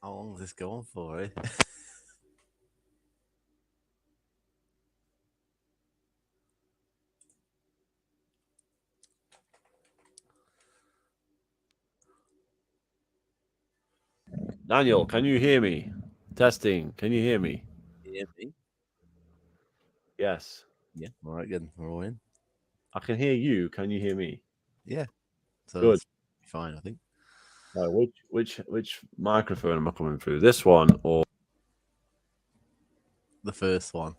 How long is this going for, eh? Daniel, can you hear me? Testing. Can you hear me? Yeah, me? Yes. Yeah. All right, good. We're all in. I can hear you. Can you hear me? Yeah. So Good. it's fine, I think. Right, which microphone am I coming through? This one or The first one.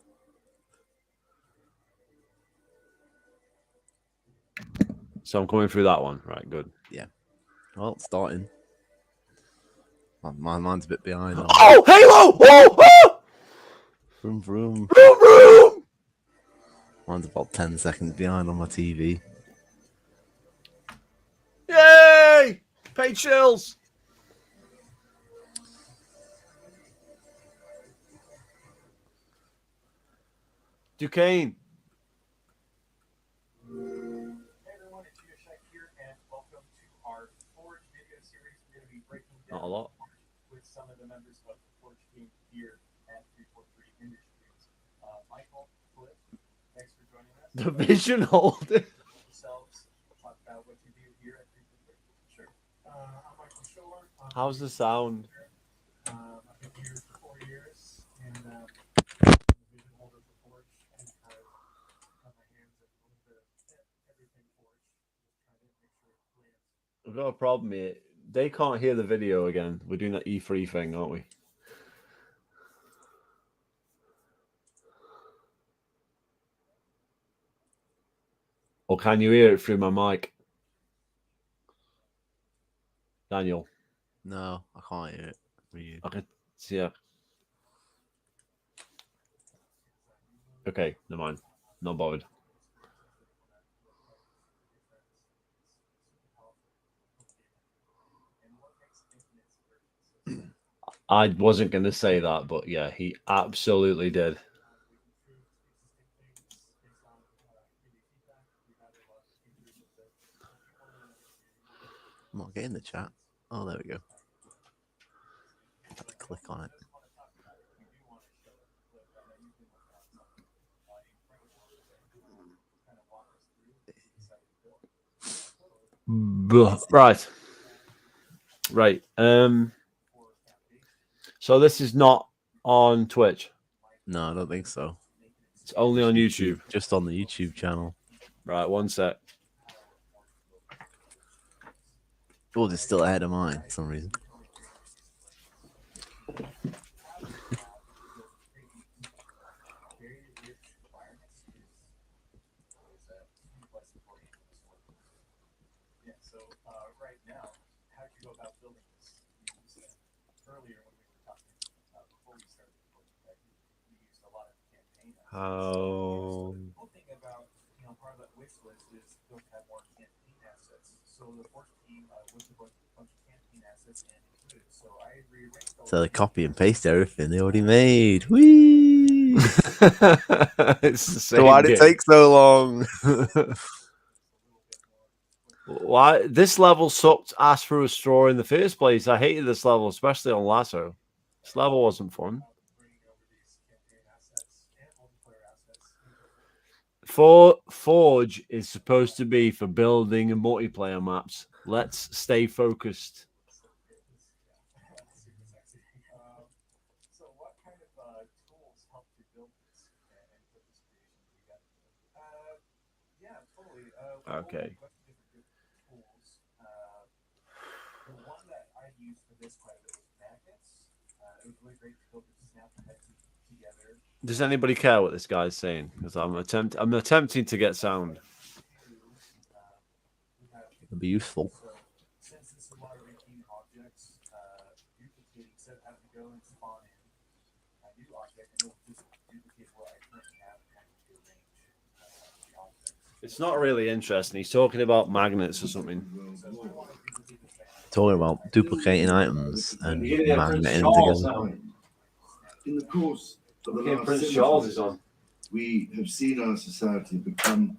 so I'm coming through that one. Right, good. Yeah. Well, it's starting. Mine's a bit behind. Oh, Halo! Oh! Vroom, vroom. Vroom, vroom! Mine's about 10 seconds behind on my TV. Yay! Paid chills. Duquesne. Not a lot. With some of the members of the Forge team here at 343 Industries. Michael, Cliff, thanks for joining us. The vision holder. Yourselves, talk about what you do here at 343. Sure. I'm Michael Shore. How's the sound? I've been here for 4 years and I'm the vision holder for Forge and have my hands in a little bit of everything Forge. Just trying to make sure it lands. We've got a problem here. They can't hear the video again. We're doing that E3 thing, aren't we? Or can you hear it through my mic? Daniel. No, I can't hear it. Weird. I can see it. Okay, never mind. Not bothered. I wasn't going to say that, but yeah, he absolutely did. I'm not getting the chat. Oh, there we go. I have to click on it. Right. So this is not on Twitch. No, I don't think so. It's only on YouTube. Just on the YouTube channel. Right, one sec. Yours is still ahead of mine for some reason. So right now, how do you go about building this? You said earlier when we were talking before we started recording, you used a lot of campaign. How? The cool thing about part of that wish list is going to have more campaign assets. So the Force team was a bunch of campaign assets and included. So I rearranged. So they copy and paste everything they already made. Whee! It's the same. So why did it take so long? Why this level sucked ass through a straw in the first place? I hated this level, especially on Lasso. This level wasn't fun. Forge is supposed to be for building and multiplayer maps. Let's stay focused. So what kind of tools help you build this and put this creation together? Yeah, totally. Okay. The one that I used for this quite a bit was magnets. It was really great to build the snap heads together. Does anybody care what this guy's saying? Because I'm attempting to get sound. It'd be useful. Since this is a lot of repeating objects, duplicating instead of having to go and spawn in a new object, and it'll just duplicate what I currently have and kind of rearrange the objects. It's not really interesting. He's talking about magnets or something. Talking about duplicating items and magneting them together. In the course of the last century, we have seen our society become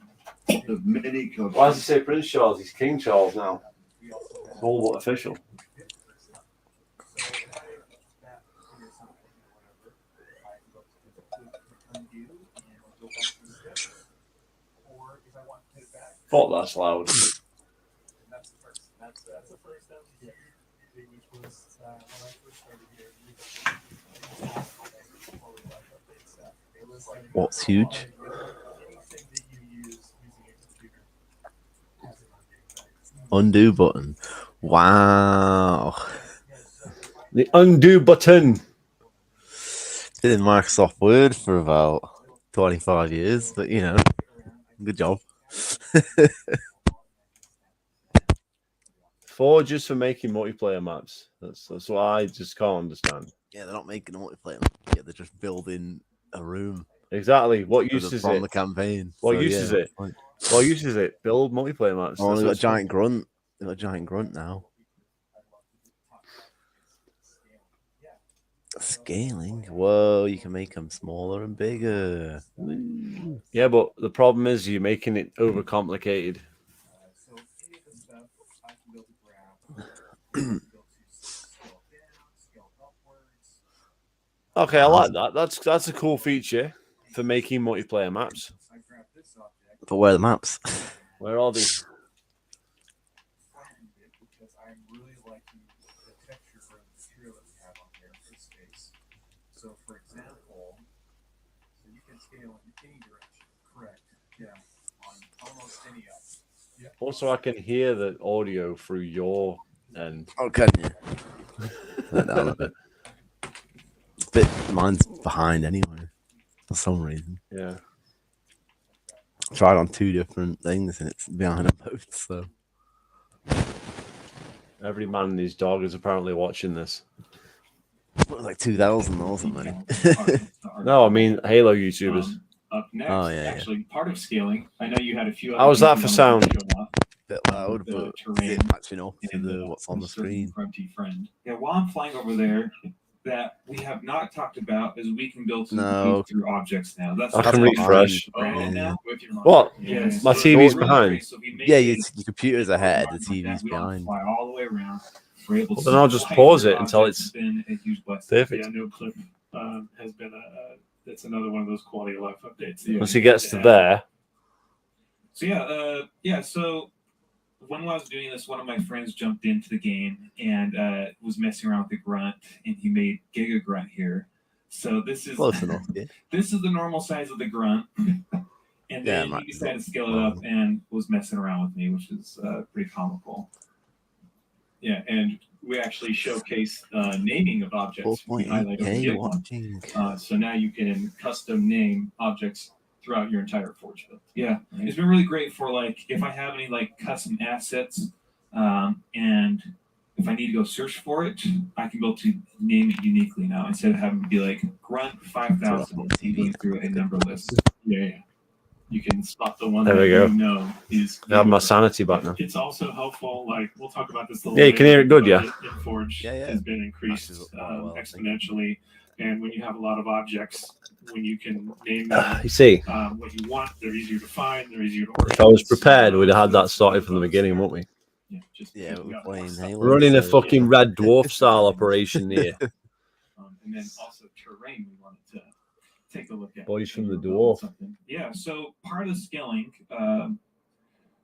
of many cultures. Why does he say Prince Charles? He's King Charles now. It's all but official. Fuck, that's loud. That's the first. That's the first MTG, which was when I first started here. It was like What's huge? anything that you use using a computer has an undo button. Undo button. Wow. The undo button. Been in Microsoft Word for about 25 years, but you know, good job. Forges for making multiplayer maps. That's what I just can't understand. Yeah, they're not making a multiplayer. Yeah, they're just building a room. Exactly. What use is from it? the campaign. What So, use yeah, is it? like- What use is it? Build multiplayer maps. Oh, That's they got a what's- giant grunt. They got a giant grunt now. Scaling. Whoa, you can make them smaller and bigger. Woo. Yeah, but the problem is you're making it overcomplicated. So any of the stuff I can go to grab, I can go to scale down, scale upwards. Okay, I like that. That's a cool feature for making multiplayer maps. I grab this object, But where are the maps? Where are they? flattened it because I'm really liking the texture for the material that we have on here for the space. So for example, so you can scale in any direction, correct? Yeah, on almost any up. Yeah. Also, I can hear the audio through your end. Oh, can you? Turn it down a bit. Mine's behind anyway, for some reason. Yeah. Tried on 2 different things and it's behind them both. So Every man and his dog is apparently watching this. it was like 2,000 or something. No, I mean Halo YouTubers. Up next, Oh, yeah, actually, part of scaling. I know you had a few. How was other that things for you wanted to sound? show off, Bit loud, the but terrain it's matching up to and what's on the certain screen. grumpy friend. Yeah, while I'm flying over there, that we have not talked about is we can build some No. through objects now. That's I that's can what refresh. I'm Yeah. now with your What? Yes. My So TV's really behind. great. So if we make Yeah, it your computer's ahead, the like that, TV's we don't behind. fly all the way around. We're able Well, to then I'll just fly pause through it until objects. it's been a huge blessing. perfect. Yeah, no clip has been that's another one of those quality of life updates. Once he gets to there, So yeah. So when I was doing this, one of my friends jumped into the game and was messing around with the grunt, and he made Giga Grunt here. So this is Close enough. Yeah. this is the normal size of the grunt, and Yeah, then Matt. he decided to scale it up and was messing around with me, which is pretty comical. Yeah, and we actually showcase naming of objects. We 4.8K highlight over Git one. watching. So now you can custom name objects throughout your entire Forge build. Yeah, it's been really great for like if I have any like custom assets, and if I need to go search for it, I can be able to name it uniquely now instead of having to be like grunt 5,000 going through a number list. Yeah. You can spot the one There that we go. you know is. I have my sanity back now. It's also helpful. Like we'll talk about this a little. Yeah, you can hear it good, but yeah. In Forge Yeah. has been increased Matches up quite well, I think. exponentially, and when you have a lot of objects, when you can name them You see, what you want, they're easier to find. They're easier to if I was organize. prepared, we'd have had that started from the beginning, wouldn't we? Yeah, just Yeah, we we're got playing lots of Halo. stuff. Running a so- fucking Red Dwarf style operation here. And then also terrain we wanted to take a look at. Boys from the Maybe we'll dwarf. build something. Yeah, so part of the scaling,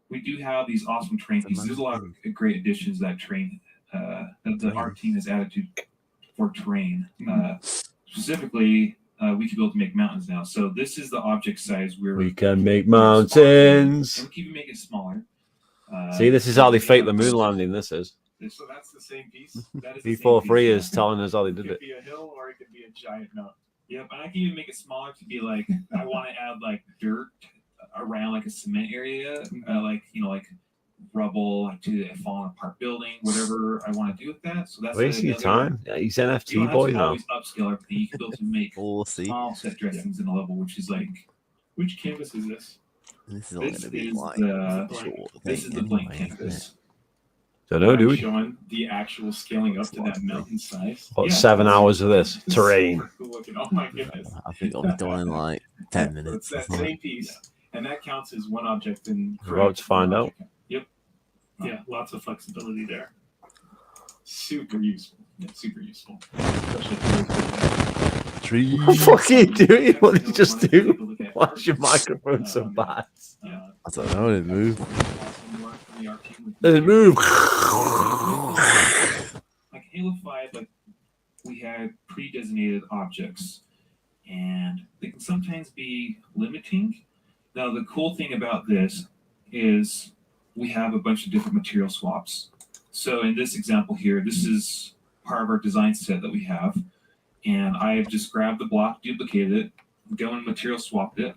we do have these awesome terrain pieces. There's a lot of great additions that terrain that our team has added to for terrain. Specifically, we can be able to make mountains now. So this is the object size where We can make and mountains. we can even make it smaller. See, this is how they fake the moon landing. This is So that's the same piece. That is the same B4 piece, Free yeah. is telling us how they It did could it. be a hill or it could be a giant mountain. Yep, and I can even make it smaller to be like I want to add like dirt around like a cement area, like like rubble like to a fallen apart building, whatever I want to do with that. So that's Wasting your another- time. Yeah, he's You don't NFT have boy to now. always upscale everything. You can be able to make We'll see. small set dressings in a level, which is like Which canvas is this? This is all going this to be is like the short. this is the thing blank anyway, isn't canvas. Don't know, do we? Showing the actual scaling up to that mountain size. What, Yeah. 7 hours of this terrain? Cool looking. Oh my goodness. it? I think it'll be done in like 10 minutes. It's or that something. same piece, and that counts as one object in. We're about to find out. Yep. Yeah, lots of flexibility there. Super useful. Yeah, super useful. Especially for those tree. What the fuck are you doing? What did you Definitely just wanna take a do? look at Why is your first. microphone so bad? I don't know. It moved. Awesome work from the art team with It moved. like Halo 5, like we had pre-designated objects, and they can sometimes be limiting. Now, the cool thing about this is we have a bunch of different material swaps. So in this example here, this is part of our design set that we have, and I've just grabbed the block, duplicated it, go and material swapped it.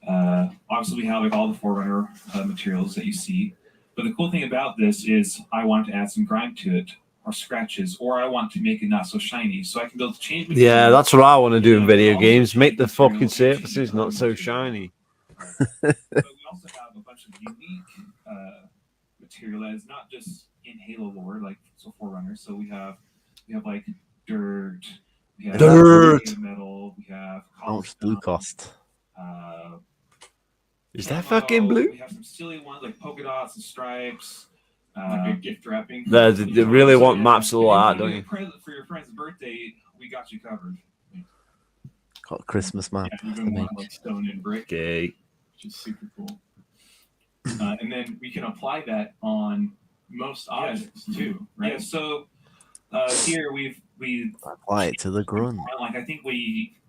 Obviously, we have like all the Forerunner materials that you see. But the cool thing about this is I want to add some grime to it, or scratches, or I want to make it not so shiny. So I can build change material. Yeah, that's what I want to do in Yeah, video also games. change Make the material fucking and change surfaces color not so material. shiny. But we also have a bunch of unique material that is not just in Halo lore, like so Forerunner. So we have like dirt, we have Dirt. metal, we have How much blue cobblestone, cost? Is that camo, fucking blue? We have some silly ones like polka dots and stripes. Like a gift wrapping. They really So, want yeah, maps if all you that, want to don't get you? a present for your friend's birthday, we got you covered. Got a Christmas map. Yeah, even more like stone and brick, Okay. which is super cool. And then we can apply that on most objects too, right? Yeah, so here we Apply it to the grunt. like I think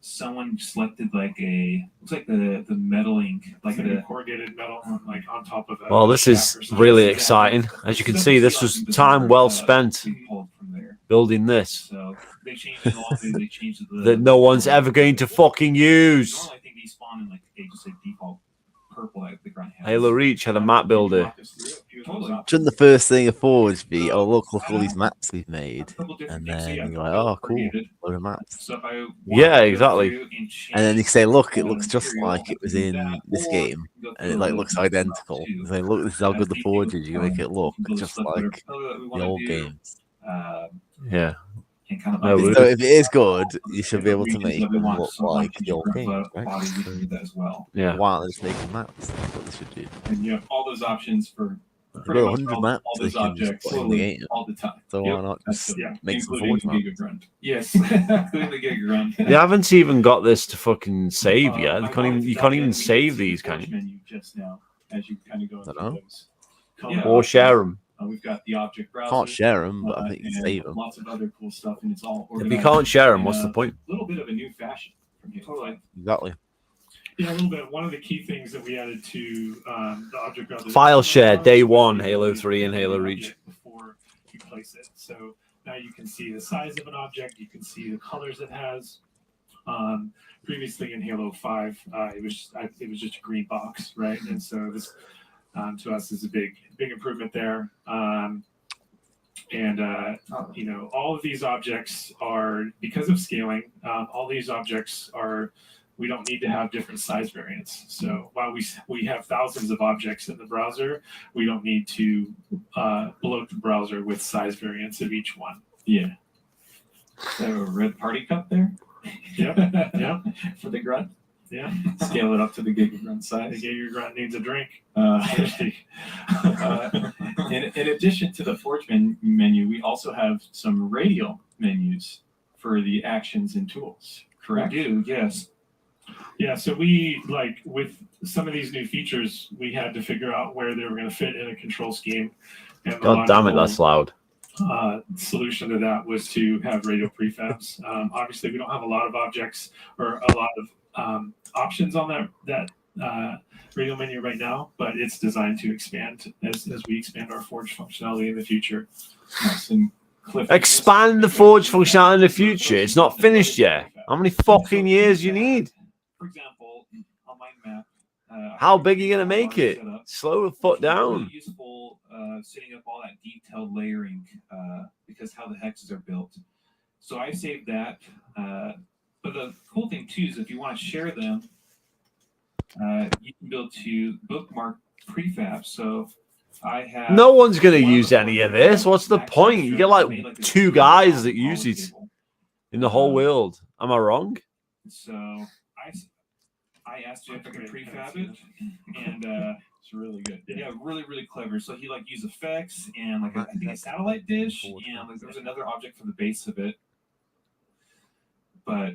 someone selected like looks like the metaling like Like the a corrugated metal like on top of a Well, this shaft is or something. really Yes, exciting. exactly. As you can Stuff see, this like was in time Berserker, well spent we pulled from there. building this So they changed it along. They changed the that no one's ever going to fucking use. Normally, I think these spawn in like just a default purple like the grunt has. Halo Reach had a map Can you builder. walk us through a few of those Totally. options? Shouldn't the first thing of Forge be, oh look all these maps we've made, A couple different and things. So, then yeah, you're like, I'll oh cool, create it. load of maps, So if I want Yeah, to go exactly. through and and then you change, say, look, it looks just material, like I it was can do in that, this or game, you can go and it through like the looks route identical. too. You say, look, this is how good the Three Forge things is. You can make it look we can build just stuff, whatever like color that we the want to old do, games. Yeah. and kind of No, like we- So if it is good, you should be different able to regions make that we them want. look So like to the old different games, right? bodies, we can do that as well. Yeah. Why aren't they just making maps? That's what they should do. And you have all those options for They've pretty got much 100 all maps all they those can just objects put in the game. all the time. So Yep, why not That's just yeah, make some including Forge the maps? Giga Grunt. Yes, including the Giga Grunt. They haven't even got this to fucking save yet. I You can't wanted even, to you dive can't in. even We did save see the these, can Forge you? menu just now as you kind of go through Dunno. those. Yeah. Or share them. We've got the object browser. Can't share them, but I think you and save them. lots of other cool stuff, and it's all If organized you can't share them, in what's a the point? little bit of a new fashion from here. Totally. Exactly. Yeah, a little bit. One of the key things that we added to the object browser File share, day was one, the Halo ability 3 and to Halo edit the Reach. object before you place it. So now you can see the size of an object. You can see the colors it has. Previously in Halo 5, it was just a green box, right? And so this to us is a big improvement there. You know, all of these objects are, because of scaling, all these objects are, we don't need to have different size variants. So while we have thousands of objects in the browser, we don't need to bloat the browser with size variants of each one. Yeah. So a red party cup there. Yep. Yep. For the grunt. Yeah. Scale it up to the Giga Grunt The size. Giga Grunt needs a drink. In addition to the Forge menu, we also have some radial menus for the actions and tools. Correct? We do, yes. Yeah, so we, like, with some of these new features, we had to figure out where they were going to fit in a control scheme. And the God damn it, that's loud. solution to that was to have radial prefabs. Obviously, we don't have a lot of objects or a lot of options on that radial menu right now, but it's designed to expand as we expand our Forge functionality in the future. Nice. And Cliff, Expand the Forge functionality in the future. It's not finished yet. How many fucking years you need? For example, on my map, How big are you going to make already it? set up. Slow the foot Really down. useful setting up all that detailed layering because how the hexes are built. So I saved that. But the cool thing too is if you want to share them, you can build to bookmark prefabs. So I have No one's going to one use any of this. What's the actually point? You get like made like a 2 3D guys that poly use it table. in the whole world. Am I wrong? So I asked Jeff if I could prefab it, and it's really good. yeah, really, really clever. So he like used effects and like I think a satellite dish, and like, there was another object for the base of it. But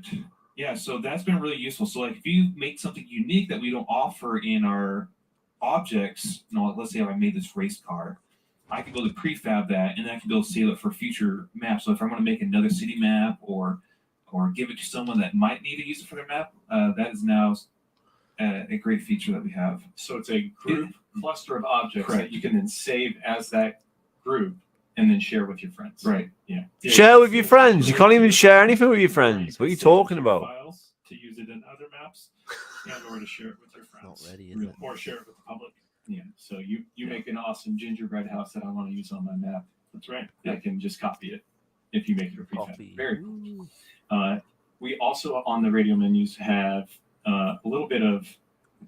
Yeah, so that's been really useful. So like if you make something unique that we don't offer in our objects, let's say if I made this race car, I can build a prefab that, and then I can build save it for future maps. So if I want to make another city map or give it to someone that might need to use it for their map, that is now a great feature that we have. So it's a group cluster of objects Correct. that you can then save as that group and then share with your friends. Right. Yeah. Share with your friends. You can't even share anything with your friends. What are you talking about? Files to use it in other maps, and or to share it with your friends. Not ready, is it? Or share it with the public. Yeah. So you make an awesome gingerbread house that I want to use on my map. That's right. I can just copy it if you make it a prefab. Copy. Very cool. We also on the radio menus have a little bit of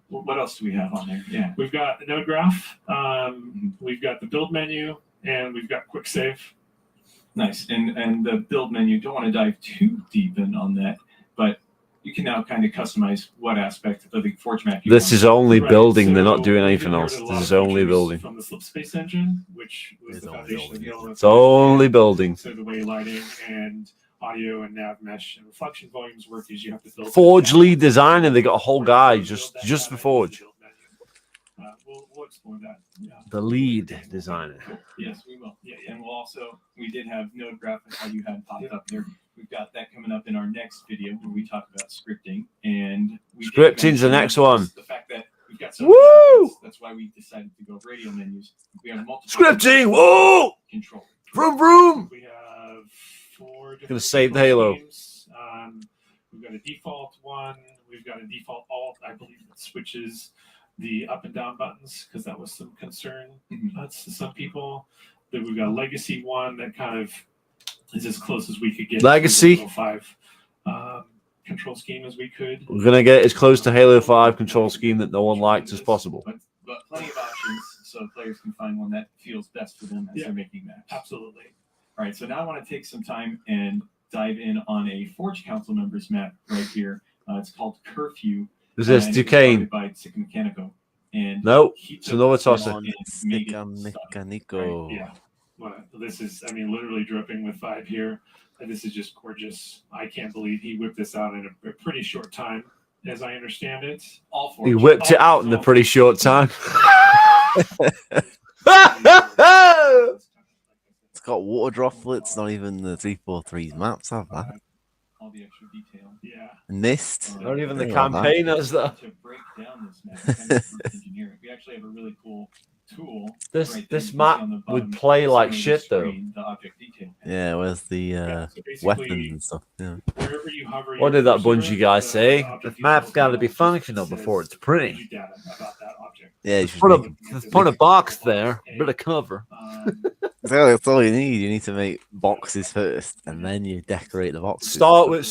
what else do we have on there? Yeah. We've got the node graph, we've got the build menu, and we've got quick save. Nice. And the build menu, don't want to dive too deep in on that, but you can now kind of customize what aspect of the Forge map you This want. is only Right, building. They're so not doing we've anything else. inherited a lot This is of only features building. from the Slipspace engine, which was It's the only foundation of the building. LRF. It's only building. So the way lighting and audio and nav mesh and reflection volumes work is you have to build Forge that. lead designer. They got a whole guy Build just that for data Forge. into the build menu. We'll explore that. Yeah. The lead designer. Yes, we will. Yeah, and we'll also, we did have node graph and how you had popped up there. We've got that coming up in our next video where we talk about scripting. And we did Scripting's the mention next one. The fact that we've got some Woo! that's why we decided to go radio menus. We have multiple Scripting. Whoa! control. Vroom vroom. We have 4 different Gonna save the control Halo. schemes. We've got a default one. We've got a default alt. I believe it switches the up and down buttons because that was some concern to some people. Then we've got a legacy one that kind of is as close as we could get. Legacy? To the Halo 5 control scheme as we could. We're gonna get as close to Halo 5 control scheme that no one liked as possible. But plenty of options so players can find one that feels best for them as they're making maps. Absolutely. All right, so now I want to take some time and dive in on a Forge Council members map right here. It's called Curfew. Is this and it's Duquesne? started by Sick Mechanico. And No, he it's took another this tosser. and made it Sticker stunning. Mechanico. Yeah. Well, this is, literally dripping with vibe here. And this is just gorgeous. I can't believe he whipped this out in a pretty short time, as I understand it. All Forge. He whipped it out in a pretty short time. It's got water droplets, not even the 343's maps have that. All the extra detail. Yeah. Mist. Not even the Think about that. campaign has that. To break down this map, we kind of engineer it. We actually have a really cool tool. This right there. this You can map see on the would bottom play like side of the shit though. screen, the object detail. Yeah, where's the Yeah, so basically, weapons and stuff? Yeah. wherever you hover What your did that cursor, Bungie guy the say? object The map's detail got to be just functional says before it's pretty. Bungie data about that object. Yeah, you should Put make a box there, bit of cover. that's all you need. You need to make boxes first, and then you decorate the boxes. Start with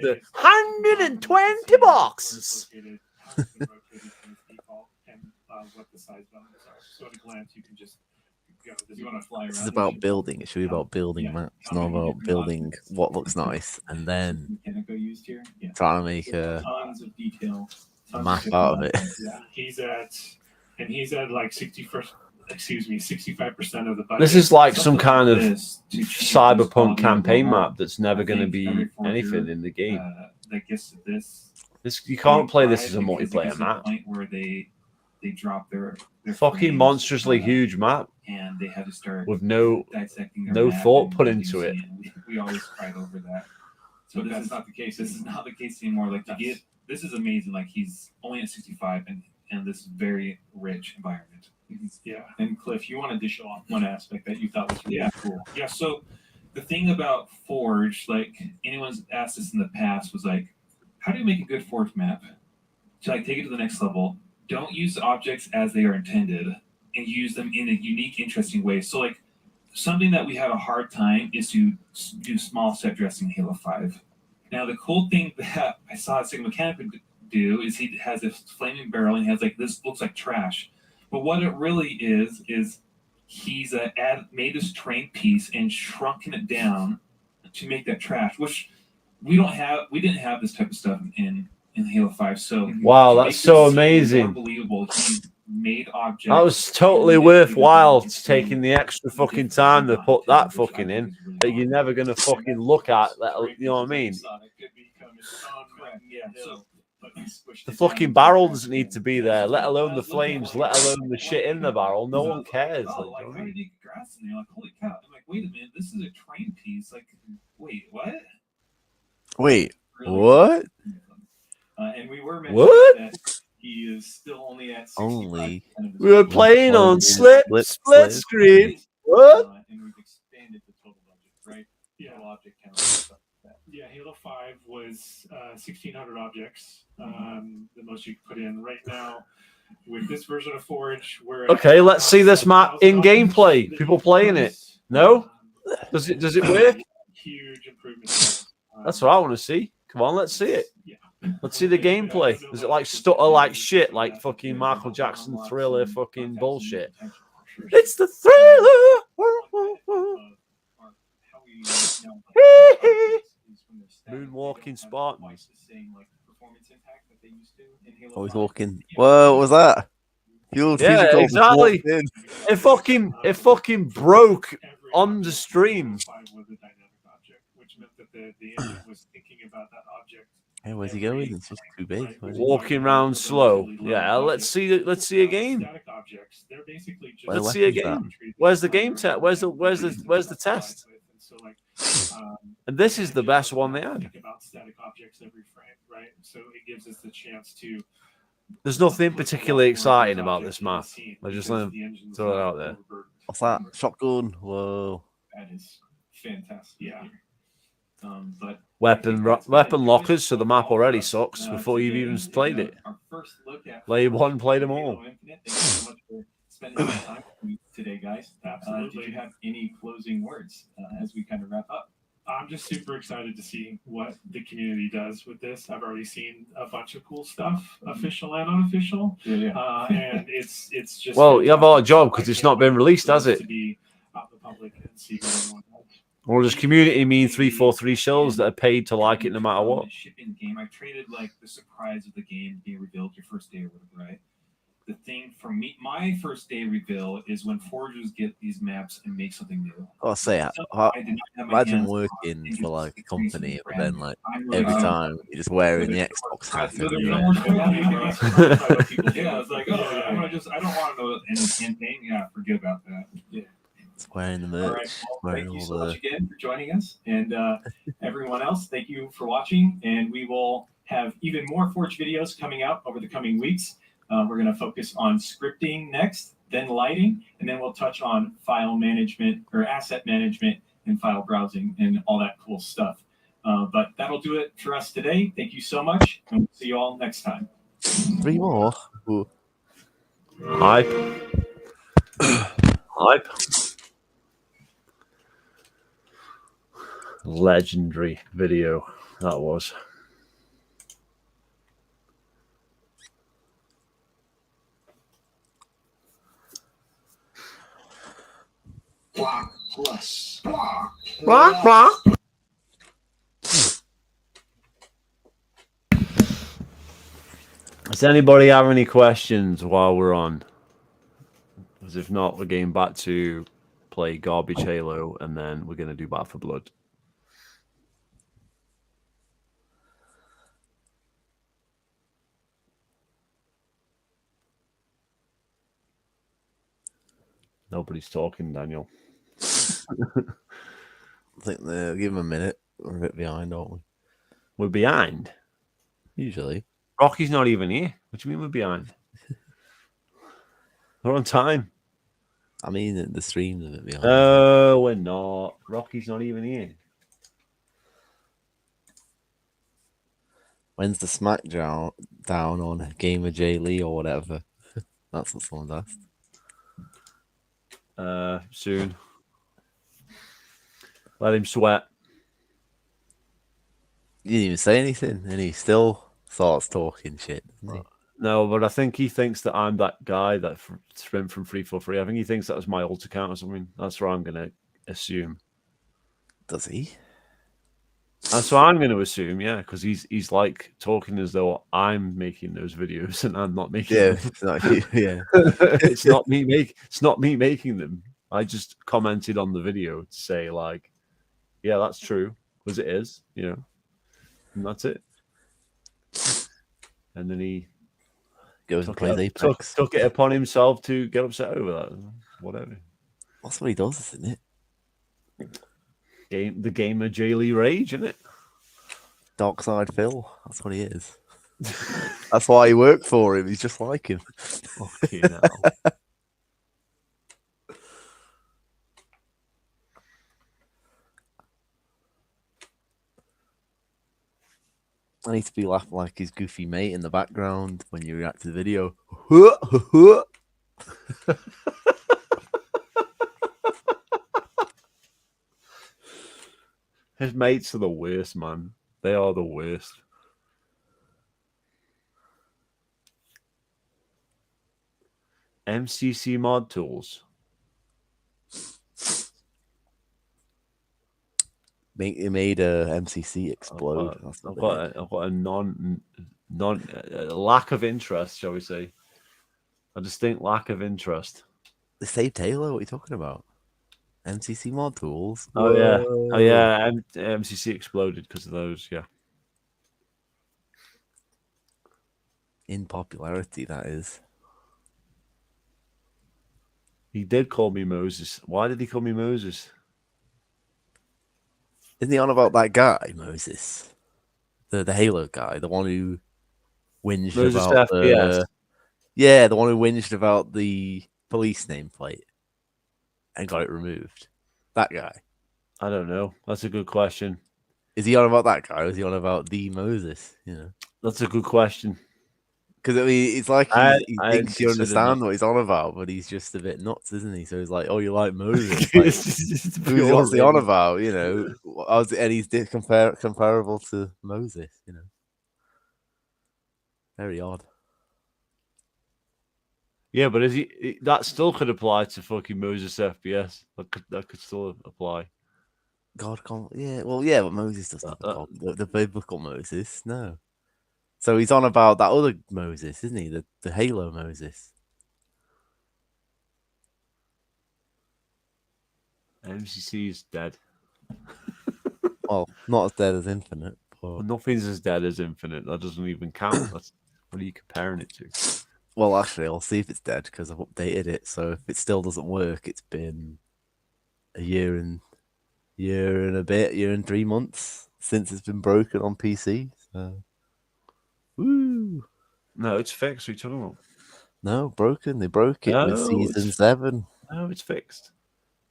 the 120 boxes. What the size buttons are. So at a glance, you can just go. You want to fly around. This is about building. It should be about building Yeah. maps, How not many about different building options? what looks nice, and then Mechanico used here. Yeah. trying to make a Tons of detail. Tons map different out of it. options. Yeah, he's at like 65% of the budget. This is like some Something kind like of this to change cyberpunk quality of campaign the map that's never I going to think be every forger, anything in the game. that gets to this. You can't play this as a Because it multiplayer gets to the map. point where they drop their Fucking frames, monstrously huge map and they have to start with no. dissecting their no map thought and put into reducing it. We always cried over that. So But this that's is not the case. this is not the case anymore. Like to get this is amazing. Like he's only at 65 and this very rich environment. Yeah. And Cliff, you wanted to show off one aspect that you thought was really cool. Yeah, so the thing about Forge, like anyone's asked this in the past, was like, how do you make a good Forge map? To like take it to the next level, don't use objects as they are intended and use them in a unique, interesting way. So like something that we have a hard time is to do small set dressing in Halo 5. Now the cool thing that I saw Sigma Mechanic do is he has this flaming barrel and he has like this looks like trash. But what it really is he's made this terrain piece and shrunken it down to make that trash, which we didn't have this type of stuff in Halo 5. So Wow, to that's make so this seem amazing. more believable, he made objects. That was totally and worthwhile it's taking the extra fucking time to put that fucking in that you're never gonna fucking look at. That, you know what I mean? threatened the hill, but we squished The it down fucking and barrel crashed doesn't need in. to be Yeah, there, so let alone I the was looking at flames, it, let like, alone the shit in the barrel. No so I one was like, cares. oh, Like, like, how did you get grass in there? Like, holy cow. I'm like, wait a minute, this is a train piece. Like, wait, what? Wait, Really what? and we were mentioning What? that he is still only at 65% Only of his We were budget. playing on One split screen. What? And we've expanded the total budget, right? Yeah. Total object count and stuff like that. Yeah, Halo 5 was 1,600 objects, the most you could put in. Right now, with this version of Forge, we're at Okay, let's see this map 1,000 in objects gameplay. that People you can playing it. use. No? Does it work? Huge improvement. That's what I want to see. Come on, let's see it. Yeah. Let's see the gameplay. Is it like stutter like shit, like fucking Michael Jackson Thriller fucking bullshit? It's the Thriller. Moonwalking Spartans. Always walking. Whoa, what was that? Fuel Yeah, physical exactly. walked in. It fucking broke on the stream. Was a dynamic object, which meant that the engine was thinking about that object. Hey, where's he going? It's just too big. Where's he- Walking around slow. Yeah, let's see a game. Static objects, they're basically just Where Let's see a weapons game. Where's the game test? Where's the test? So like, And this is the best one they had. think about static objects every frame, right? So it gives us the chance to. There's nothing particularly exciting about this map. I just let them throw it out there. What's that? Shotgun. Whoa. That is fantastic. Yeah. But Weapon lockers, so the map already sucks before you've even played it. Our first look at Play one, play them all. Halo Infinite. Thank you so much for spending some time with me today, guys. Absolutely. Did you have any closing words as we kind of wrap up? I'm just super excited to see what the community does with this. I've already seen a bunch of cool stuff, official and unofficial, and it's just. Well, you have a lot of job I because it's can't not been wait released, for has this it? To be out in the public and see what everyone does. Or does community mean 343 shows that are paid to like it no matter what? The shipping game, I traded like the surprise of the game being revealed your first day or whatever, right? The thing for me, my first day reveal is when forgers get these maps and make something new. I'll say, I did not have my imagine hands working on for like a company, but then like I'm every like, time you're just wearing the Xbox hat. So there's everywhere. no more surprise by what people do. I was like, oh, I don't want to know any campaign. Yeah, forget about that. Yeah. Just wearing the All merch. right. Well, wearing thank you all so much the. again for joining us. And everyone else, thank you for watching. And we will have even more Forge videos coming out over the coming weeks. We're going to focus on scripting next, then lighting, and then we'll touch on file management or asset management and file browsing and all that cool stuff. But that'll do it for us today. Thank you so much. And we'll see you all next time. 3 more. Ooh. Hype. Hype. Legendary video that was. Block plus. Block. Blah, blah. Does anybody have any questions while we're on? Because if not, we're getting back to play Garbage Halo, and then we're going to do Back for Blood. Nobody's talking, Daniel. I think they'll give them a minute. We're a bit behind, aren't we? We're behind. Usually. Rocky's not even here. What do you mean we're behind? We're on time. I mean, the stream's a bit behind. Oh, we're not. Rocky's not even here. When's the Smackdown down on Gamer J Lee or whatever? That's what someone's asked. Soon. Let him sweat. You didn't even say anything, and he still starts talking shit, doesn't he? No, but I think he thinks that I'm that guy that sprint from 343. I think he thinks that was my alt account or something. That's what I'm going to assume. Does he? That's what I'm going to assume, yeah, because he's like talking as though I'm making those videos and I'm not making Yeah, them. it's not you, yeah. It's not me making them. I just commented on the video to say like, yeah, that's true, because it is, you know, and that's it. and then he Goes and took plays it, took, Apex. took it upon himself to get upset over that. Whatever. That's what he does, isn't it? The gamer Jaylee Rage, isn't it? Dark Side Phil. That's what he is. That's why he worked for him. He's just like him. Fucking hell. I need to be laughing like his goofy mate in the background when you react to the video. His mates are the worst, man. They are the worst. MCC mod tools. It made a MCC explode. I've got a lack of interest, shall we say? A distinct lack of interest. The saved Halo. What are you talking about? MCC mod tools. Oh yeah, Whoa. oh yeah. MCC exploded because of those. Yeah. In popularity, that is. He did call me Moses. Why did he call me Moses? Isn't he on about that guy, Moses? The Halo guy, the one who whinged Moses about FPS. Yeah, the one who whinged about the police nameplate and got it removed. That guy. I don't know. That's a good question. Is he on about that guy, or is he on about the Moses? You know, That's a good question. because I mean, it's like he I thinks you consider understand not- what he's on about, but he's just a bit nuts, isn't he? So he's like, "Oh, you like Moses? Like, It's what's he on pure about?" You know, and he's comparable to Moses. You know, very odd. Yeah, but that still could apply to fucking Moses FPS. That could still apply. God, yeah, well, yeah, but Moses doesn't have a God. The biblical Moses, no. So he's on about that other Moses, isn't he? The Halo Moses. MCC is dead. Well, not as dead as Infinite, but Well, nothing's as dead as Infinite. That doesn't even count. What are you comparing it to? well, actually, I'll see if it's dead because I've updated it. So if it still doesn't work, it's been a year and a bit, year and 3 months since it's been broken on PC. So, woo! No, it's fixed. What are you talking about? No, broken. They broke it with No, season 7. No, it's fixed.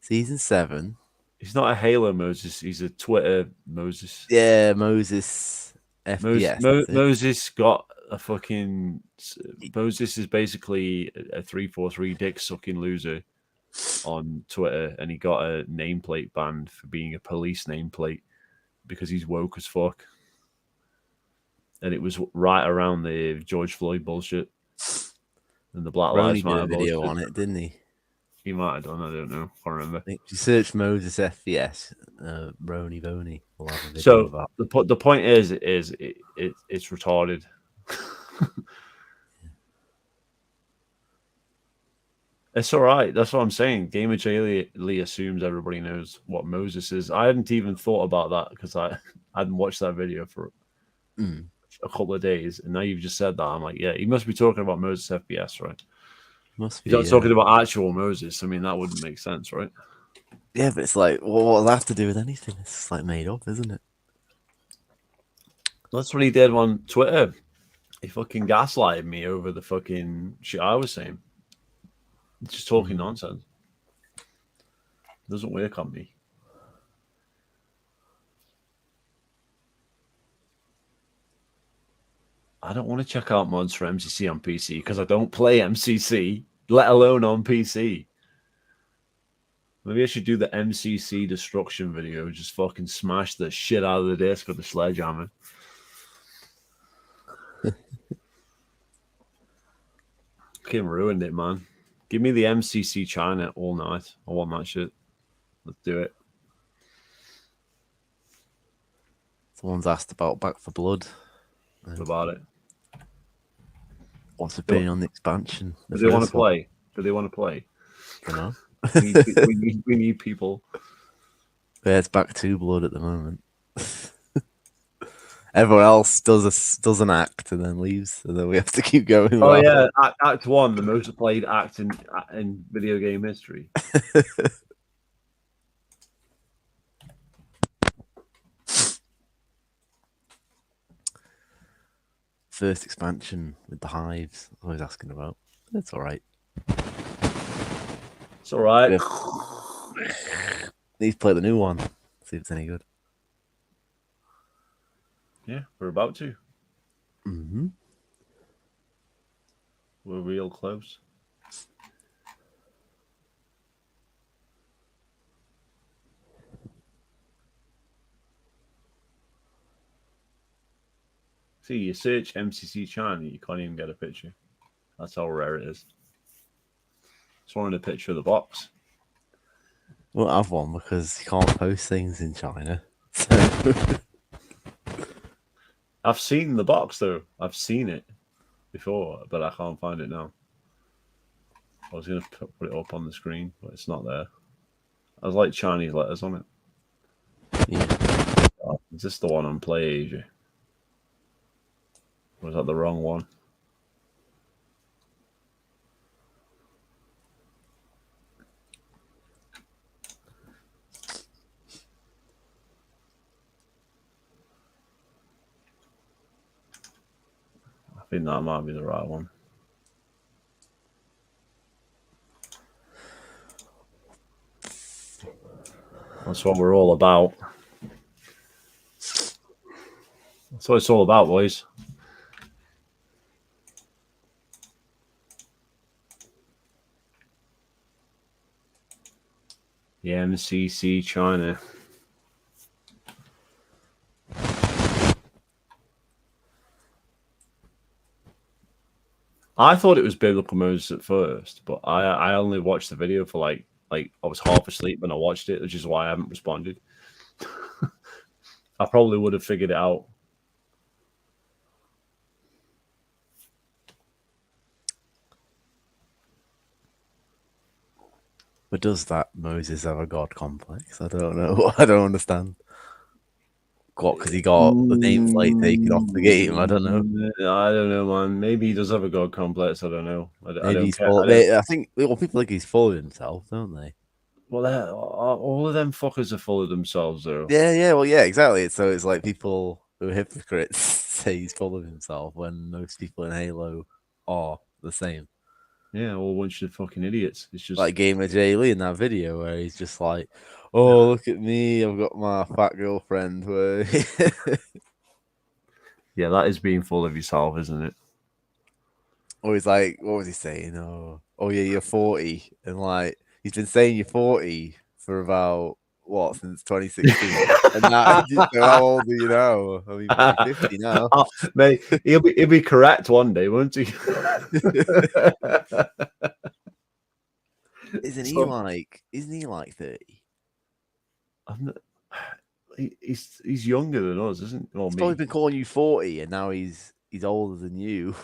Season 7. He's not a Halo Moses. He's a Twitter Moses. Yeah, Moses FPS. Moses got a fucking. Moses is basically a 343 dick sucking loser on Twitter, and he got a nameplate banned for being a police nameplate because he's woke as fuck. And it was right around the George Floyd bullshit and the Black Ronnie Lives did a Matter video bullshit. on it, didn't he? He might have done. I don't know. Can't remember. If you search Moses FPS, Rony Boney will have a video So of that. the point is it's retarded. It's all right. That's what I'm saying. Gamer J Lee assumes everybody knows what Moses is. I hadn't even thought about that because I hadn't watched that video for a couple of days, and now you've just said that. I'm like, yeah, he must be talking about Moses FPS, right? Must be. He's not talking about actual Moses. I mean, that wouldn't make sense, right? Yeah, but it's like, well, what does that have to do with anything? It's just like made up, isn't it? That's what he did on Twitter. He fucking gaslighted me over the fucking shit I was saying. Just talking nonsense. It doesn't work on me. I don't want to check out mods for MCC on PC because I don't play MCC, let alone on PC. Maybe I should do the MCC destruction video. Just fucking smash the shit out of the disc with a sledgehammer. Fucking ruined it, man. Give me the MCC China all night. I want that shit. Let's do it. Someone's asked about Back for Blood. What about it? What's the opinion on the expansion? Do they want to play? Do they want to play? You know? we need people. Yeah, it's Back 2 Blood at the moment. Everyone else does an act and then leaves, and then we have to keep going. Oh with yeah, Act 1, the most played act in video game history. First expansion with the hives. I was asking about. It's all right. It's all right. Need to play the new one. See if it's any good. Yeah, we're about to. Mm-hmm. We're real close. See, you search MCC China, you can't even get a picture. That's how rare it is. Just wanted a picture of the box. Won't have one because you can't post things in China. So I've seen the box though. I've seen it before, but I can't find it now. I was going to put it up on the screen, but it's not there. I was like Chinese letters on it. yeah. Oh, is this the one on Play Asia? Or was that the wrong one? I think that might be the right one. That's what we're all about. That's what it's all about, boys. The MCC China. I thought it was Biblical Moses at first, but I only watched the video for like I was half asleep when I watched it, which is why I haven't responded. I probably would have figured it out. But does that Moses have a god complex? I don't know. I don't understand. What? Because he got the nameplate taken off the game. I don't know. I don't know, man. Maybe he does have a god complex. I don't know. I Maybe don't he's care. full. I think people think he's full of himself, don't they? Well, all of them fuckers are full of themselves, though. Yeah. Well, yeah, exactly. So it's like people who are hypocrites say he's full of himself when most people in Halo are the same. Yeah, all a bunch of fucking idiots. It's just Like Gamer Jay Lee in that video where he's just like, "Oh, look at me! I've got my fat girlfriend." Where yeah, that is being full of yourself, isn't it? or he's like, what was he saying? Oh yeah, you're 40, and like he's been saying you're 40 for about what since 2016, and now how old are you now? I mean, you're 50 now. Oh, mate, he'll be correct one day, won't he? Isn't he like 30? He's younger than us, isn't he? Or He's me. probably been calling you 40, and now he's older than you.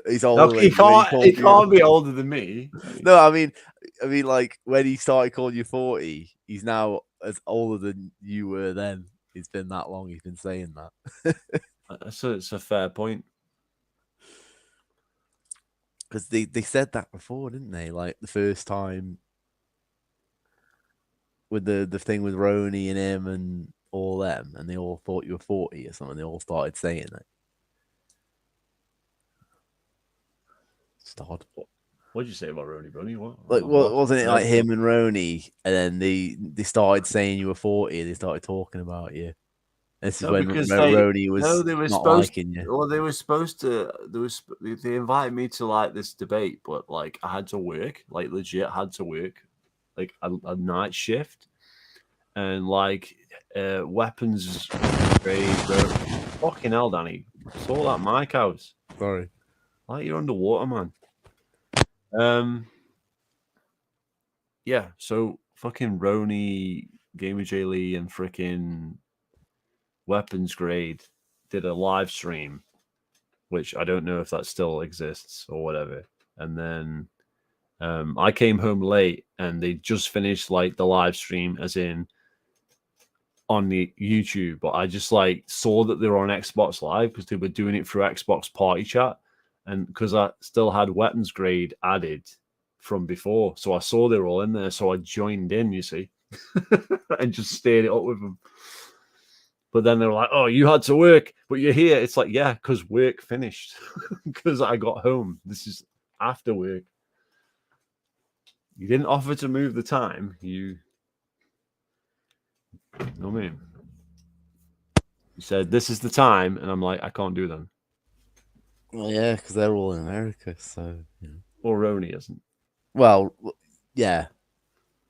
He's No, older. he can't be older than me. No, I mean, like when he started calling you 40, he's now as older than you were then. It's been that long. He's been saying that. So it's a fair point. Because they said that before, didn't they? Like the first time with the thing with Roni and him and all them, and they all thought you were 40 or something. They all started saying it. It's odd. What did you say about Roni Bunny? What? Like, wasn't it like him and Roni, and then they started saying you were 40, and they started talking about you. This is when Roni was not liking you. Well, they were supposed to. They invited me to like this debate, but like I had to work, like legit had to work, like a night shift, and like weapons grade. Fucking hell, Danny! Sort that mic out. Sorry, like you're underwater, man. Yeah. So fucking Roni, Gamer J Lee, and freaking Weapons Grade did a live stream, which I don't know if that still exists or whatever. And then I came home late and they just finished like the live stream, as in on the YouTube, but I just like saw that they were on Xbox Live because they were doing it through Xbox Party Chat, and because I still had weapons grade added from before, so I saw they were all in there, so I joined in, you see, and just stayed it up with them. But then they were like, "Oh, you had to work, but you're here." It's like, yeah, because work finished, because I got home. This is after work. You didn't offer to move the time. You know what I mean? You said, "This is the time," and I'm like, I can't do them. Well, yeah, because they're all in America, so you know. Or Roni isn't. Well, yeah.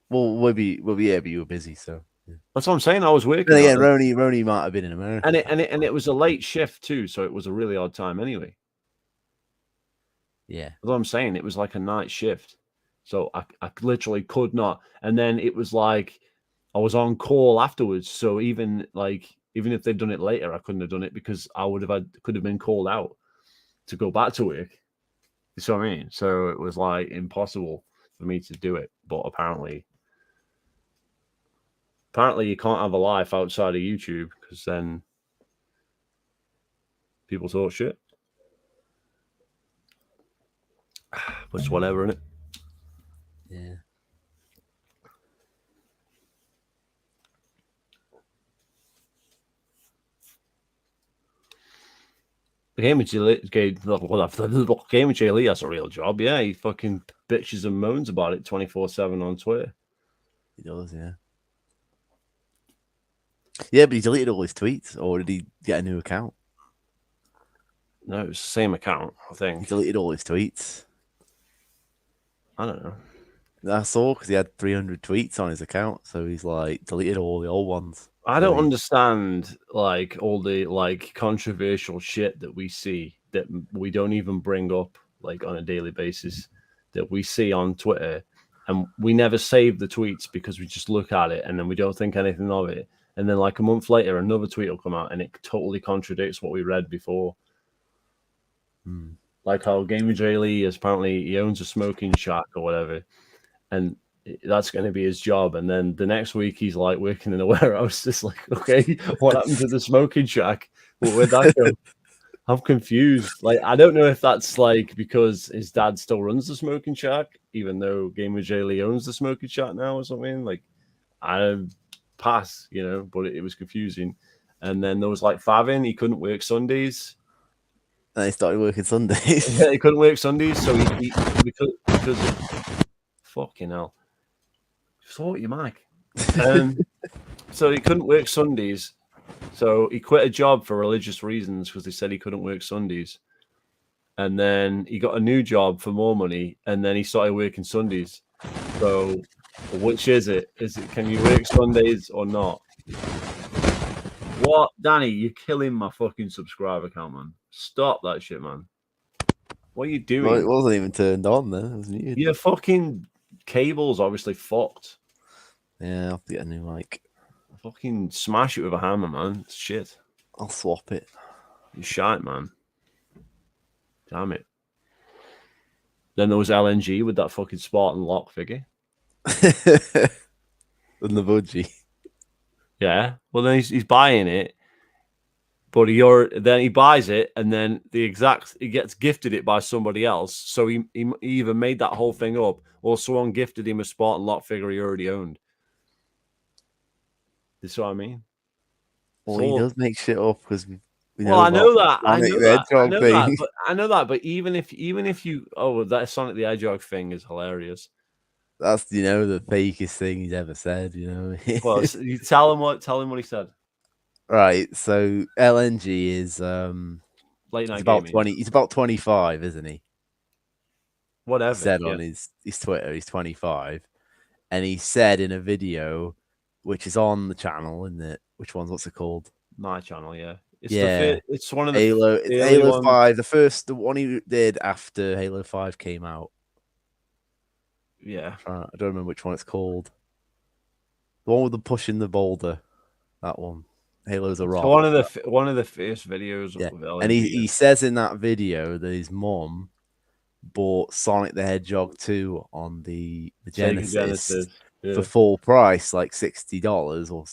Well, yeah, but you were busy, so. Yeah. That's what I'm saying. I was working. Then again, Roni might have been in America, and it was a late shift too, so it was a really odd time anyway. Yeah, That's what I'm saying. It was like a night shift, so I literally could not. And then it was like I was on call afterwards, so even if they'd done it later, I couldn't have done it because I could have been called out to go back to work. You see what I mean? So it was like impossible for me to do it. But apparently you can't have a life outside of YouTube because then people talk shit. But it's whatever, innit? yeah. Game of J. Lee has a real job. Yeah, he fucking bitches and moans about it 24/7 on Twitter. He does, yeah. Yeah, but he deleted all his tweets, or did he get a new account? No, it was the same account, I He think. deleted all his tweets. I don't know. I saw because he had 300 tweets on his account, so he's like deleted all the old ones. I don't understand like all the like controversial shit that we see that we don't even bring up like on a daily basis that we see on Twitter, and we never save the tweets because we just look at it and then we don't think anything of it, and then like a month later another tweet will come out and it totally contradicts what we read before. Like how Gamer J Lee is apparently he owns a smoking shack or whatever, and that's going to be his job. And then the next week he's like working in a warehouse. It's like, okay, what happened to the smoking shack? Well, where'd that go? I'm confused. Like, I don't know if that's like because his dad still runs the smoking shack, even though Gamer J Lee owns the smoking shack now or something. Like, I pass, you know, but it was confusing. And then there was like Favin, he couldn't work Sundays. And he started working Sundays. Yeah, he couldn't work Sundays, so he because fucking hell. Sort your mic. So he couldn't work Sundays. So he quit a job for religious reasons because they said he couldn't work Sundays. And then he got a new job for more money, and then he started working Sundays. So which is it? Can you work Sundays or not? What, Danny? You're killing my fucking subscriber count, man. Stop that shit, man. What are you doing? Well, it wasn't even turned on then. It was muted. Your fucking cable's obviously fucked. Yeah, I'll have to get a new mic. Fucking smash it with a hammer, man. It's shit. I'll swap it. You shite, man. Damn it. Then there was LNG with that fucking Spartan lock figure. And the budgie. Yeah. Well, then he's buying it, but then he buys it, and then he gets gifted it by somebody else. So he either made that whole thing up, or someone gifted him a Spartan lock figure he already owned. You see what I mean? Well, he does make shit up because we well, I know that. I know that. But even if you, that Sonic the Hedgehog thing is hilarious. That's the fakest thing he's ever said. Well, you tell him what he said. Right. So LNG is late night he's about gaming. 20. He's about 25, isn't he? Whatever. He said on his Twitter, he's 25, and he said in a video, which is on the channel, isn't it? Which one's what's it called? My channel, yeah. It's one of the Halo 5. The one he did after Halo 5 came out. Yeah, I don't remember which one it's called. The one with the pushing the boulder. That one. Halo's a rock. So one of the first videos. Yeah. Of LNG, and he says in that video that his mom bought Sonic the Hedgehog 2 on the Genesis. For full price, like $60 or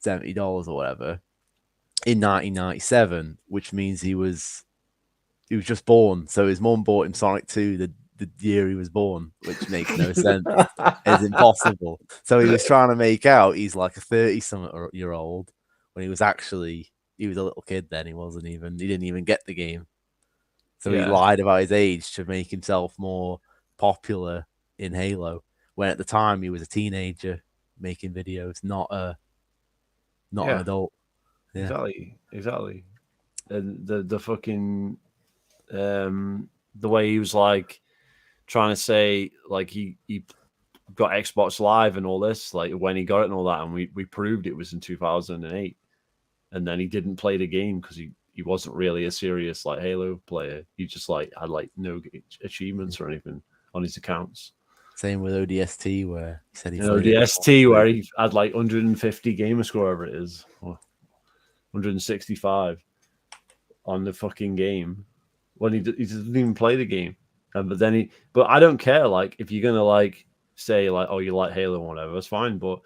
$70 or whatever in 1997, which means he was just born. So his mum bought him Sonic 2 the year he was born, which makes no sense. It's impossible. So he was trying to make out he's like a 30-something-year-old when he was a little kid then. He didn't even get the game. So he lied about his age to make himself more popular in Halo, when at the time he was a teenager making videos, not an adult. Yeah. Exactly. And the fucking the way he was like trying to say like he got Xbox Live and all this, like when he got it and all that, and we proved it was in 2008, and then he didn't play the game because he wasn't really a serious like Halo player. He just like had like no achievements or anything on his accounts. Same with ODST, where he said he played ODST where he had like 150 gamer score, whatever it is, or 165 on the fucking game when he doesn't even play the game. But I don't care. Like, if you're gonna like say like, oh, you like Halo or whatever, that's fine. But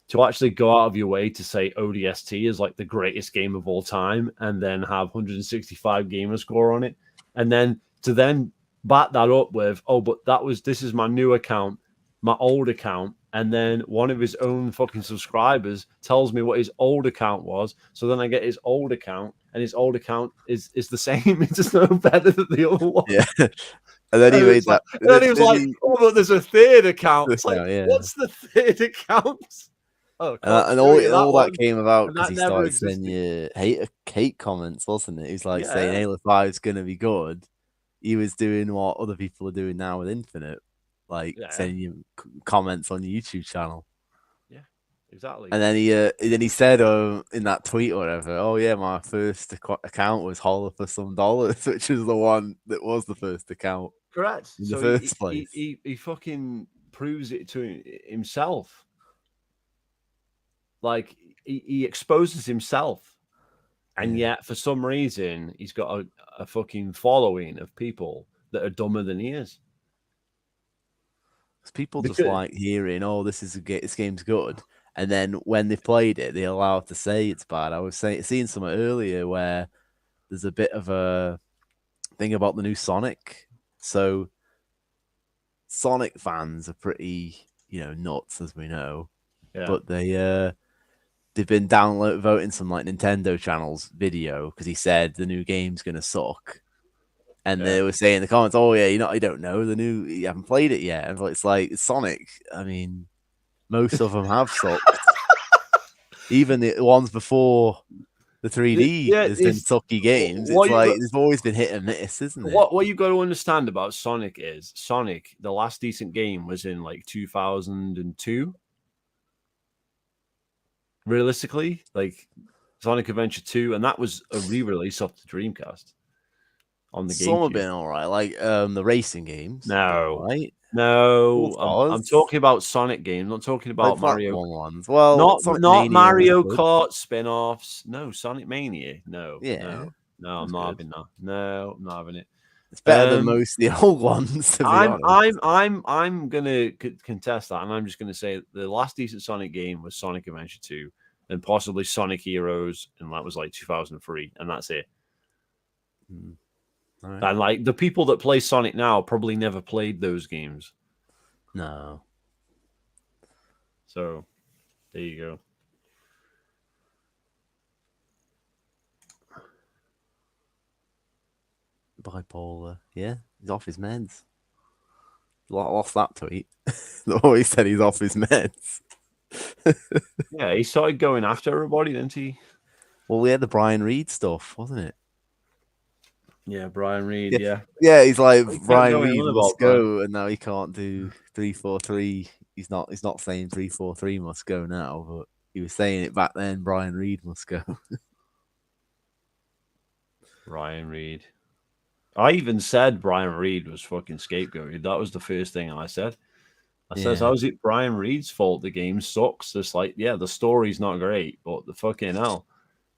to actually go out of your way to say ODST is like the greatest game of all time, and then have 165 gamer score on it, and then to back that up with, oh, but this is my new account, my old account, and then one of his own fucking subscribers tells me what his old account was, so then I get his old account, and his old account is the same. It's just no better than the other one. Yeah. And then he made that. And then he was like, oh, but there's a third account. It's like, what's the third account? Oh, and all that came about because he started sending you hate comments, wasn't it? He was like saying Halo 5 is going to be good. He was doing what other people are doing now with Infinite, like sending you comments on your YouTube channel. Yeah, exactly. And then he said in that tweet or whatever, oh yeah, my first account was Holler for some dollars, which is the one that was the first account. Correct. In the first place. He fucking proves it to himself. Like he exposes himself, and yet for some reason he's got a fucking following of people that are dumber than he is. People just like hearing, oh, this game's good, and then when they've played it, they're allowed to say it's bad. I was seeing something earlier where there's a bit of a thing about the new Sonic. So Sonic fans are pretty, nuts, as we know. Yeah. But they've been voting some like Nintendo channel's video because he said the new game's gonna suck. And they were saying in the comments, oh yeah, you don't know you haven't played it yet. And it's like Sonic, I mean, most of them have sucked. Even the ones before the 3D has been sucky games. It's like there's always been hit and miss, isn't it? What you got to understand about Sonic is Sonic, the last decent game was in like 2002. Realistically, like Sonic Adventure 2, and that was a re-release of the Dreamcast on the game. Some have been all right, like the racing games. No, right? No, I'm talking about Sonic games. I'm not talking about like Mario ones. Well, not Mario Kart spin-offs. No, Sonic Mania. No, yeah, no, I'm not having that. No, I'm not having it. It's better than most of the old ones. To be honest. I'm gonna contest that, and I'm just gonna say the last decent Sonic game was Sonic Adventure 2, and possibly Sonic Heroes, and that was like 2003, and that's it. Right. And like the people that play Sonic now probably never played those games. No. So there you go. Bipolar. Yeah, he's off his meds. Lost that tweet. He said he's off his meds. Yeah, he started going after everybody, didn't he? Well, we had the Brian Reed stuff, wasn't it? Yeah, Brian Reed. Yeah. He's like Brian Reed, let's go, and now he can't do 3-4-3. He's not saying 3-4-3 must go now, but he was saying it back then. Brian Reed must go. Brian Reed. I even said Brian Reed was fucking scapegoated. That was the first thing I said. I says, how's it Brian Reed's fault? The game sucks. It's like, the story's not great, but the fucking hell.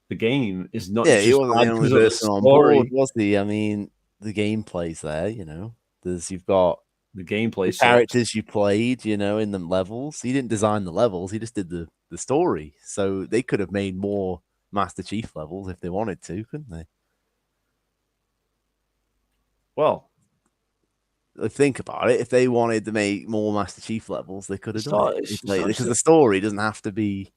The game is not. Yeah, he wasn't the only person on board, was he? I mean, the gameplay's there, you've got The gameplay the sucks. characters you played, in the levels. He didn't design the levels. He just did the story. So they could have made more Master Chief levels if they wanted to, couldn't they? Well, Think about it. If they wanted to make more Master Chief levels, they could have done it. Because the story doesn't have to be.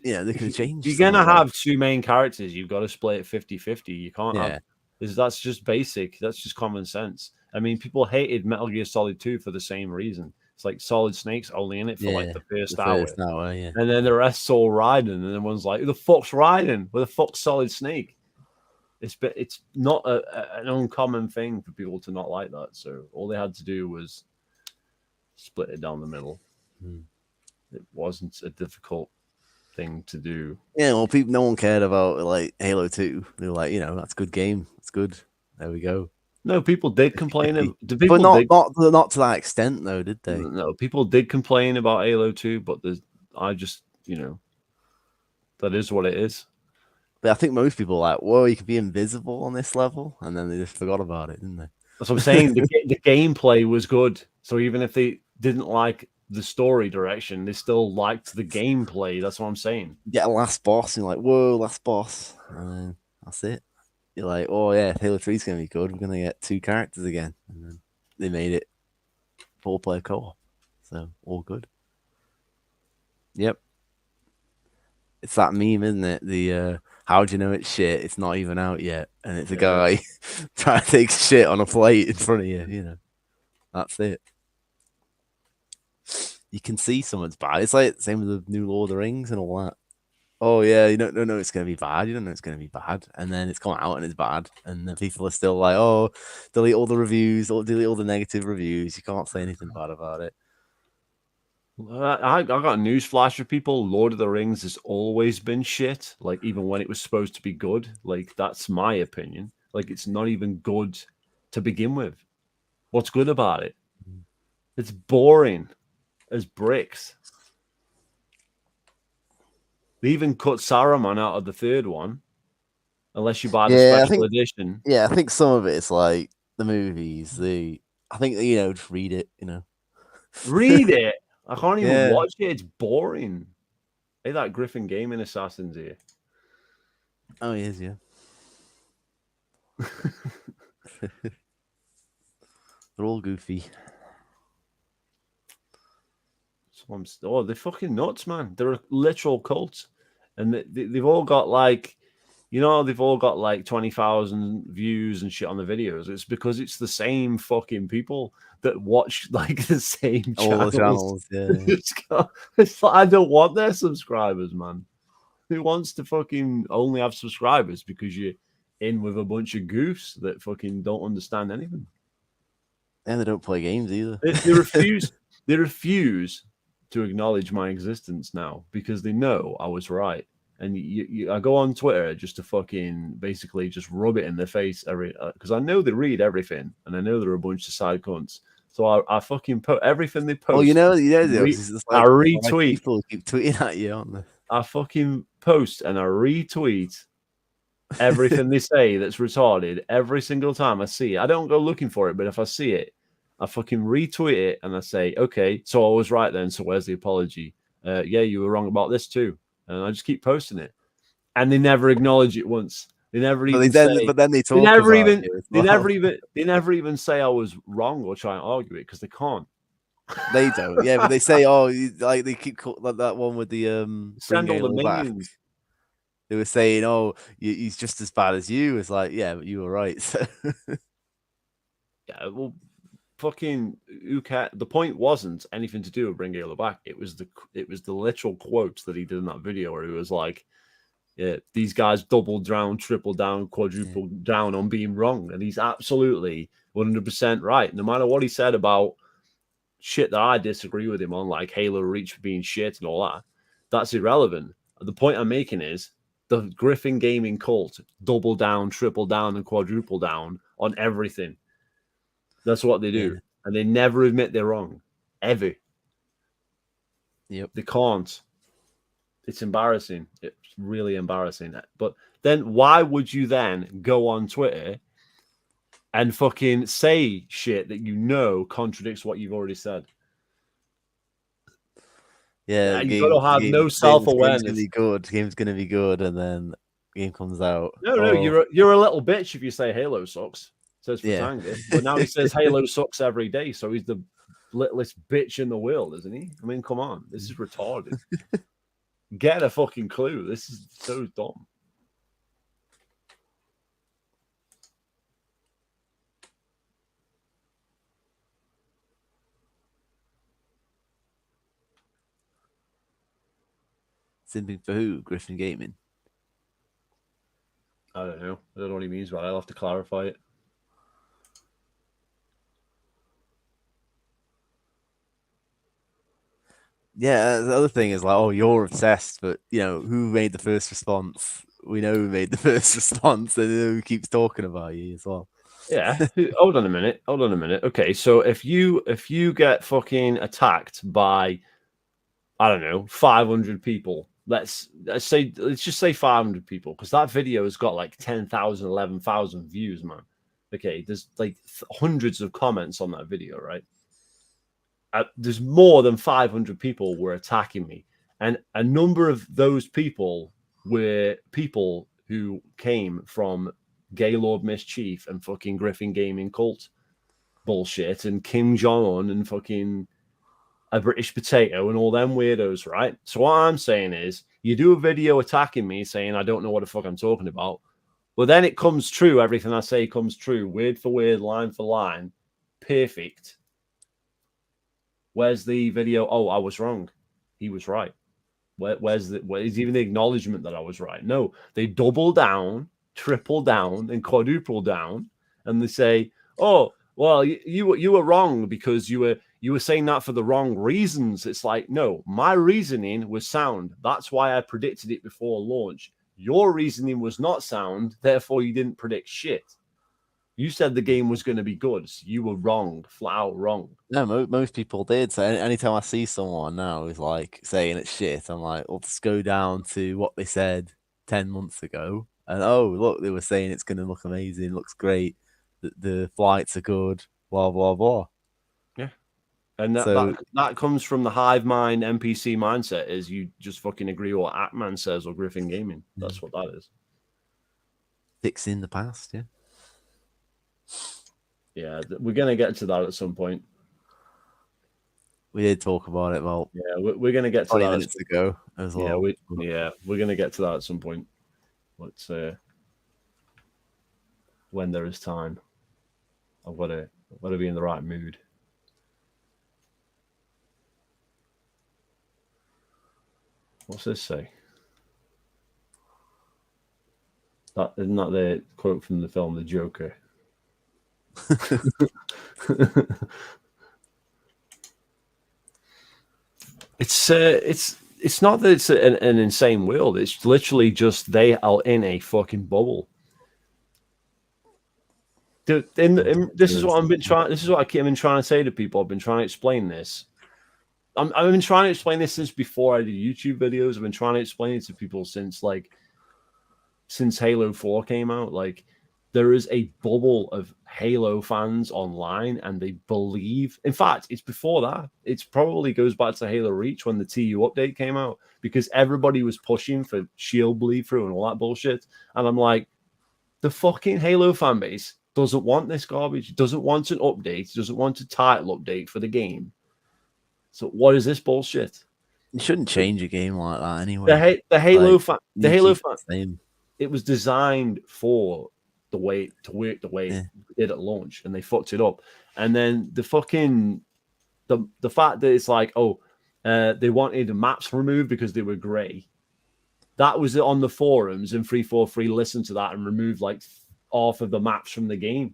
They could have changed. You're gonna have two main characters. You've got to split it 50-50. You can't have. That's just basic. That's just common sense. I mean, people hated Metal Gear Solid 2 for the same reason. It's like Solid Snake's only in it for like the first hour. And then the rest's all Raiden, and everyone's like, "Who the fuck's Raiden? Where the fuck's Solid Snake?" It's not an uncommon thing for people to not like that. So all they had to do was split it down the middle. It wasn't a difficult thing to do. Yeah, well, no one cared about like Halo 2. They were like, that's a good game. It's good. There we go. No, people did complain. But not to that extent, though, did they? No, people did complain about Halo 2, but I just, that is what it is. But I think most people are like, whoa, you can be invisible on this level, and then they just forgot about it, didn't they? That's what I'm saying. The gameplay was good, so even if they didn't like the story direction, they still liked the gameplay. That's what I'm saying. You get a last boss, and you're like, whoa, last boss, and then that's it. You're like, oh yeah, Halo 3 is gonna be good. We're gonna get 2 characters again, and then they made it 4-player co-op, so all good. Yep, it's that meme, isn't it? The how do you know it's shit? It's not even out yet, and it's a guy trying to take shit on a plate in front of you. That's it. You can see someone's bad. It's like the same with the new Lord of the Rings and all that. Oh yeah, you don't know it's gonna be bad. You don't know it's gonna be bad, and then it's come out and it's bad, and then people are still like, "Oh, delete all the reviews, or delete all the negative reviews." You can't say anything bad about it. I got a news flash for people. Lord of the Rings has always been shit. Like even when it was supposed to be good. Like that's my opinion. Like it's not even good to begin with. What's good about it? It's boring as bricks. They even cut Saruman out of the third one, unless you buy the special edition. Yeah, I think some of it is like the movies. I think just read it. Read it. I can't even watch it. It's boring. Hey, that Griffin Gaming Assassin's here. Oh, he is, yeah. They're all goofy. Oh, they're fucking nuts, man. They're a literal cult. And they've all got like, they've all got like 20,000 views and shit on the videos. It's because it's the same fucking people that watch like the same channels. All the channels, yeah. It's like, I don't want their subscribers, man. Who wants to fucking only have subscribers because you're in with a bunch of goofs that fucking don't understand anything? And they don't play games either. They refuse to acknowledge my existence now because they know I was right. And I go on Twitter just to fucking basically just rub it in their face because I know they read everything and I know they're a bunch of side cunts. So I fucking put everything they post. Well, I retweet. People keep tweeting at you, aren't they? I fucking post and I retweet everything they say that's retarded every single time I see it. I don't go looking for it, but if I see it, I fucking retweet it and I say, okay, so I was right then. So where's the apology? Yeah, you were wrong about this too. And I just keep posting it. And they never acknowledge it once. They never even say. But then they talk. They never even say I was wrong or try and argue it because they can't. They don't. Yeah, but they say, oh, like they keep like that one with the send all the minions. They were saying, oh, he's just as bad as you. It's like, yeah, but you were right. So. Yeah, well, fucking the point wasn't anything to do with bring Halo back. It was the literal quotes that he did in that video where he was like, yeah, these guys doubled down, triple down, quadruple down on being wrong. And he's absolutely 100% right. No matter what he said about shit that I disagree with him on, like Halo Reach being shit and all that, that's irrelevant. The point I'm making is the Griffin Gaming cult double down, triple down, and quadruple down on everything. That's what they do. Yeah. And they never admit they're wrong. Ever. Yep. They can't. It's embarrassing. It's really embarrassing. But then why would you then go on Twitter and fucking say shit that you know contradicts what you've already said. Yeah, You got to have no self-awareness. Game's gonna be good. Game's gonna be good, and then game comes out. No, you're a little bitch if you say Halo sucks. Says Yeah. Fratanga, but now he says Halo sucks every day, so he's the littlest bitch in the world, isn't he? I mean, come on, this is retarded. Get a fucking clue. This is so dumb. Simping for who? Griffin Gaming. I don't know. I don't know what he means, but I'll have to clarify it. Yeah, the other thing is like, oh, you're obsessed, but you know who made the first response? We know who made the first response, and who keeps talking about you as well. Yeah. Hold on a minute. Okay, so if you get fucking attacked by, I don't know, 500 people. Let's just say 500 people, because that video has got like 10,000, 11,000 views, man. Okay, there's like hundreds of comments on that video, right? There's more than 500 people were attacking me, and a number of those people were people who came from Gaylord Mischief and fucking Griffin Gaming cult bullshit and Kim Jong-un and fucking a British potato and all them weirdos, right? So what I'm saying is, you do a video attacking me saying I don't know what the fuck I'm talking about, well then it comes true. Everything I say comes true, word for word, line for line, perfect. Where's the video? Oh, I was wrong. He was right. Where's even the acknowledgement that I was right? No, they double down, triple down, and quadruple down, and they say, "Oh, well, you were wrong because you were saying that for the wrong reasons." It's like, no, my reasoning was sound. That's why I predicted it before launch. Your reasoning was not sound, therefore you didn't predict shit. You said the game was going to be good. So you were wrong, flat out wrong. No, most people did. So anytime I see someone now who's like saying it's shit, I'm like, well, let's go down to what they said 10 months ago. And oh, look, they were saying it's going to look amazing, looks great, the flights are good, blah, blah, blah. Yeah. And So- that comes from the hive mind NPC mindset, is you just fucking agree with what Atman says or Griffin Gaming. That's what that is. Fixing the past, yeah. Yeah, we're going to get to that at some point. We did talk about it, well, Yeah, we're going to get to 20 that minutes ago as well. Yeah, we're going to get to that at some point. Let's when there is time. I've got to be in the right mood. What's this say? Isn't that the quote from the film The Joker? It's not that it's an insane world. It's literally just they are in a fucking bubble. Dude, this is what I've been trying. This is what I've been trying to say to people. I've been trying to explain this. I've been trying to explain this since before I did YouTube videos. I've been trying to explain it to people since Halo 4 came out. Like, there is a bubble of Halo fans online, and they believe. In fact, it's before that. It probably goes back to Halo Reach when the TU update came out, because everybody was pushing for shield bleed through and all that bullshit. And I'm like, the fucking Halo fan base doesn't want this garbage. Doesn't want an update. Doesn't want a title update for the game. So what is this bullshit? You shouldn't change a game like that anyway. The Halo fan. Same. It was designed for the way to work the way it did at launch, and they fucked it up. And then the fucking the fact that it's like, they wanted the maps removed because they were grey. That was on the forums, and 343 listened to that and removed like half of the maps from the game.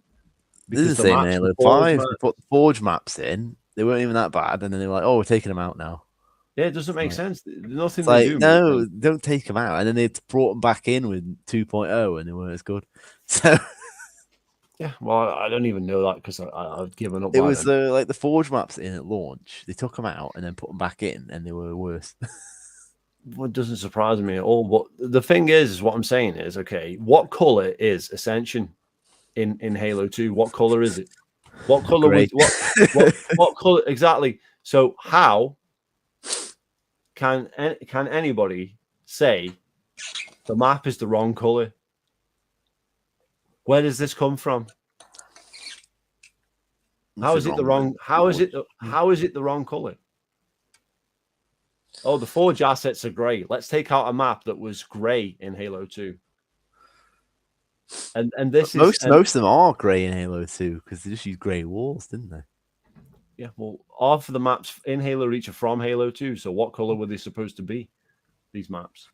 This is the same Halo 5. They put the Forge maps in. They weren't even that bad, and then they were like, "Oh, we're taking them out now." Yeah, it doesn't make sense. Nothing they do. No, don't take them out. And then they brought them back in with 2.0, and they weren't as good. So yeah, well, I don't even know that because I've given up. It was like the Forge maps in at launch. They took them out and then put them back in, and they were worse. Well, it doesn't surprise me at all. But the thing is what I'm saying is, okay, what color is Ascension? in Halo 2? What color is it? What color Grey. was what color exactly? So how can anybody say the map is the wrong color? Where does this come from? How is it the wrong? How is it the wrong color? Oh, the Forge assets are grey. Let's take out a map that was grey in Halo 2. And this most is of them are grey in Halo 2 because they just use grey walls, didn't they? yeah. Well, half of the maps in Halo Reach are from Halo 2. So what color were they supposed to be? These maps.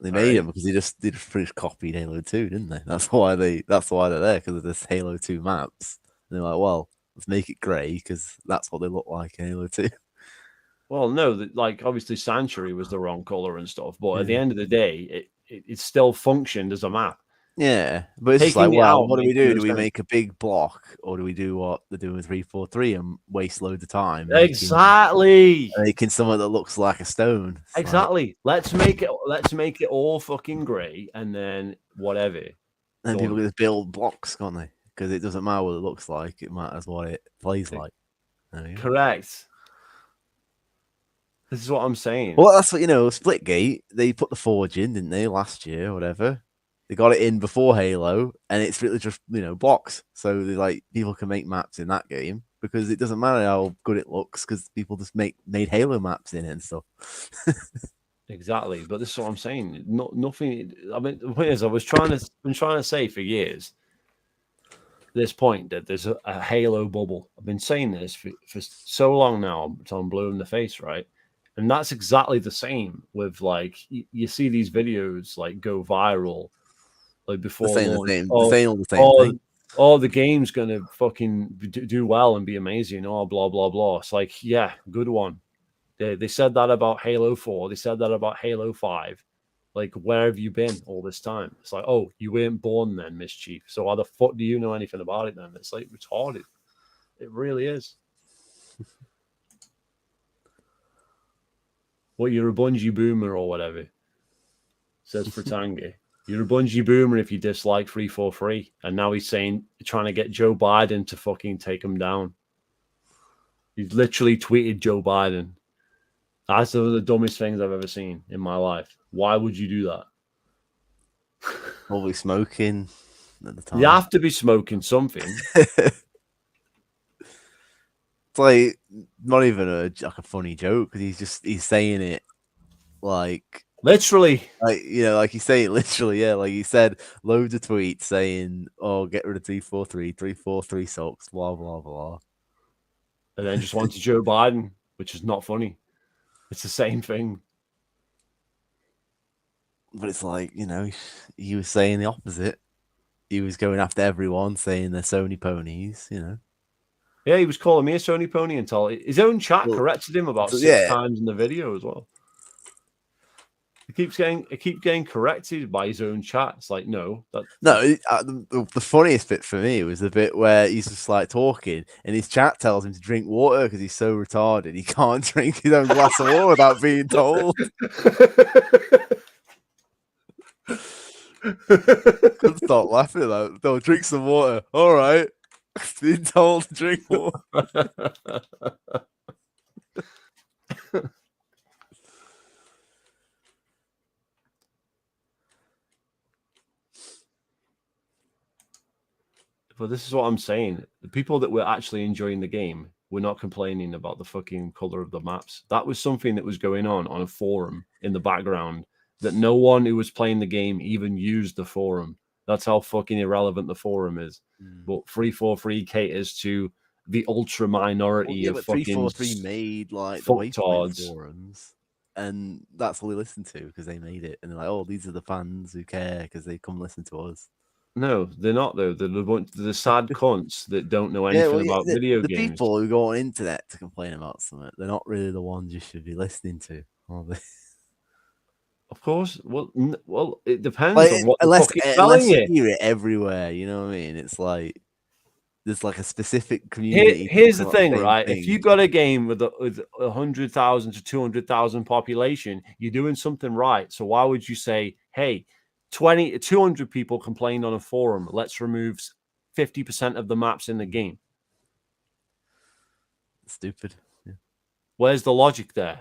They made them because they just pretty much copied Halo 2, didn't they? That's why they're there, because of this Halo 2 maps. And they're like, well, let's make it grey because that's what they look like in Halo 2. Well, no, like obviously Sanctuary was the wrong color and stuff, but at the end of the day, it still functioned as a map. Yeah, but it's just like, Taking it well, out what do we makes do? no Do we sense. make a big block, or do we do what they're doing with 343 and waste loads of time Exactly. making something that looks like a stone? It's Exactly. Let's make it all fucking grey, and then whatever. and people just build blocks, can't they? Because it doesn't matter what it looks like; it matters what it plays like. Correct. This is what I'm saying. Well, that's what Splitgate. They put the Forge in, didn't they, last year or whatever? They got it in before Halo, and it's really just blocks. So they like people can make maps in that game because it doesn't matter how good it looks because people just made Halo maps in it and stuff. Exactly, but this is what I'm saying. Nothing. I mean, the point is, been trying to say for years. This point that there's a Halo bubble. I've been saying this for so long now until I'm blue in the face, right? And that's exactly the same with like you see these videos like go viral like before launch. Saying all the same thing. Oh, the game's gonna fucking do well and be amazing. Oh, blah blah blah. It's like, yeah, good one. They said that about Halo 4. They said that about Halo 5. Like, where have you been all this time? It's like, oh, you weren't born then, Mischief. So how the fuck do you know anything about it then? It's like retarded. It really is. Well, you're a Bungie boomer or whatever, says Fratanga. You're a Bungie boomer if you dislike 343. And now he's trying to get Joe Biden to fucking take him down. He's literally tweeted Joe Biden. That's one of the dumbest things I've ever seen in my life. Why would you do that? Probably smoking at the time. You have to be smoking something. It's like not even a funny joke because he's saying it like literally, like he's saying it literally, yeah. Like he said loads of tweets saying, "Oh, get rid of 343 sucks," blah blah blah, and then just wanted Joe Biden, which is not funny. It's the same thing. But it's like he was saying the opposite. He was going after everyone, saying they're Sony ponies. Yeah, he was calling me a Sony pony until his own chat corrected him about 6 times in the video as well. He keeps getting corrected by his own chat. It's like, no. The funniest bit for me was the bit where he's just like talking and his chat tells him to drink water because he's so retarded he can't drink his own glass of water without being told. Couldn't stop laughing at that. No, drink some water. All right. Being told to drink water. But this is what I'm saying. The people that were actually enjoying the game were not complaining about the fucking color of the maps. That was something that was going on a forum in the background that no one who was playing the game even used the forum. That's how fucking irrelevant the forum is. But 343 caters to the ultra minority of fucking 343 made like the Waypoint forums, and that's all they listen to because they made it, and they're like, "Oh, these are the fans who care because they come listen to us." No, they're not though. They're the sad cunts that don't know anything about video games. The people who go on internet to complain about something, they're not really the ones you should be listening to, are they? Of course. Well, it depends on what unless you it. hear it everywhere. You know what I mean? It's like there's like a specific community. Here's the thing, right? If you got a game with 100,000 to 200,000 population, you're doing something right. So why would you say, "Hey, 200 people complained on a forum. Let's remove 50% of the maps in the game. Stupid. Yeah. Where's the logic there?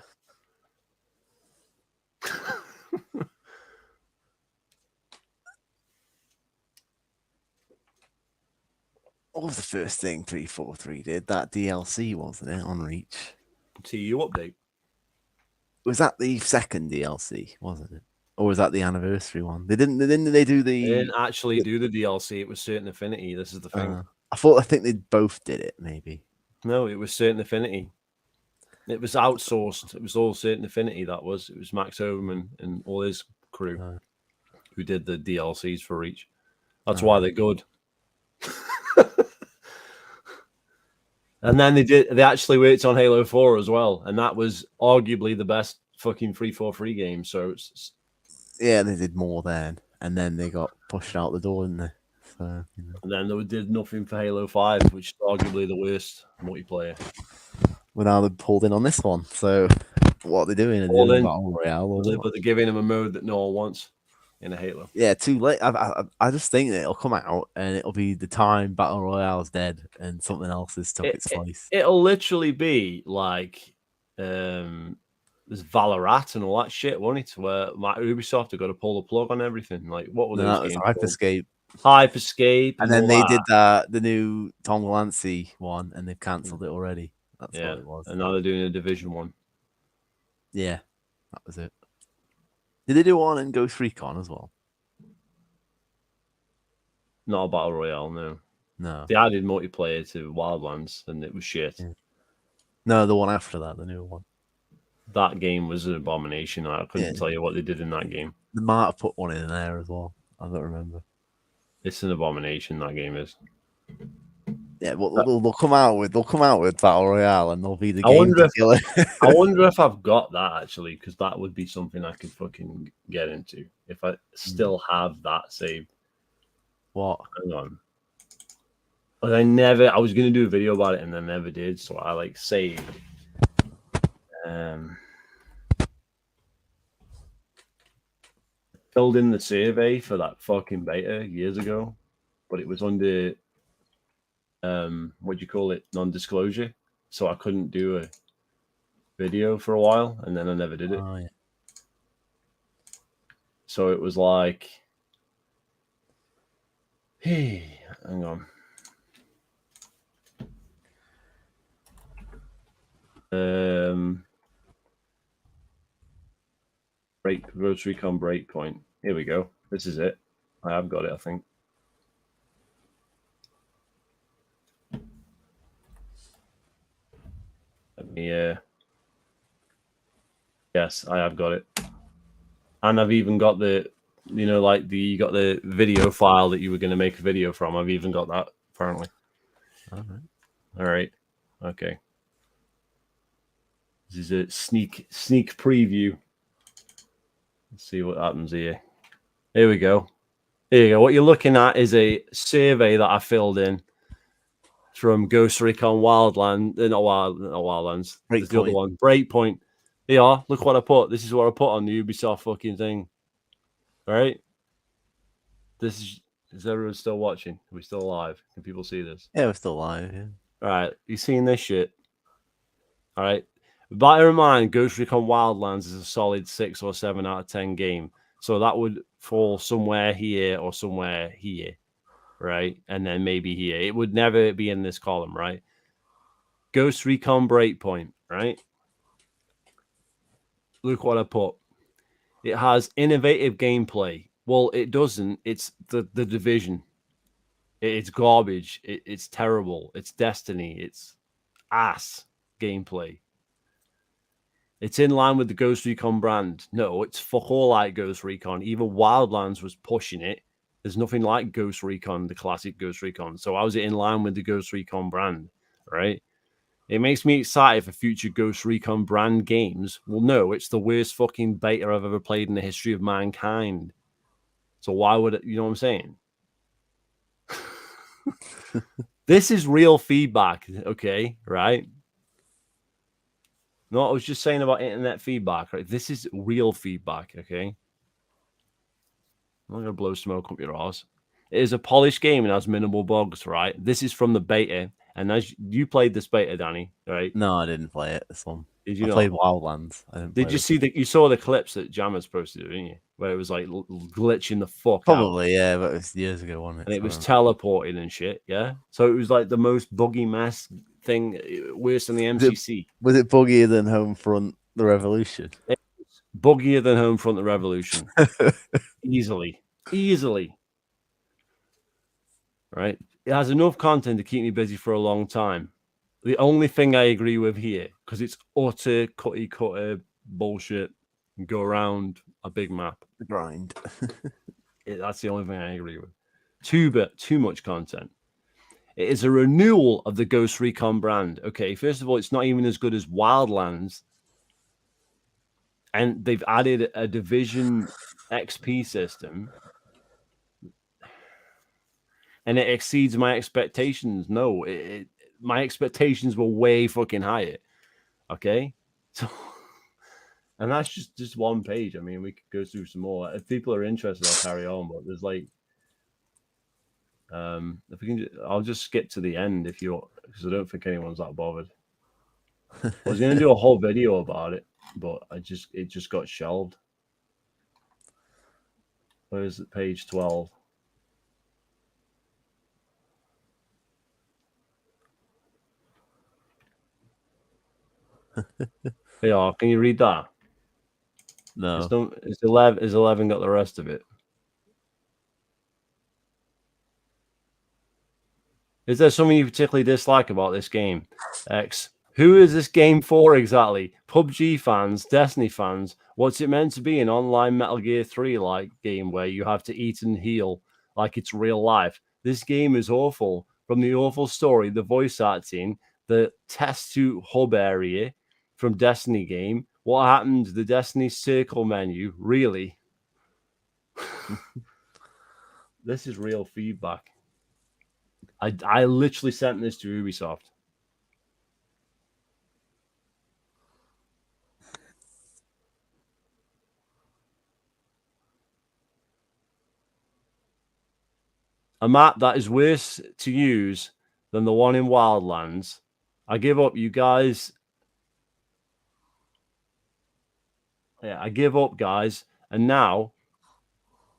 What was the first thing 343 did? That DLC, wasn't it, on Reach? TU update. Was that the second DLC, wasn't it? Or was that the anniversary one? They didn't do They the didn't actually do the DLC. It was Certain Affinity. This is the thing. I think they both did it, maybe. No, it was Certain Affinity. It was outsourced. It was all Certain Affinity. It was Max Overman and all his crew who did the DLCs for Reach. That's why they're good. And then they actually worked on Halo 4 as well, and that was arguably the best fucking 343 game. So yeah, they did more then, and then they got pushed out the door, didn't they? So, and then they did nothing for Halo 5, which is arguably the worst multiplayer. Well, now they're pulled in on this one. So what are they doing? Are they doing Battle Royale? But they're giving them a mode that no one wants in a Halo. Yeah, too late. I just think that it'll come out and it'll be the time Battle Royale's dead and something else has took its place. It'll literally be like there's Valorant and all that shit, won't it? Where Ubisoft have got to pull the plug on everything. Like, what were those games? Hyperscape. And then they did the new Tom Clancy one, and they've cancelled it already. That's what it was. And now they're doing a Division 1. Yeah, that was it. Did they do one in Ghost Recon as well? Not a Battle Royale, no. No. They added multiplayer to Wildlands, and it was shit. Yeah. No, the one after that, the new one. That game was an abomination. I couldn't tell you what they did in that game. They might have put one in there as well. I don't remember. It's an abomination, that game is. Yeah, well, they'll come out with Battle Royale, and they'll be the game to kill it. I wonder if I've got that actually, because that would be something I could fucking get into if I still have that saved. What? Hang on. But I was going to do a video about it and I never did. So I saved. Filled in the survey for that fucking beta years ago, but it was under, what do you call it? Non-disclosure. So I couldn't do a video for a while and then I never did it. Oh, yeah. So it was like, hey, hang on. Ghost Recon Breakpoint. Here we go. This is it. I have got it, I think. Let me, yes, I have got it. And I've even got you got the video file that you were going to make a video from. I've even got that, apparently. All right. Okay. This is a sneak preview. Let's see what happens here. Here we go. Here you go. What you're looking at is a survey that I filled in from Ghost Recon Wildlands. Not Wildlands. There's the other one. Breakpoint. Yeah, look what I put. This is what I put on the Ubisoft fucking thing. All right. Is everyone still watching? Are we still alive? Can people see this? Yeah, we're still live. Yeah. All right. You seen this shit? All right. Bear in mind, Ghost Recon Wildlands is a solid 6 or 7 out of 10 game. So that would fall somewhere here or somewhere here, right? And then maybe here. It would never be in this column, right? Ghost Recon Breakpoint, right? Look what I put. It has innovative gameplay. Well, it doesn't. It's the Division. It's garbage. It's terrible. It's Destiny. It's ass gameplay. It's in line with the Ghost Recon brand. No, it's fuck all like Ghost Recon. Even Wildlands was pushing it. There's nothing like Ghost Recon, the classic Ghost Recon. So how is it in line with the Ghost Recon brand, right? It makes me excited for future Ghost Recon brand games. Well, no, it's the worst fucking beta I've ever played in the history of mankind. So why would it, you know what I'm saying? This is real feedback, okay, right? No, I was just saying about internet feedback, right? This is real feedback, okay? I'm not going to blow smoke up your arse. It is a polished game and has minimal bugs, right? This is from the beta. And as you played this beta, Danny, right? No, I didn't play it. This one. Did you I not? played Wildlands. I didn't. Did play you this. see that? You saw the clips that Jammer's posted, didn't you? Where it was like glitching the fuck out. Probably, yeah, but it was years ago, wasn't it? And it So was I don't- teleporting and shit, yeah? So it was like the most buggy mess thing, worse than the MCC. Was it buggier than Homefront: The Revolution? It was buggier than Homefront: The Revolution. Easily. Right? It has enough content to keep me busy for a long time. The only thing I agree with here, because it's utter cutty-cutter bullshit, go around a big map. The grind. That's the only thing I agree with. Too much content. It is a renewal of the Ghost Recon brand. Okay, first of all, it's not even as good as Wildlands. And they've added a Division XP system. And it exceeds my expectations. No, my expectations were way fucking higher. Okay? So, and that's just one page. I mean, we could go through some more. If people are interested, I'll carry on. But there's like, if we can, I'll just skip to the end because I don't think anyone's that bothered. I was going to do a whole video about it, but it just got shelved. Where is it? Page 12. Yeah, can you read that? No. Is 11 got the rest of it? Is there something you particularly dislike about this game? X. Who is this game for exactly? PUBG fans, Destiny fans? What's it meant to be? An online Metal Gear 3 like game where you have to eat and heal like it's real life? This game is awful. From the awful story, the voice acting, the test to hub area from Destiny game. What happened to the Destiny circle menu? Really? This is real feedback. I literally sent this to Ubisoft. A map that is worse to use than the one in Wildlands. I give up, you guys. Yeah, I give up, guys. And now,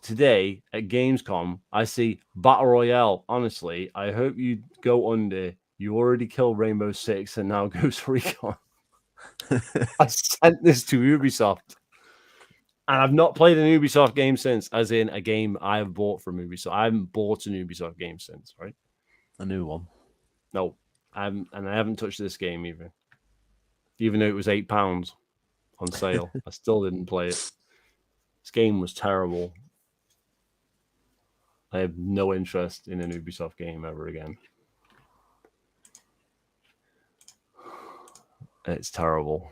today at Gamescom, I see Battle Royale. Honestly, I hope you go under. You already killed Rainbow Six and now Ghost Recon. I sent this to Ubisoft. And I've not played an Ubisoft game since, as in a game I have bought from Ubisoft. I haven't bought an Ubisoft game since, right? A new one. No, and I haven't touched this game either. Even though it was £8 on sale, I still didn't play it. This game was terrible. I have no interest in an Ubisoft game ever again. It's terrible.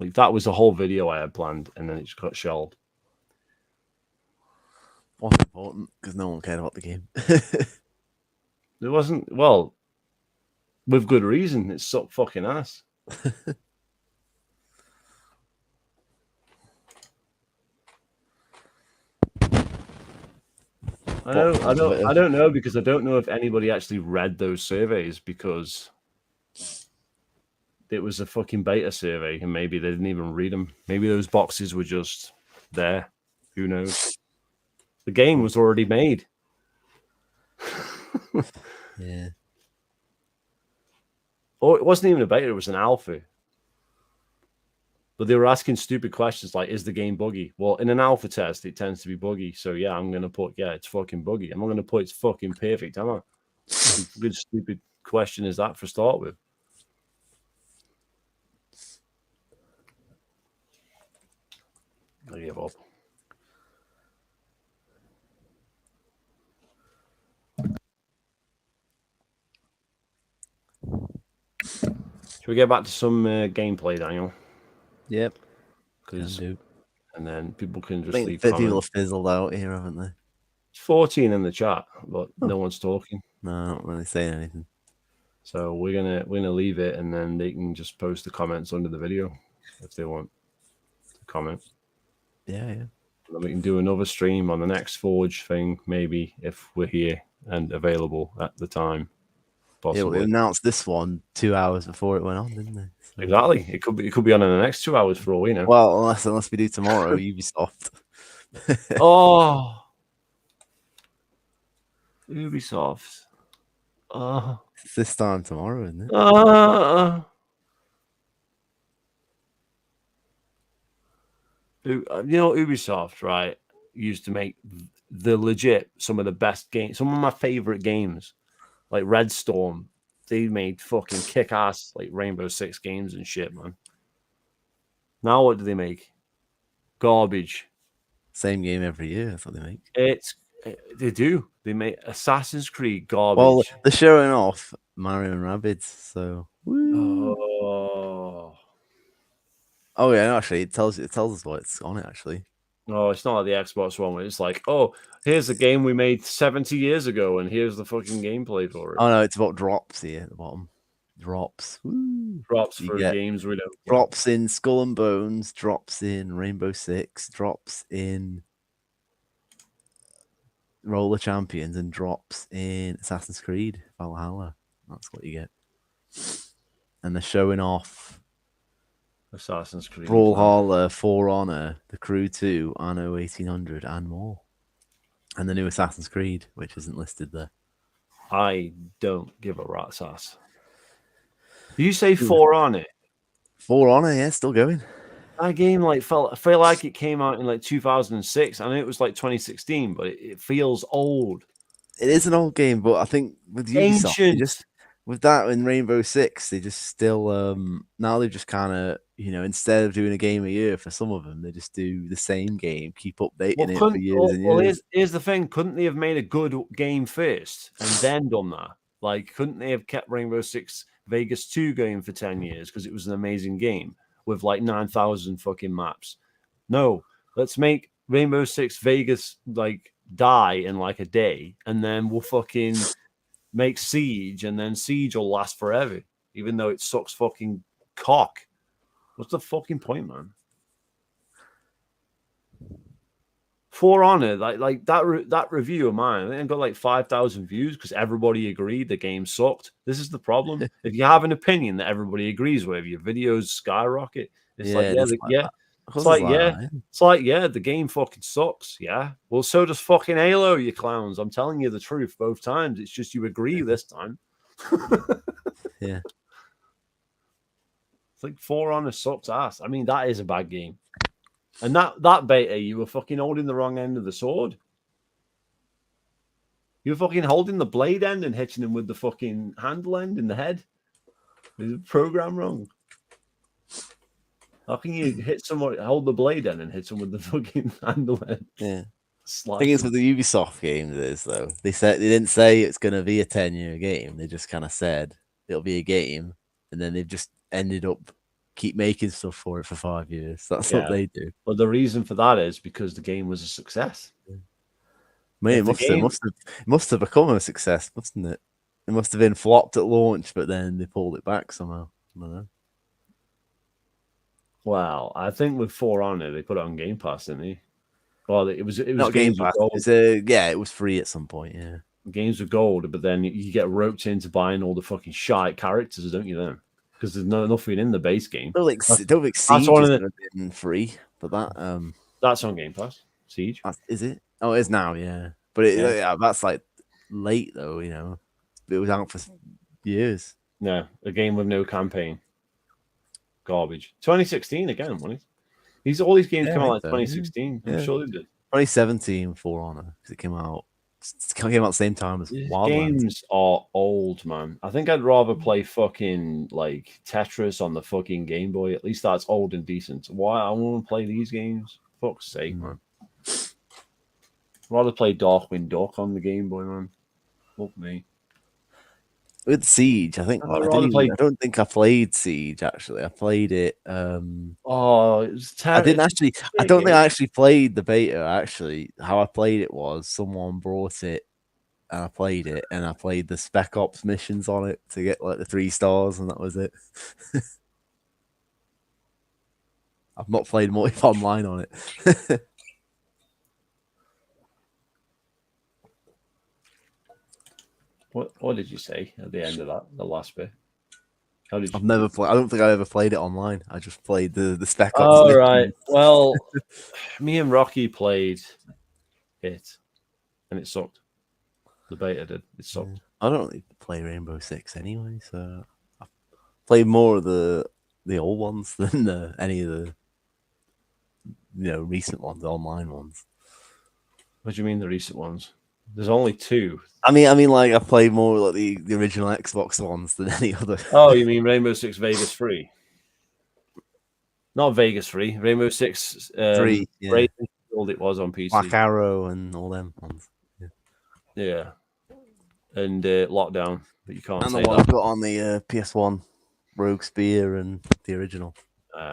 Like, that was the whole video I had planned, and then it just got shelved. Wasn't important because no one cared about the game. It wasn't, well, with good reason. It sucked fucking ass. I don't know because I don't know if anybody actually read those surveys because it was a fucking beta survey and maybe they didn't even read them. Maybe those boxes were just there. Who knows? The game was already made. Yeah. Oh, it wasn't even a beta, it was an alpha. But they were asking stupid questions like, is the game buggy? Well, in an alpha test, it tends to be buggy. So, yeah, I'm going to put, yeah, it's fucking buggy. I'm not going to put it's fucking perfect, am I? Good stupid question is that for start with? I give up. Should we get back to some gameplay, Daniel? Yep. And then people can just I think leave people comments. have fizzled out here, haven't they? 14 in the chat, but no one's talking. No, not really saying anything. So we're gonna leave it, and then they can just post the comments under the video if they want to comment. Yeah. And then we can do another stream on the next Forge thing, maybe if we're here and available at the time. Yeah, Possibly. they announced this one 2 hours before it went on, didn't they? So. Exactly. It could be on in the next 2 hours for all we know. Well, unless we do tomorrow, Ubisoft. Oh, Ubisoft. It's this time tomorrow, isn't it? You know, Ubisoft, right, used to make the legit some of the best games, some of my favorite games, like Red Storm. They made fucking kick-ass like Rainbow Six games and shit, man. Now what do they make? Garbage. Same game every year. That's what they make. They do. They make Assassin's Creed garbage. Well, they're showing off Mario and Rabbids, so. Woo. Oh yeah, actually, it tells us what's on it. Actually, no, it's not like the Xbox One where it's like, oh, here's a game we made 70 years ago, and here's the fucking gameplay for it. Oh no, it's about drops here at the bottom. Drops. Woo. Drops for games we don't. Drops in Skull and Bones. Drops in Rainbow Six. Drops in Roller Champions, and drops in Assassin's Creed Valhalla. That's what you get. And they're showing off Assassin's Creed, Brawlhalla, For Honor, The Crew 2, Anno 1800, and more. And the new Assassin's Creed, which isn't listed there. I don't give a rat's ass. Do you say For Honor? For Honor, yeah, still going. That game I feel like it came out in like 2006. I know it was like 2016, but it feels old. It is an old game, but I think with Ubisoft, with that in Rainbow Six, they just still now they've just kind of, instead of doing a game a year for some of them, they just do the same game, keep updating it for years and years. Here's the thing: couldn't they have made a good game first and then done that? Like, couldn't they have kept Rainbow Six Vegas 2 going for 10 years because it was an amazing game with like 9,000 fucking maps? No, let's make Rainbow Six Vegas like die in like a day, and then we'll fucking make Siege, and then Siege will last forever, even though it sucks fucking cock. What's the fucking point, man? For Honor, like that review of mine, I think I got like 5,000 views because everybody agreed the game sucked. This is the problem. If you have an opinion that everybody agrees with, your videos skyrocket. It's the game fucking sucks. Yeah. Well, so does fucking Halo, you clowns. I'm telling you the truth both times. It's just you agree this time. Yeah. It's like For Honor sucks ass. I mean, that is a bad game. And that beta, you were fucking holding the wrong end of the sword. You were fucking holding the blade end and hitting him with the fucking handle end in the head. Is the program wrong? How can you hit someone, hold the blade end and hit someone with the fucking handle end? Yeah. The thing is with the Ubisoft games is though, they didn't say it's gonna be a 10-year game. They just kind of said it'll be a game, and then they've just ended up keep making stuff for it for 5 years. That's what they do. Well, the reason for that is because the game was a success. Man, it must have become a success, mustn't it? It must have been flopped at launch, but then they pulled it back somehow. I don't know. Well, I think with For Honor, they put it on Game Pass, didn't they? Well, it was not Game Pass. It was free at some point. Yeah, games with gold, but then you get roped into buying all the fucking shite characters, don't you? Then because there's nothing in the base game. Don't think Siege has been free, but that's on Game Pass. Siege, is it? Oh, it is now. Yeah, but that's like late though. It was out for years. No, a game with no campaign. Garbage. 2016 again, wasn't it? All these games came out like 2016. Yeah. I'm sure they did. 2017 For Honor because it came out at the same time as Wildlands. Games are old, man. I think I'd rather play fucking like Tetris on the fucking Game Boy. At least that's old and decent. Why I want to play these games? Fuck's sake, man. I'd rather play Darkwing Duck on the Game Boy, man. Fuck me. With Siege, I don't think I played Siege actually. I played it. It was terrible. I don't think I actually played the beta. Actually, how I played it was someone brought it, and I played it, and I played the Spec Ops missions on it to get like the 3 stars, and that was it. I've not played multi online on it. What did you say at the end of that? The last bit. How did you? I've never played. I don't think I ever played it online. I just played the Spec Ops. Oh edition. right. Well, me and Rocky played it, and it sucked. The beta did. It sucked. I don't really play Rainbow Six anyway, so I played more of the old ones than any of the recent ones, the online ones. What do you mean the recent ones? There's only 2. I mean, like I played more like the original Xbox ones than any other. Oh, you mean Rainbow Six Vegas 3? Not Vegas 3. Rainbow Six 3, yeah. Raven Shield it was on PC. Black Arrow and all them ones. Yeah. And Lockdown, but you can't And say the one that. I got on the PS1, Rogue Spear and the original.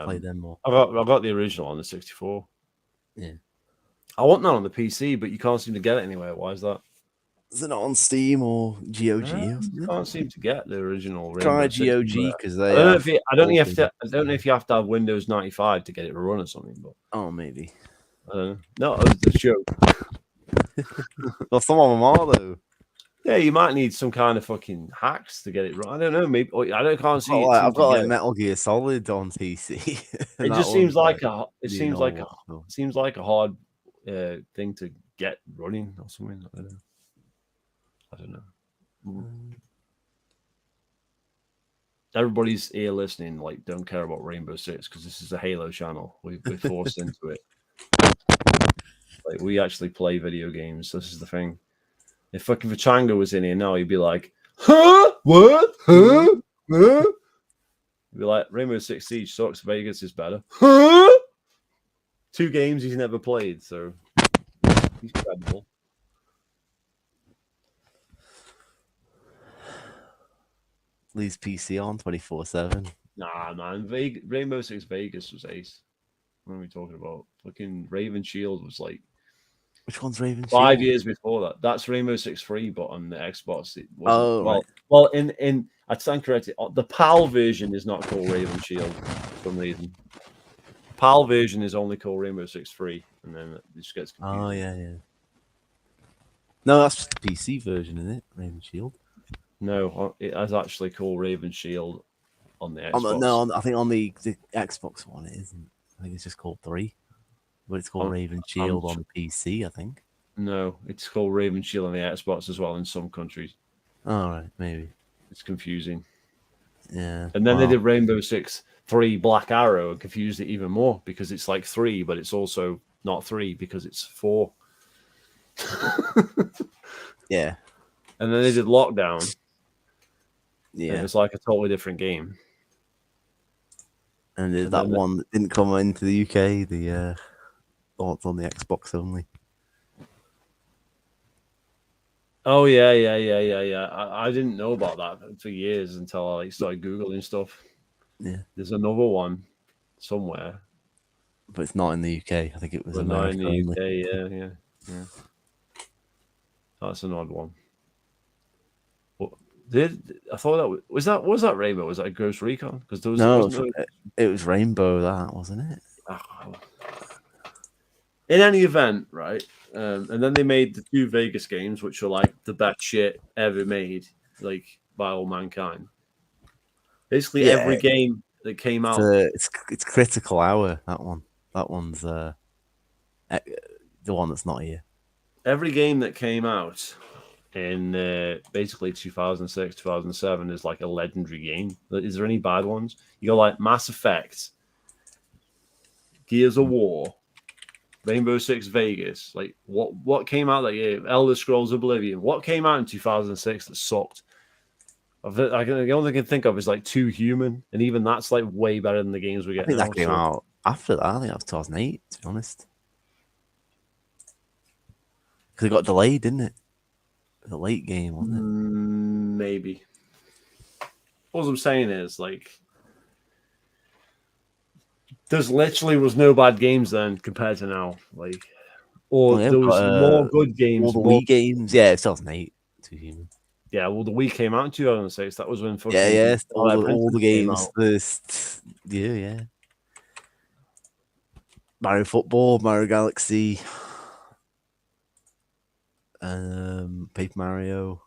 Played them more. I got the original on the 64. Yeah. I want that on the PC, but you can't seem to get it anywhere. Why is that? Is it not on Steam or GOG? Or You something? can't seem to get the original. Try Rainbow Six, GOG because they. I don't know if I don't know if you have to have Windows 95 to get it to run or something. But Oh, maybe. I don't know. No, it was the joke. Well, some of them are though. Yeah, you might need some kind of fucking hacks to get it right. I don't know. Maybe can't see. I've got like Metal Gear Solid on PC. It just seems like a. It the seems old like one. seems like a hard thing to get running or something. I don't know. Everybody's here listening, like, don't care about Rainbow Six because this is a Halo channel. We're forced into it. Like, we actually play video games. This is the thing. If fucking Vachanga was in here now, he'd be like, huh? What? Huh? Huh? He'd be like, Rainbow Six Siege sucks. Vegas is better. Huh? 2 games he's never played, so he's credible. Leaves PC on 24/7. Nah, man. Rainbow Six Vegas was ace. What are we talking about? Fucking Raven Shield was like Which one's Raven? 5 Shield? years before that. That's Rainbow Six 3, but on the Xbox it wasn't. Oh, well, right. well, in I stand corrected. The PAL version is not called Raven Shield for some reason. PAL version is only called Rainbow Six 3, and then it just gets confusing. Oh yeah. No, that's just the PC version, isn't it? Raven Shield. No, it is actually called Raven Shield on the Xbox. No, I think on the Xbox one it isn't. I think it's just called 3, but it's called Raven Shield on the PC. I think. No, it's called Raven Shield on the Xbox as well in some countries. All right, maybe. It's confusing. Yeah. And then they did Rainbow Six 3 Black Arrow and confused it even more because it's like 3, but it's also not 3 because it's 4. Yeah. And then they did Lockdown. Yeah. And it's like a totally different game. And there's that one that didn't come into the UK. The it's on the Xbox only. Oh yeah. I didn't know about that for years until I started Googling stuff. Yeah. There's another one somewhere. But it's not in the UK. I think it was not America in the only. UK, yeah. That's an odd one. I thought was that Rainbow? Was that a Ghost Recon? Because there was it was Rainbow, that wasn't it? Oh. In any event, right? And then they made the 2 Vegas games, which were like the best shit ever made, like by all mankind. Basically, every game that came out. It's Critical Hour. That one. That one's the one that's not here. Every game that came out in basically 2006, 2007 is like a legendary game. Is there any bad ones? You got like Mass Effect, Gears of War, Rainbow Six Vegas. Like what came out that year? Elder Scrolls Oblivion. What came out in 2006 that sucked? The only thing I can think of is like 2 Human, and even that's like way better than the games we get. I think that came out after that. I think that was 2008. To be honest, because it got delayed, didn't it? The late game, wasn't it? Maybe. All I'm saying is, like, there's literally was no bad games then compared to now. Like, or there was more good games. All the Wii games, yeah, it's 2008. 2 Human. Yeah, well, the Wii came out in 2006. That was when fucking all the games first. Yeah. Mario Football, Mario Galaxy, Paper Mario.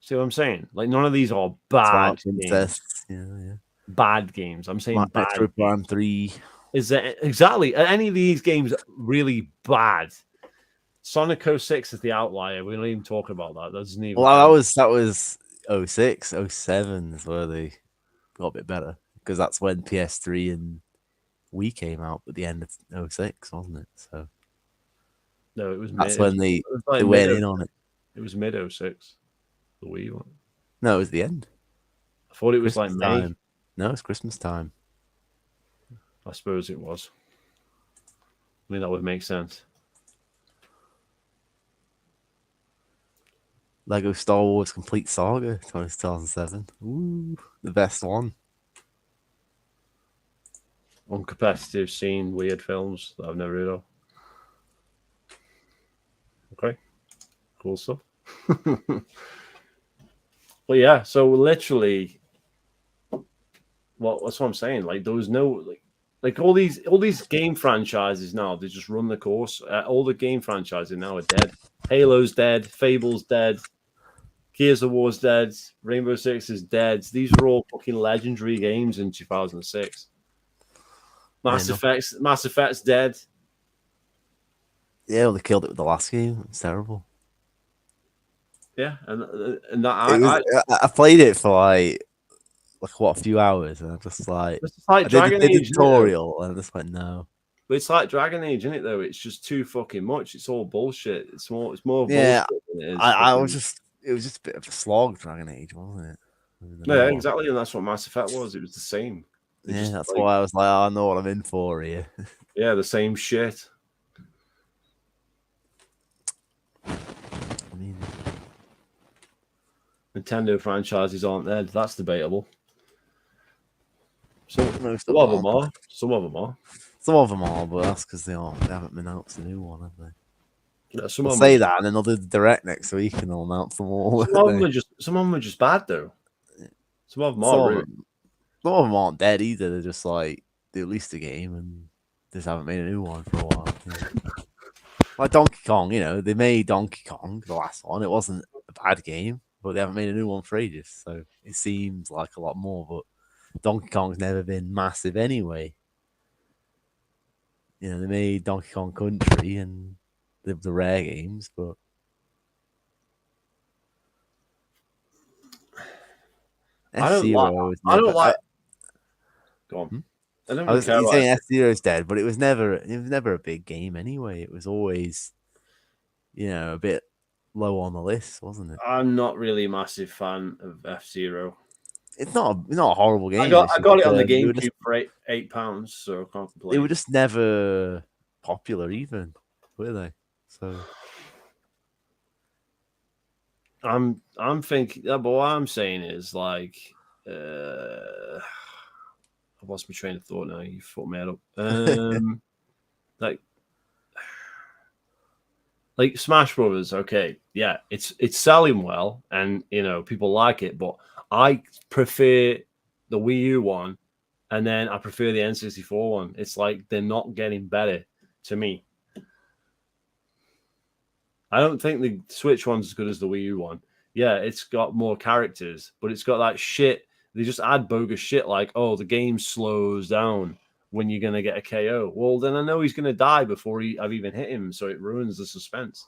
See what I'm saying? Like none of these are bad Twilight games. Princess. Yeah. Bad games. I'm saying bad. Metro Prime 3. Is that exactly? Are any of these games really bad? Sonic 06 is the outlier. We're not even talking about that. That doesn't even. Well, count. that was 06, 07 is where they got a bit better because that's when PS3 and Wii came out at the end of 06, wasn't it? So No, it was that's mid. when It was like they went in on it. It was mid 06. The Wii one. No, it was the end. I thought it was Christmas like May. time. No, it's Christmas time. I suppose it was. I mean, that would make sense. Lego Star Wars Complete Saga 2007. Ooh, the best one. Uncompetitive scene, weird films that I've never heard of. Okay. Cool stuff. But yeah, so literally, well, that's what I'm saying. Like there was no like all these game franchises now, they just run the course. All the game franchises now are dead. Halo's dead, Fable's dead, Gears of War's dead, Rainbow Six is dead. These are all fucking legendary games in 2006. Mass Effect's dead. Yeah, well, they killed it with the last game. It's terrible. Yeah, and that I played it for like what, a few hours, and I just like it's like I Dragon did the Age, tutorial, and I just went no. But it's like Dragon Age, isn't it? Though it's just too fucking much. It's all bullshit. It's more Yeah, bullshit than it is. it was just a bit of a slog, Dragon Age, wasn't it? Yeah, exactly, and that's what Mass Effect was. It was the same. That's why I was like, I know what I'm in for here. Yeah, the same shit. I mean, Nintendo franchises aren't dead. That's debatable. So most some of them are. Some of them are. Some of them are, but that's because they haven't announced a new one, have they? Yeah, some They'll of them say that, and then they'll do the direct next week, and they'll announce them all. Some of them are just bad though. Some of them are rude. Some of them aren't dead either. They're just like they released a game and just haven't made a new one for a while. Like Donkey Kong, they made Donkey Kong, the last one. It wasn't a bad game, but they haven't made a new one for ages. So it seems like a lot more, but Donkey Kong's never been massive anyway. They made Donkey Kong Country and the rare games, but F-Zero is never... I don't like. Go on. I don't really care. Saying F-Zero's dead, but it was never a big game anyway. It was always, a bit low on the list, wasn't it? I'm not really a massive fan of F-Zero. It's not a horrible game. I got it on the GameCube for £8, so I can't complain. They were just never popular, even, were they? So I'm thinking, but what I'm saying is like, I've lost my train of thought now. You fucked me up. like Smash Brothers. Okay, yeah, it's selling well, and people like it, but I prefer the Wii U one, and then I prefer the N64 one. It's like they're not getting better to me. I don't think the Switch one's as good as the Wii U one. Yeah, it's got more characters, but it's got that shit. They just add bogus shit like, oh, the game slows down when you're going to get a KO. Well, then I know he's going to die before I've even hit him, so it ruins the suspense.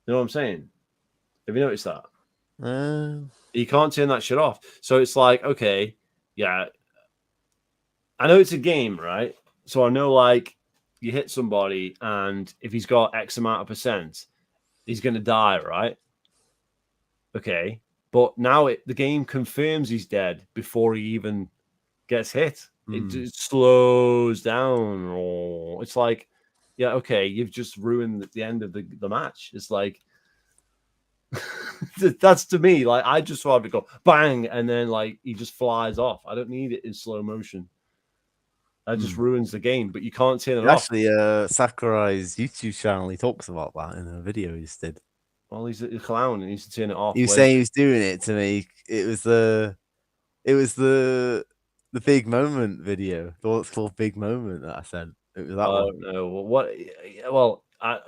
You know what I'm saying? Have you noticed that? You can't turn that shit off. So it's like, okay, yeah. I know it's a game, right? So I know, like, you hit somebody, and if he's got X amount of percent, he's going to die, right? Okay. But now the game confirms he's dead before he even gets hit. It slows down. Or it's like, yeah, okay, you've just ruined the end of the match. It's like, that's to me, like, I just saw it go bang, and then like he just flies off. I don't need it in slow motion. That just ruins the game, but you can't turn it off. Actually, Sakurai's YouTube channel, he talks about that in a video he just did. Well, he's a clown and he needs to turn it off. He was saying he was doing it to me. It was the big moment video. The what's called big moment that I sent. It was that one. No, what? Well,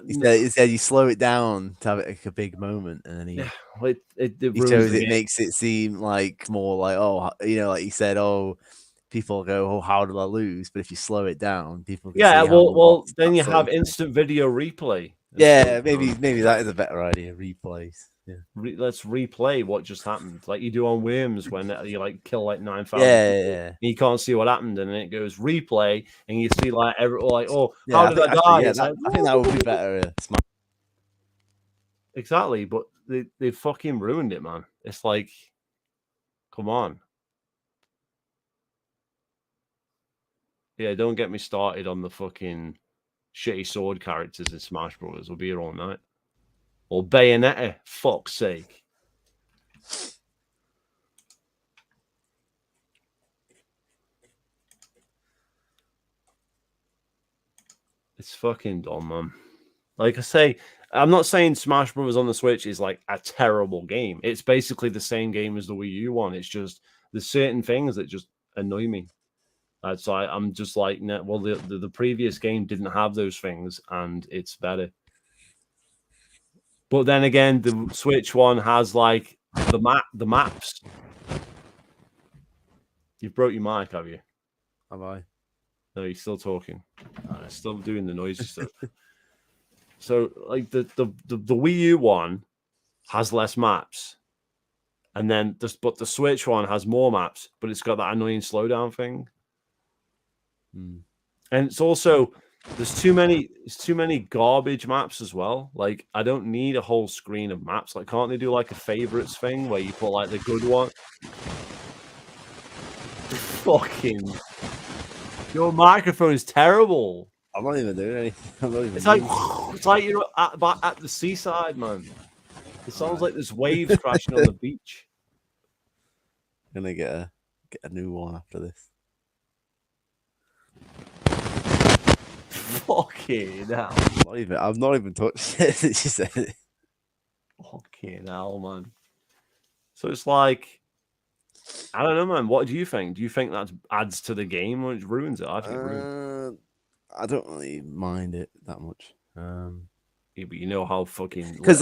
He said you slow it down to have it like a big moment, and then yeah, it he ruins shows the it game. makes it seem like more like, oh, you know, like he said, oh, people go, oh, how did I lose? But if you slow it down, people can Yeah, see how you well, lost. then That you sort have of thing. instant video replay. Yeah, maybe that is a better idea. Replays. Yeah. Let's replay what just happened, like you do on Worms when you like kill like 9,000 Yeah, people. yeah, And you can't see what happened, and then it goes replay, and you see like oh, yeah. how I did think I actually, die? yeah, It's like I think that would be better. exactly, but they fucking ruined it, man. It's like, come on. Yeah, don't get me started on the fucking shitty sword characters in Smash Brothers. We'll be here all night. Or Bayonetta, fuck's sake. It's fucking dumb, man. Like I say, I'm not saying Smash Brothers on the Switch is like a terrible game. It's basically the same game as the Wii U one. It's just there's certain things that just annoy me. So I'm just like, nah, well, the previous game didn't have those things, and it's better. But then again, the Switch one has like the maps. You've broke your mic, have you? Have I? No, you're still talking. Still doing the noisy stuff. So like the Wii U one has less maps. And then but the Switch one has more maps, but it's got that annoying slowdown thing. Mm. And it's also there's too many garbage maps as well. Like I don't need a whole screen of maps. Like can't they do like a favorites thing where you put like the good one? Fucking your microphone is terrible. I'm not even doing anything. I'm not even. It's like you're at the seaside, man. It sounds like there's waves crashing on the beach. Gonna get a new one after this. Fucking hell. I've not even touched it since you said it. Fucking hell, man. So it's like, I don't know, man. What do you think? Do you think that adds to the game or it ruins it? I think it ruins it. I don't really mind it that much. Yeah, but you know how fucking Because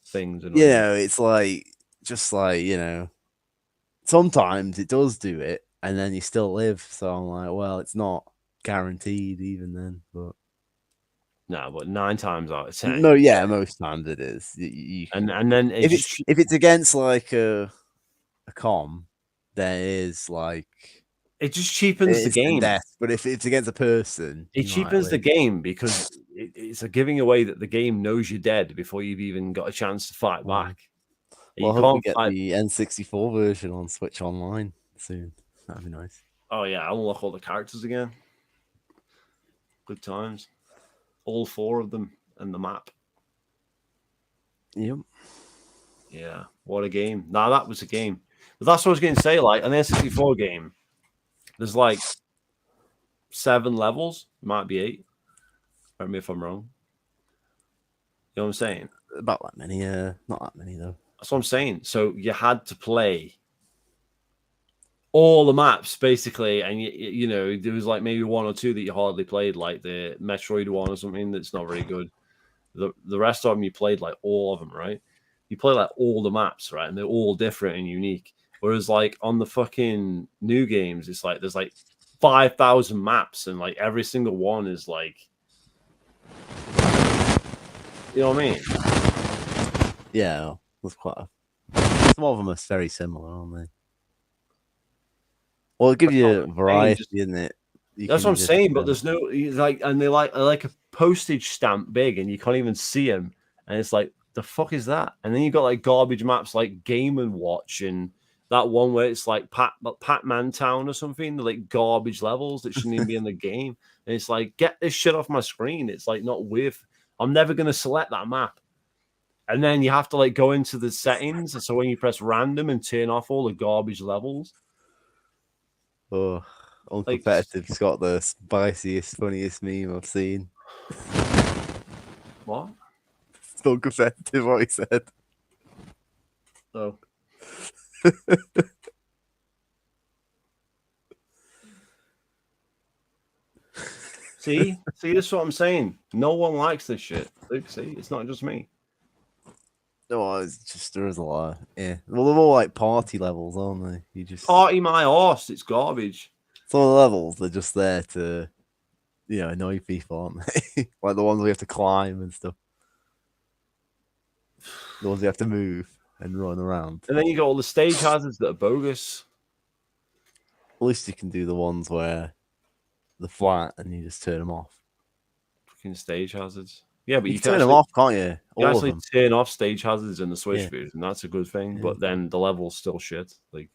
things and you know, it's like just like, you know, sometimes it does do it and then you still live. So I'm like, well, it's not guaranteed even then, but no, but 9 times out of 10. no, yeah, most times it is. And then if it's against like a com, then it is like it just cheapens the game. Death, but if it's against a person, it cheapens the game because it's a giving away that the game knows you're dead before you've even got a chance to fight back. Well, I hope we get the N64 version on Switch Online soon. That'd be nice. Oh yeah, I'll unlock all the characters again. Good times. All 4 of them and the map. Yep. Yeah, what a game. Now that was a game. But that's what I was going to say. Like an N64 game, there's like 7 levels. Might be 8. Correct me if I'm wrong. You know what I'm saying? About that many. Not that many though. That's what I'm saying. So you had to play all the maps basically, and you know there was like maybe 1 or 2 that you hardly played, like the Metroid one or something that's not very good. The rest of them you played like all of them, right? You play like all the maps, right? And they're all different and unique. Whereas like on the fucking new games, it's like there's like 5,000 maps, and like every single one is like, you know what I mean? Yeah, that's quite. Some of them are very similar, aren't they? Well, it gives you variety, isn't it? That's what I'm saying, but there's no like, and they're like a postage stamp big, and you can't even see them, and it's like, the fuck is that? And then you got like garbage maps like Game and Watch, and that one where it's like Pac-Man Town or something, the like garbage levels that shouldn't even be in the game, and it's like, get this shit off my screen. It's like not worth. I'm never gonna select that map. And then you have to like go into the settings, so when you press random and turn off all the garbage levels. Oh, Uncompetitive's got the spiciest, funniest meme I've seen. What? It's uncompetitive, what he said. Oh. See, that's what I'm saying. No one likes this shit. Luke, see, it's not just me. No, it's just there is a lot. Yeah, well, they're all like party levels, aren't they? You just Party my horse. It's garbage. some of the levels they're just there to, annoy people, aren't they? Like the ones we have to climb and stuff. The ones we have to move and run around. And then you got all the stage hazards that are bogus. At least you can do the ones where they're flat and you just turn them off. Fucking stage hazards. Yeah, but You you can can turn them actually, off, can't you? you All can of actually them. turn off stage hazards in the Switch Yeah. version. That's a good thing. Yeah. But then the level's still shit. Like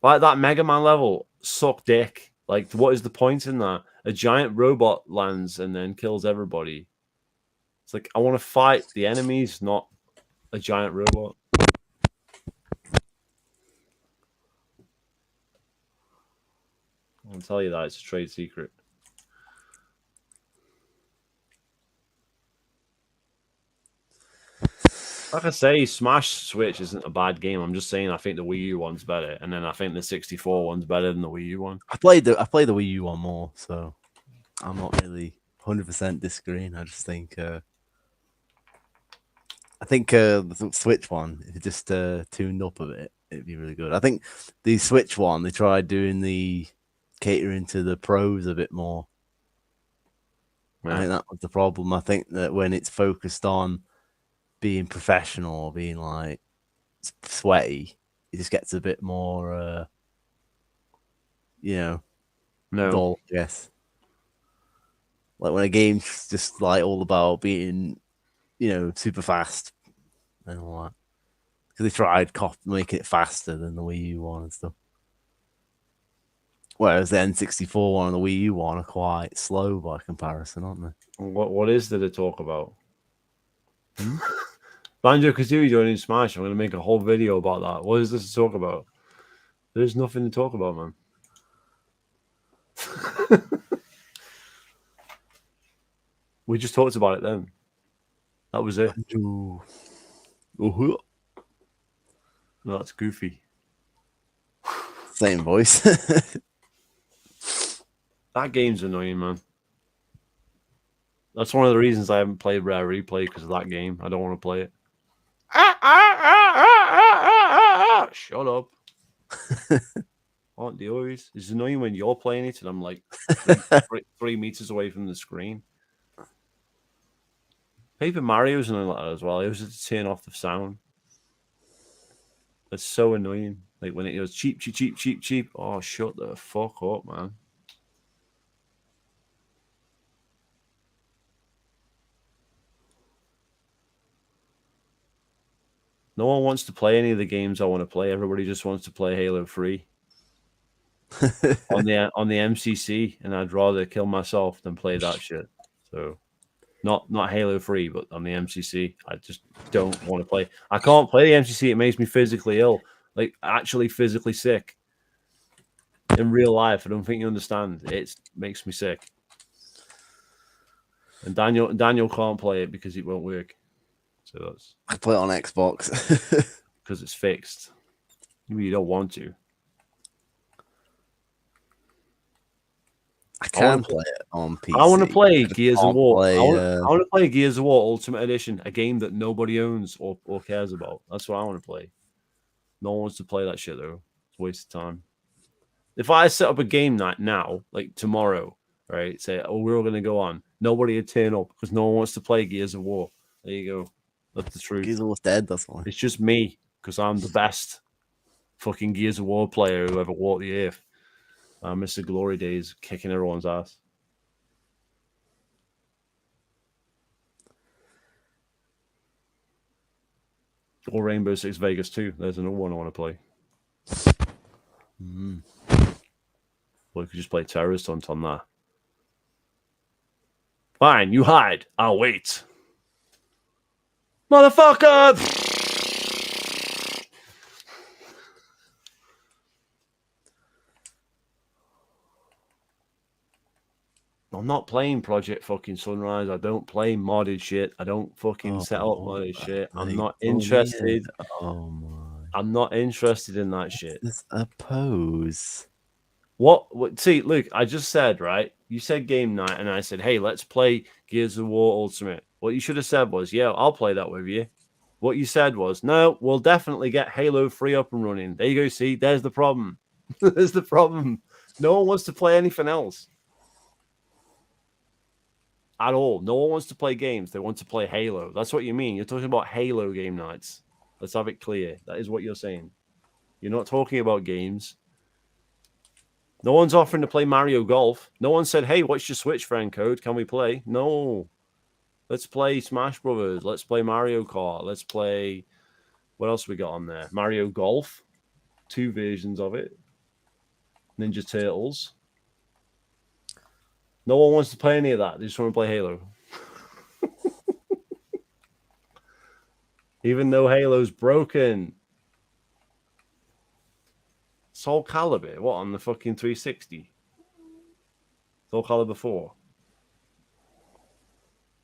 that Mega Man level, suck dick. Like, what is the point in that? A giant robot lands and then kills everybody. It's like, I want to fight the enemies, not a giant robot. I'll tell you that, it's a trade secret. Like I say, Smash Switch isn't a bad game. I'm just saying I think the Wii U one's better, and then I think the 64 one's better than the Wii U one. I played the Wii U one more, so I'm not really 100% disagreeing. I just think the Switch one, if it just tuned up a bit, it'd be really good. I think the Switch one, they tried doing the catering to the pros a bit more. Yeah. I think that was the problem. I think that when it's focused on being professional or being like sweaty, it just gets a bit more, No. dull, I guess. Like when a game's just like all about being, super fast and all that. Because they tried making it faster than the Wii U one and stuff. Whereas the N64 one and the Wii U one are quite slow by comparison, aren't they? What is there to talk about? Banjo-Kazooie joining Smash. I'm going to make a whole video about that. What is this to talk about? There's nothing to talk about, man. We just talked about it then. That was it. Ooh. No, that's Goofy. Same voice. That game's annoying, man. That's one of the reasons I haven't played Rare Replay, because of that game. I don't want to play it. Shut up. Aren't the always? It's annoying when you're playing it and I'm like 3 meters away from the screen. Paper Mario's annoying like that as well. It was to turn off the sound. It's so annoying. Like when it goes cheap, cheap, cheap, cheap, cheap. Oh, shut the fuck up, man. No one wants to play any of the games I want to play. Everybody just wants to play Halo 3 on the MCC, and I'd rather kill myself than play that shit. So, not Halo 3, but on the MCC, I just don't want to play. I can't play the MCC. It makes me physically ill, like actually physically sick. In real life, I don't think you understand. It makes me sick. And Daniel can't play it because it won't work. So that's I play it on Xbox. because it's fixed. You don't want to. I can play it on PC. I want to play Gears of War. Play, I want to play Gears of War Ultimate Edition, a game that nobody owns or cares about. That's what I want to play. No one wants to play that shit though. It's a waste of time. If I set up a game night now, like tomorrow, right? Say, oh, we're all going to go on. Nobody would turn up because no one wants to play Gears of War. There you go. That's the truth. Gears of War's dead. That's why. It's just me because I'm the best fucking Gears of War player who ever walked the earth. I miss the glory days kicking everyone's ass. Or Rainbow Six Vegas 2. There's another one I want to play. Or you could just play Terrorist Hunt on that. Fine, you hide. I'll wait. Motherfucker! I'm not playing Project fucking Sunrise. I don't play modded shit. I don't fucking set up modded shit. I'm not interested. Oh my. I'm not interested in that shit. It's a pose. What? See, Luke, I just said, right? You said game night, and I said, hey, let's play Gears of War Ultimate. What you should have said was, yeah, I'll play that with you. What you said was, no, we'll definitely get Halo 3 up and running. There you go. See, there's the problem. There's the problem. No one wants to play anything else at all. No one wants to play games. They want to play Halo. That's what you mean. You're talking about Halo game nights. Let's have it clear. That is what you're saying. You're not talking about games. No one's offering to play Mario Golf. No one said, hey, what's your Switch friend code? Can we play? No. Let's play Smash Brothers. Let's play Mario Kart. Let's play... What else we got on there? Mario Golf. 2 versions of it. Ninja Turtles. No one wants to play any of that. They just want to play Halo. Even though Halo's broken. Soul Calibur, what, on the fucking 360? Soul Calibur 4.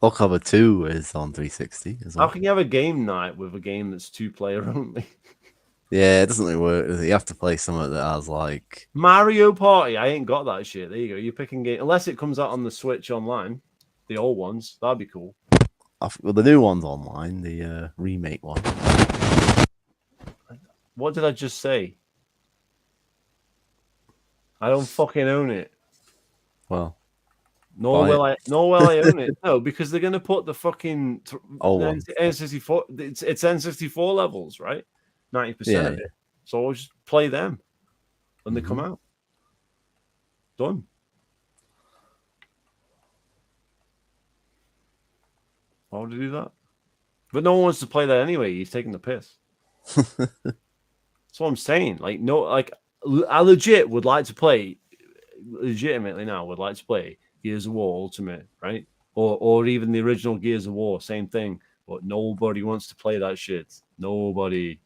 Soul Calibur 2 is on 360 as well. How can you have a game night with a game that's 2-player only? Yeah, it doesn't really work. You have to play something that has like Mario Party. I ain't got that shit. There you go. You're picking game unless it comes out on the Switch online. The old ones. That'd be cool. well, the new one's online, the remake one. What did I just say? I don't fucking own it. Well, Nor will I own it. No, because they're gonna put the fucking N64. It's N64 levels, right? 90% of it. So I'll just play them when they come out. Done. Why would I do that? But no one wants to play that anyway. He's taking the piss. That's what I'm saying. Like, no, like I legitimately now would like to play Gears of War Ultimate, right? Or even the original Gears of War, same thing. But nobody wants to play that shit. Nobody.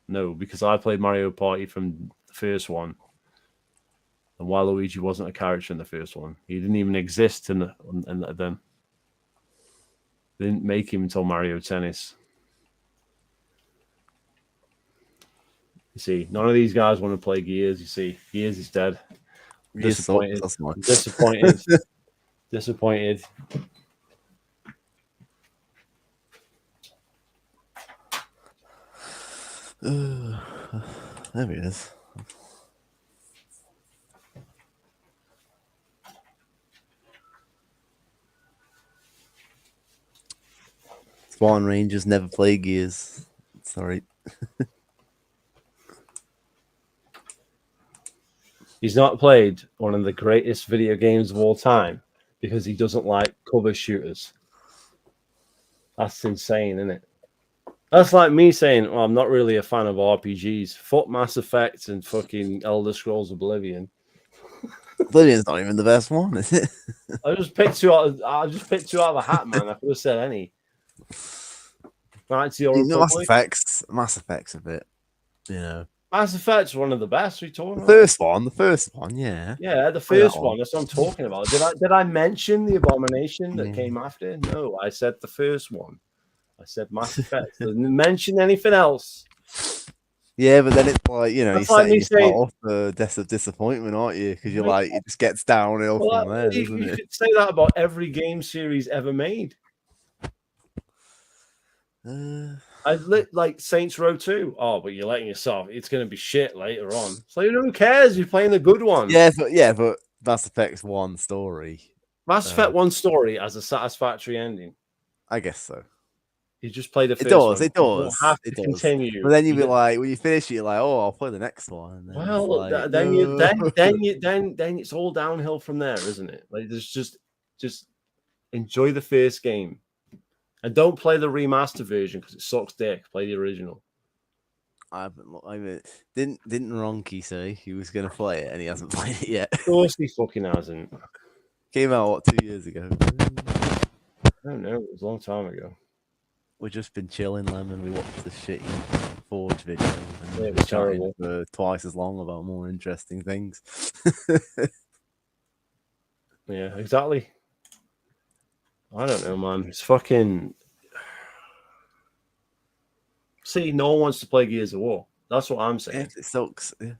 No, because I played Mario Party from the first one. And Waluigi wasn't a character in the first one. He didn't even exist in them. They didn't make him until Mario Tennis. You see, none of these guys want to play Gears. You see, Gears is dead. Disappointed. Disappointed. Disappointed. There he is. Spawn Rangers never play Gears. Sorry. He's not played one of the greatest video games of all time because he doesn't like cover shooters. That's insane, isn't it? That's like me saying, well, I'm not really a fan of RPGs. Fuck Mass Effect and fucking Elder Scrolls Oblivion. Oblivion's not even the best one, is it? I just picked two out of the hat, man. I could have said any. Mass Effect's a bit, you know. Mass Effect's one of the best. We talking about the first one, yeah. Yeah, the first one. That's what I'm talking about. Did I mention the Abomination that came after? No, I said the first one. I said Mass Effect. Didn't mention anything else. Yeah, but then it's like, you know, That's you're like setting me saying, yourself off the death of disappointment, aren't you? Because you're like, it just gets downhill from there, doesn't you it? could say that about every game series ever made. I like Saints Row 2. Oh, but you're letting yourself. It's going to be shit later on. So who cares? You're playing the good one. Yeah, but Mass Effect's one story. Mass Effect one story has a satisfactory ending. I guess so. You just play the first one. It does. You have to continue. But then you'd be like, when you finish it, you're like, oh, I'll play the next one. Well, like, then it's all downhill from there, isn't it? Like, there's just enjoy the first game. And don't play the remaster version because it sucks dick. Play the original. I didn't Ronky say he was going to play it and he hasn't played it yet? Of course he fucking hasn't. Came out, 2 years ago? I don't know. It was a long time ago. We've just been chilling, Lemon. We watched the shitty Forge video. And it was terrible. For twice as long about more interesting things. Yeah, exactly. I don't know, man. It's fucking... See, no one wants to play Gears of War. That's what I'm saying. It sucks. Yeah.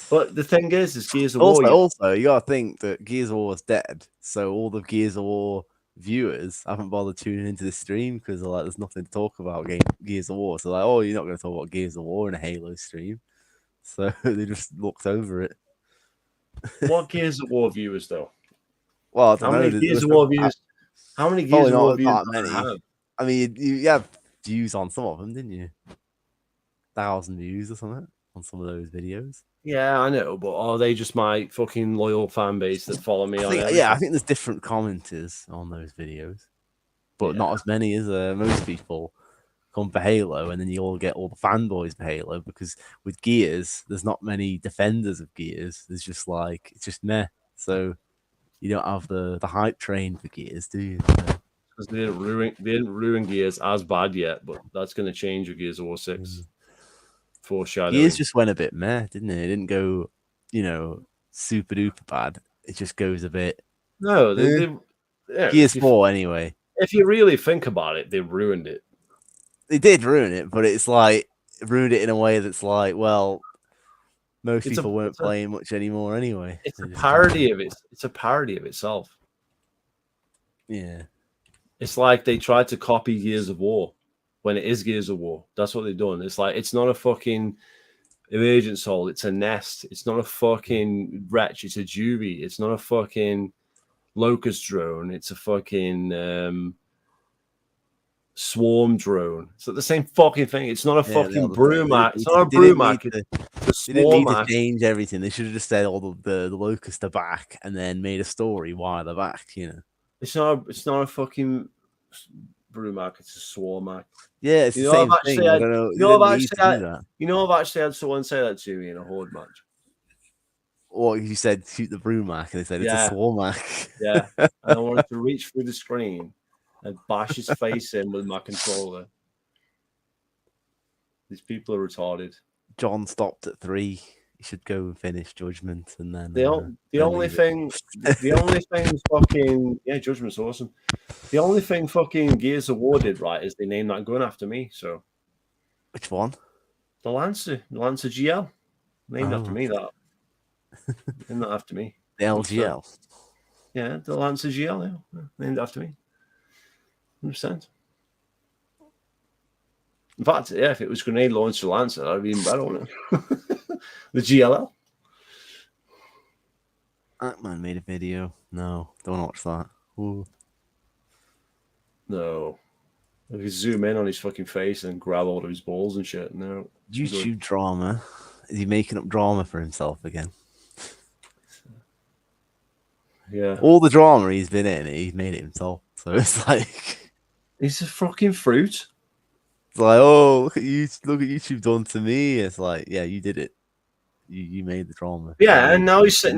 But the thing is Gears of War. Also, you gotta think that Gears of War is dead, so all the Gears of War viewers haven't bothered tuning into the stream because like there's nothing to talk about Gears of War. So like, oh, you're not going to talk about Gears of War in a Halo stream, so they just looked over it. What Gears of War viewers though? Well, I don't know. Many Gears of War viewers? How many Gears of War viewers? Not many. I mean, you have views on some of them, didn't you? 1,000 views or something on some of those videos. Yeah, I know, but are they just my fucking loyal fan base that follow me on everything? Yeah, I think there's different commenters on those videos, but not as many as most people come for Halo, and then you all get all the fanboys for Halo because with Gears, there's not many defenders of Gears. There's just like it's just meh. So you don't have the hype train for Gears, do you? Because they didn't ruin Gears as bad yet, but that's going to change with Gears of War 6. Foreshadowing. Gears just went a bit meh, didn't it? It didn't go, super duper bad. It just goes a bit. No, Gears 4 anyway. If you really think about it, they ruined it. They did ruin it, but it's like ruined it in a way that's like, well, most people weren't playing much anymore anyway. It's a parody of it. It's a parody of itself. Yeah. It's like they tried to copy Gears of War when it is Gears of War. That's what they've done. It's like it's not a fucking Emergent Soul. It's a Nest. It's not a fucking Wretch. It's a Juvie. It's not a fucking Locust drone. It's a fucking Swarm drone. It's like the same fucking thing. It's not a fucking Brumac. It's not a Brumac. They didn't need to change everything. They should have just said all the Locusts are back and then made a story why they're back. It's not a fucking Brumac. It's a Swarmac. Yeah, it's the same thing. I've actually had someone say that to me in a Horde match. What you said, shoot the Brumac, and they said it's a Swarmac. Yeah, and I wanted to reach through the screen and bash his face in with my controller. These people are retarded. John stopped at 3. You should go and finish Judgment, and then the only thing fucking Judgment's awesome. The only thing fucking Gears of War did right is they named that gun after me. So which one? The Lancer GL, named after me. That named that after me. The LGL. Yeah, the Lancer GL. Yeah, named after me. 100%. In fact, yeah, if it was grenade launcher Lancer, that'd be even better, wouldn't it? The GLL. Ackman made a video. No, don't watch that. Ooh. No. If you zoom in on his fucking face and grab all of his balls and shit. No. YouTube drama. Is he making up drama for himself again? Yeah. All the drama he's been in, he's made it himself. So it's like he's a fucking fruit. It's like, oh, look at YouTube done to me. It's like, yeah, you did it. You made the drama. Yeah, and now he's saying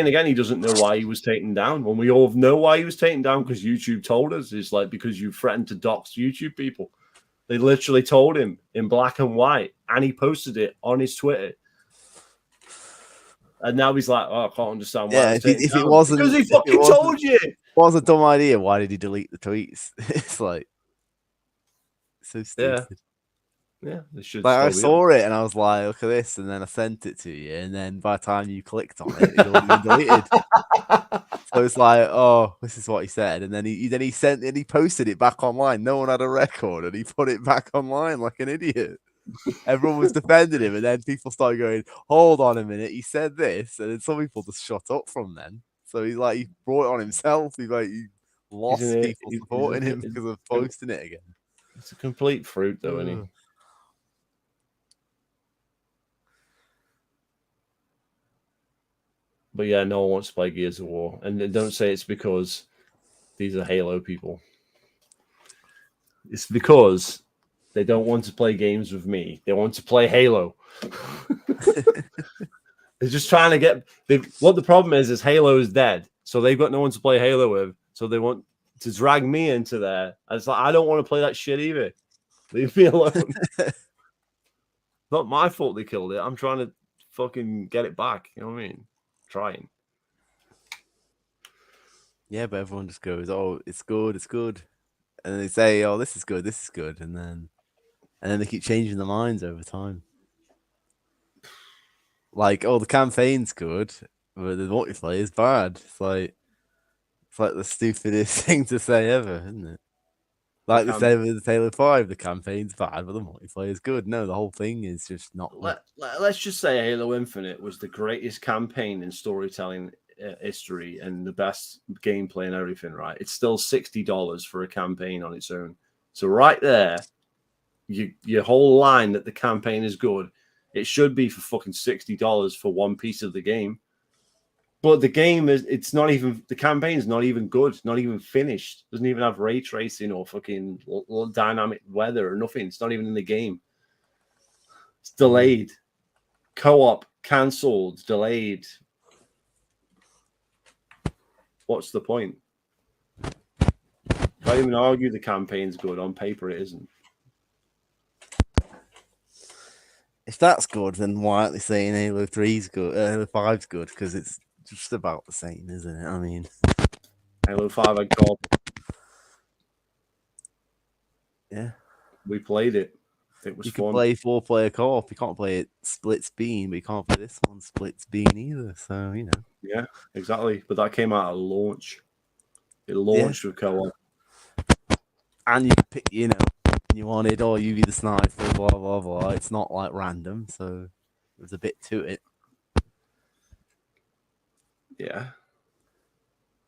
again he doesn't know why he was taken down. When we all know why he was taken down because YouTube told us. It's like because you threatened to dox YouTube people. They literally told him in black and white, and he posted it on his Twitter. And now he's like, oh, I can't understand why. Yeah, if it wasn't because he fucking told you. It was a dumb idea. Why did he delete the tweets? It's like so stupid. Yeah, they should. Like I saw it and I was like, "Look at this," and then I sent it to you, and then by the time you clicked on it, it already been deleted. So it's like, "Oh, this is what he said," and then he posted it back online. No one had a record, and he put it back online like an idiot. Everyone was defending him, and then people started going, "Hold on a minute, he said this," and then some people just shut up from then. So he brought it on himself. He lost people supporting him because of posting it again. It's a complete fruit, though, isn't he? But yeah, no one wants to play Gears of War. And don't say it's because these are Halo people. It's because they don't want to play games with me. They want to play Halo. They're just trying to get... What the problem is Halo is dead. So they've got no one to play Halo with. So they want to drag me into there. And it's like, I don't want to play that shit either. Leave me alone. Not my fault they killed it. I'm trying to fucking get it back. You know what I mean? Trying. Yeah, but everyone just goes, "Oh, it's good, it's good," and they say, "Oh, this is good, and then they keep changing their minds over time. like, oh, the campaign's good, but the multiplayer is bad. It's like the stupidest thing to say ever, isn't it? Like the same with Halo 5, the campaign's bad, but the multiplayer is good. No, the whole thing is just not. Let's just say Halo Infinite was the greatest campaign in storytelling history and the best gameplay and everything, right? It's still $60 for a campaign on its own. So right there, your whole line that the campaign is good, it should be for fucking $60 for one piece of the game. But the game it's not even, the campaign's not even good, not even finished. Doesn't even have ray tracing or fucking dynamic weather or nothing. It's not even in the game. It's delayed. Co-op cancelled, delayed. What's the point? Can't even argue the campaign's good. On paper, it isn't. If that's good, then why aren't they saying Halo 3's good? Halo 5's good, because it's just about the same, isn't it? I mean, Halo 5 had co-op. Yeah. We played it. It was you fun. can play 4-player co-op. You can't play it split screen, but you can't play this one split screen either. So, you know. Yeah, exactly. But that came out at launch. It launched with co-op. And you pick, you know, you wanted, oh, you be the sniper, blah, blah, blah. It's not like random, so there's a bit to it. Yeah.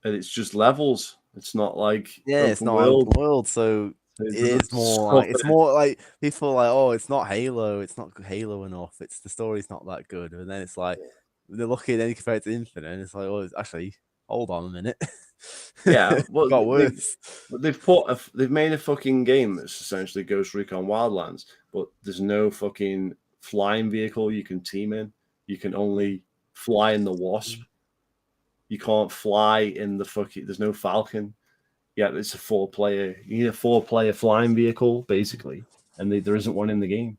And it's just levels. It's not like it's not open world, so it is more like, it's more like people are like, oh, it's not Halo, it's not Halo enough, it's the story's not that good. And then it's like they're looking, then you compare it to Infinite, and it's like, oh, actually, hold on a minute. Yeah, well, got worse. They've made a fucking game that's essentially Ghost Recon Wildlands, but there's no fucking flying vehicle you can team in. You can only fly in the Wasp. You can't fly in the fucking. There's no Falcon. Yeah, it's a 4-player. You need a 4-player flying vehicle, basically, and there isn't one in the game.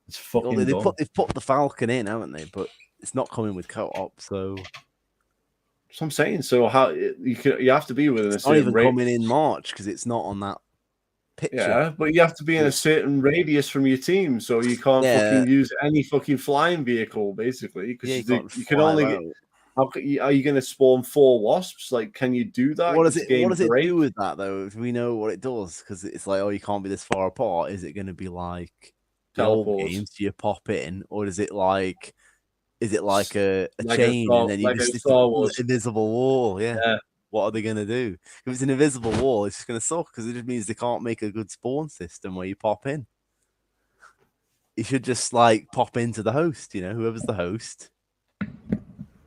It's fucking. Well, they've put the Falcon in, haven't they? But it's not coming with co-op, so. So I'm saying, so how you have to be within a certain. Not even coming in March because it's not on that picture. Yeah, but you have to be in a certain radius from your team, so you can't fucking use any fucking flying vehicle, basically, because you can only get. Are you going to spawn 4 wasps? Like, can you do that? What does it do with that though? If we know what it does, because it's like, oh, you can't be this far apart. Is it going to be like the old games? Do you pop in, or is it like a chain and then you just it's an invisible wall? Yeah. What are they going to do? If it's an invisible wall, it's just going to suck because it just means they can't make a good spawn system where you pop in. You should just like pop into the host. You know, whoever's the host.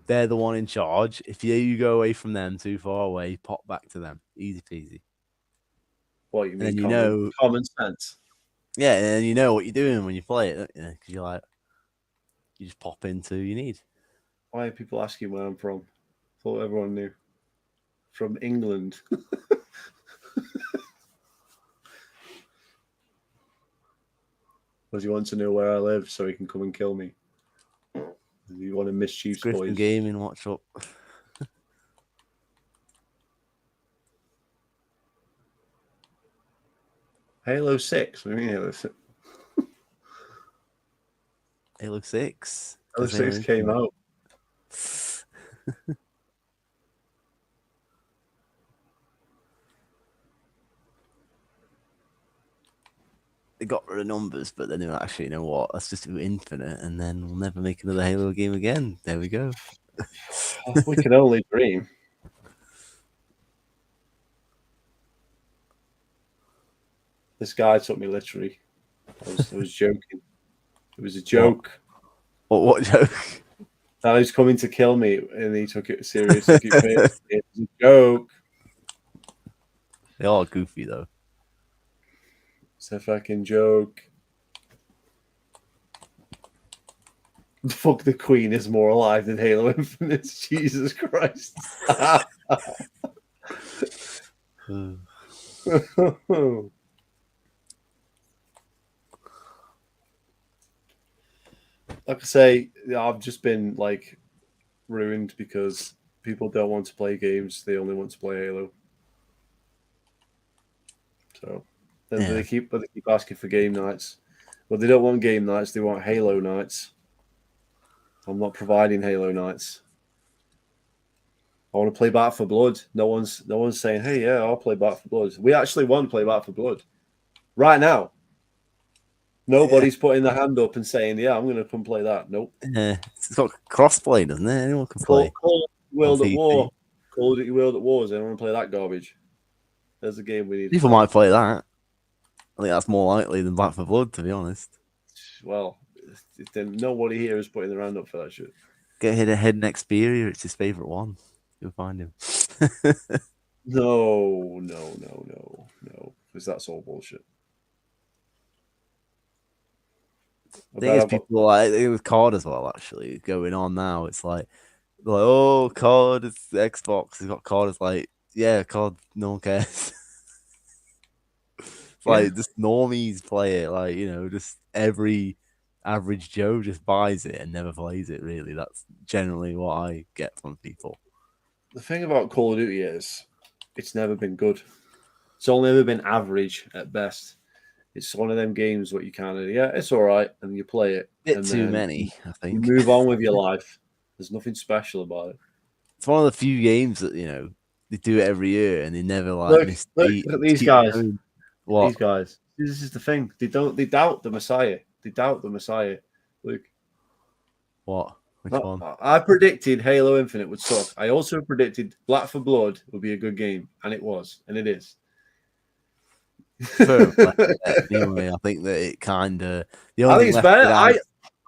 They're the one in charge. If you go away from them too far away, pop back to them. Easy peasy. What you mean? Common sense. Yeah, and then you know what you're doing when you play it, don't you? Because you're like, you just pop into who you need. Why are people asking where I'm from? Thought everyone knew. From England. Does he want to know where I live so he can come and kill me? You want to mischief boys? Gaming, watch up. Halo 6. What do you mean Halo 6? Halo 6. Halo 6 came out. They got rid of numbers, but then they were actually, you know what? Let's just do Infinite, and then we'll never make another Halo game again. There we go. We can only dream. This guy took me literally. I was joking. It was a joke. What joke? That he was coming to kill me, and he took it seriously. It was a joke. They are goofy though. It's a fucking joke. Fuck, the Queen is more alive than Halo Infinite. Jesus Christ. Like I say, I've just been like ruined because people don't want to play games. They only want to play Halo. So then they keep asking for game nights. Well, they don't want game nights. They want Halo nights. I'm not providing Halo Nights. I want to play Back for Blood. No one's saying, hey, yeah, I'll play Back for Blood. We actually want to play Back for Blood right now. Nobody's putting their hand up and saying, yeah, I'm going to come play that. Nope. Yeah, it's got crossplay, doesn't it? Anyone can play. Call World on at PC. War. Call of Duty World at War. Does anyone play that garbage? There's a game we need. People might play that. I think that's more likely than Back for Blood, to be honest. Well, then nobody here is putting their hand up for that shit. Get Hidden Xperia, it's his favourite one. You'll find him. No. Because that's all bullshit. I think it's people like with COD as well, actually, going on now. It's like, oh, COD, it's Xbox. It's got COD. It's like, yeah, COD, no one cares. It's like, just normies play it. Like, just every average Joe just buys it and never plays it, really. That's generally what I get from people. The thing about Call of Duty is it's never been good. It's only ever been average at best. It's one of them games what you kind of, it's all right, and you play it. Bit too many, I think. You move on with your life. There's nothing special about it. It's one of the few games that, they do it every year and they never miss look at these guys. What? These guys. This is the thing. They doubt the Messiah. They doubt the Messiah. Look. What? Which one? I predicted Halo Infinite would suck. I also predicted Black for Blood would be a good game, and it was, and it is. Anyway, I think that it kind of. I think it's better.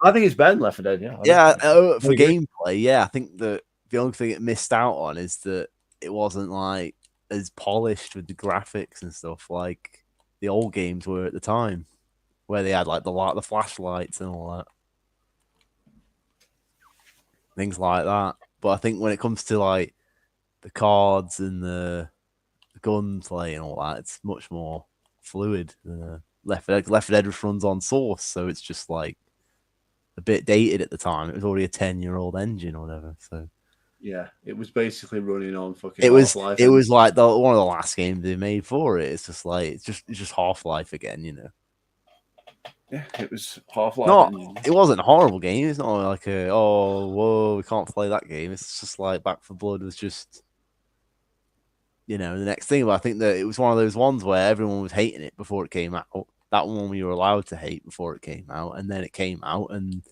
I think it's better than Left 4 Dead. Yeah. For gameplay, yeah. I think that the only thing it missed out on is that it wasn't like as polished with the graphics and stuff like the old games were at the time, where they had like the flashlights and all that, things like that. But I think when it comes to like the cards and the gunplay and all that, it's much more fluid. Left 4 Dead just runs on Source, so it's just like a bit dated at the time. It was already a 10-year-old engine or whatever. So yeah, it was basically running on fucking. It was Half-Life like one of the last games they made for it. It's just like it's just Half-Life again, Yeah, it was Half-Life. No, it wasn't a horrible game. It's not like we can't play that game. It's just like Back 4 Blood was just. The next thing, but I think that it was one of those ones where everyone was hating it before it came out. That one we were allowed to hate before it came out, and then it came out, and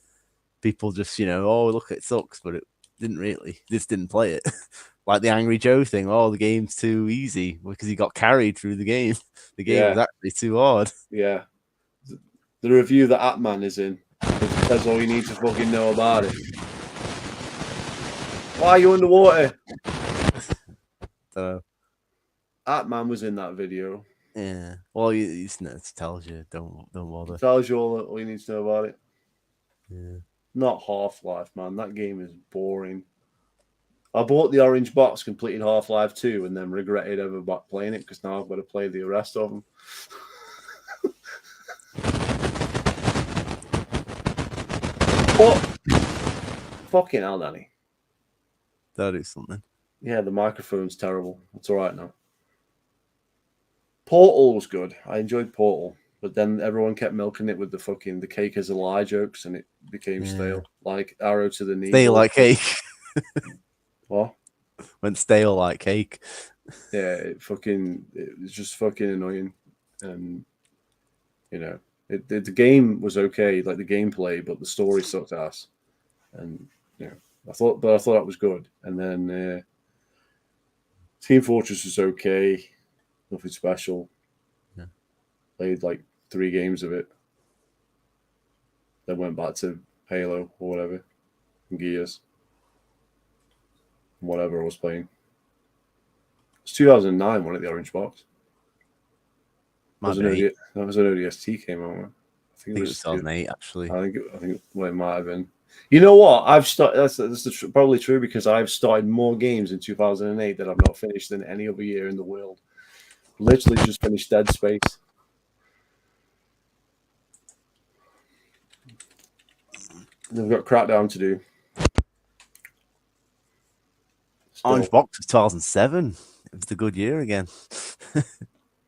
people just, look, it sucks, but it didn't really. Just didn't play it. Like the Angry Joe thing. Oh, the game's too easy because he got carried through the game. The game was actually too hard. Yeah. The review that Atman is in says all you need to fucking know about it. Why are you underwater? Atman was in that video. Yeah. Well, it tells you. Don't bother. It tells you all you need to know about it. Yeah. Not Half-Life, man. That game is boring. I bought the orange box, completed Half-Life 2, and then regretted ever playing it because now I've got to play the rest of them. What? Fucking hell, Danny. That'll do something. Yeah, the microphone's terrible. It's all right now. Portal was good. I enjoyed Portal, but then everyone kept milking it with the cake is a lie jokes, and it became stale. Like arrow to the knee. Stale like cake. What? Went stale like cake. Yeah, it was just fucking annoying, and the game was okay, like the gameplay, but the story sucked ass, and I thought that was good, and then Team Fortress was okay. Nothing special. Yeah. Played like 3 games of it. Then went back to Halo or whatever. And Gears. Whatever I was playing. It's 2009 when the orange box. That was an ODST came out. I think it was 2008 actually. I think it might have been. You know what? I've started. That's probably true because I've started more games in 2008 that I've not finished than any other year in the world. Literally just finished Dead Space. They've got Crackdown to do. Orange Box was 2007. It was a good year again.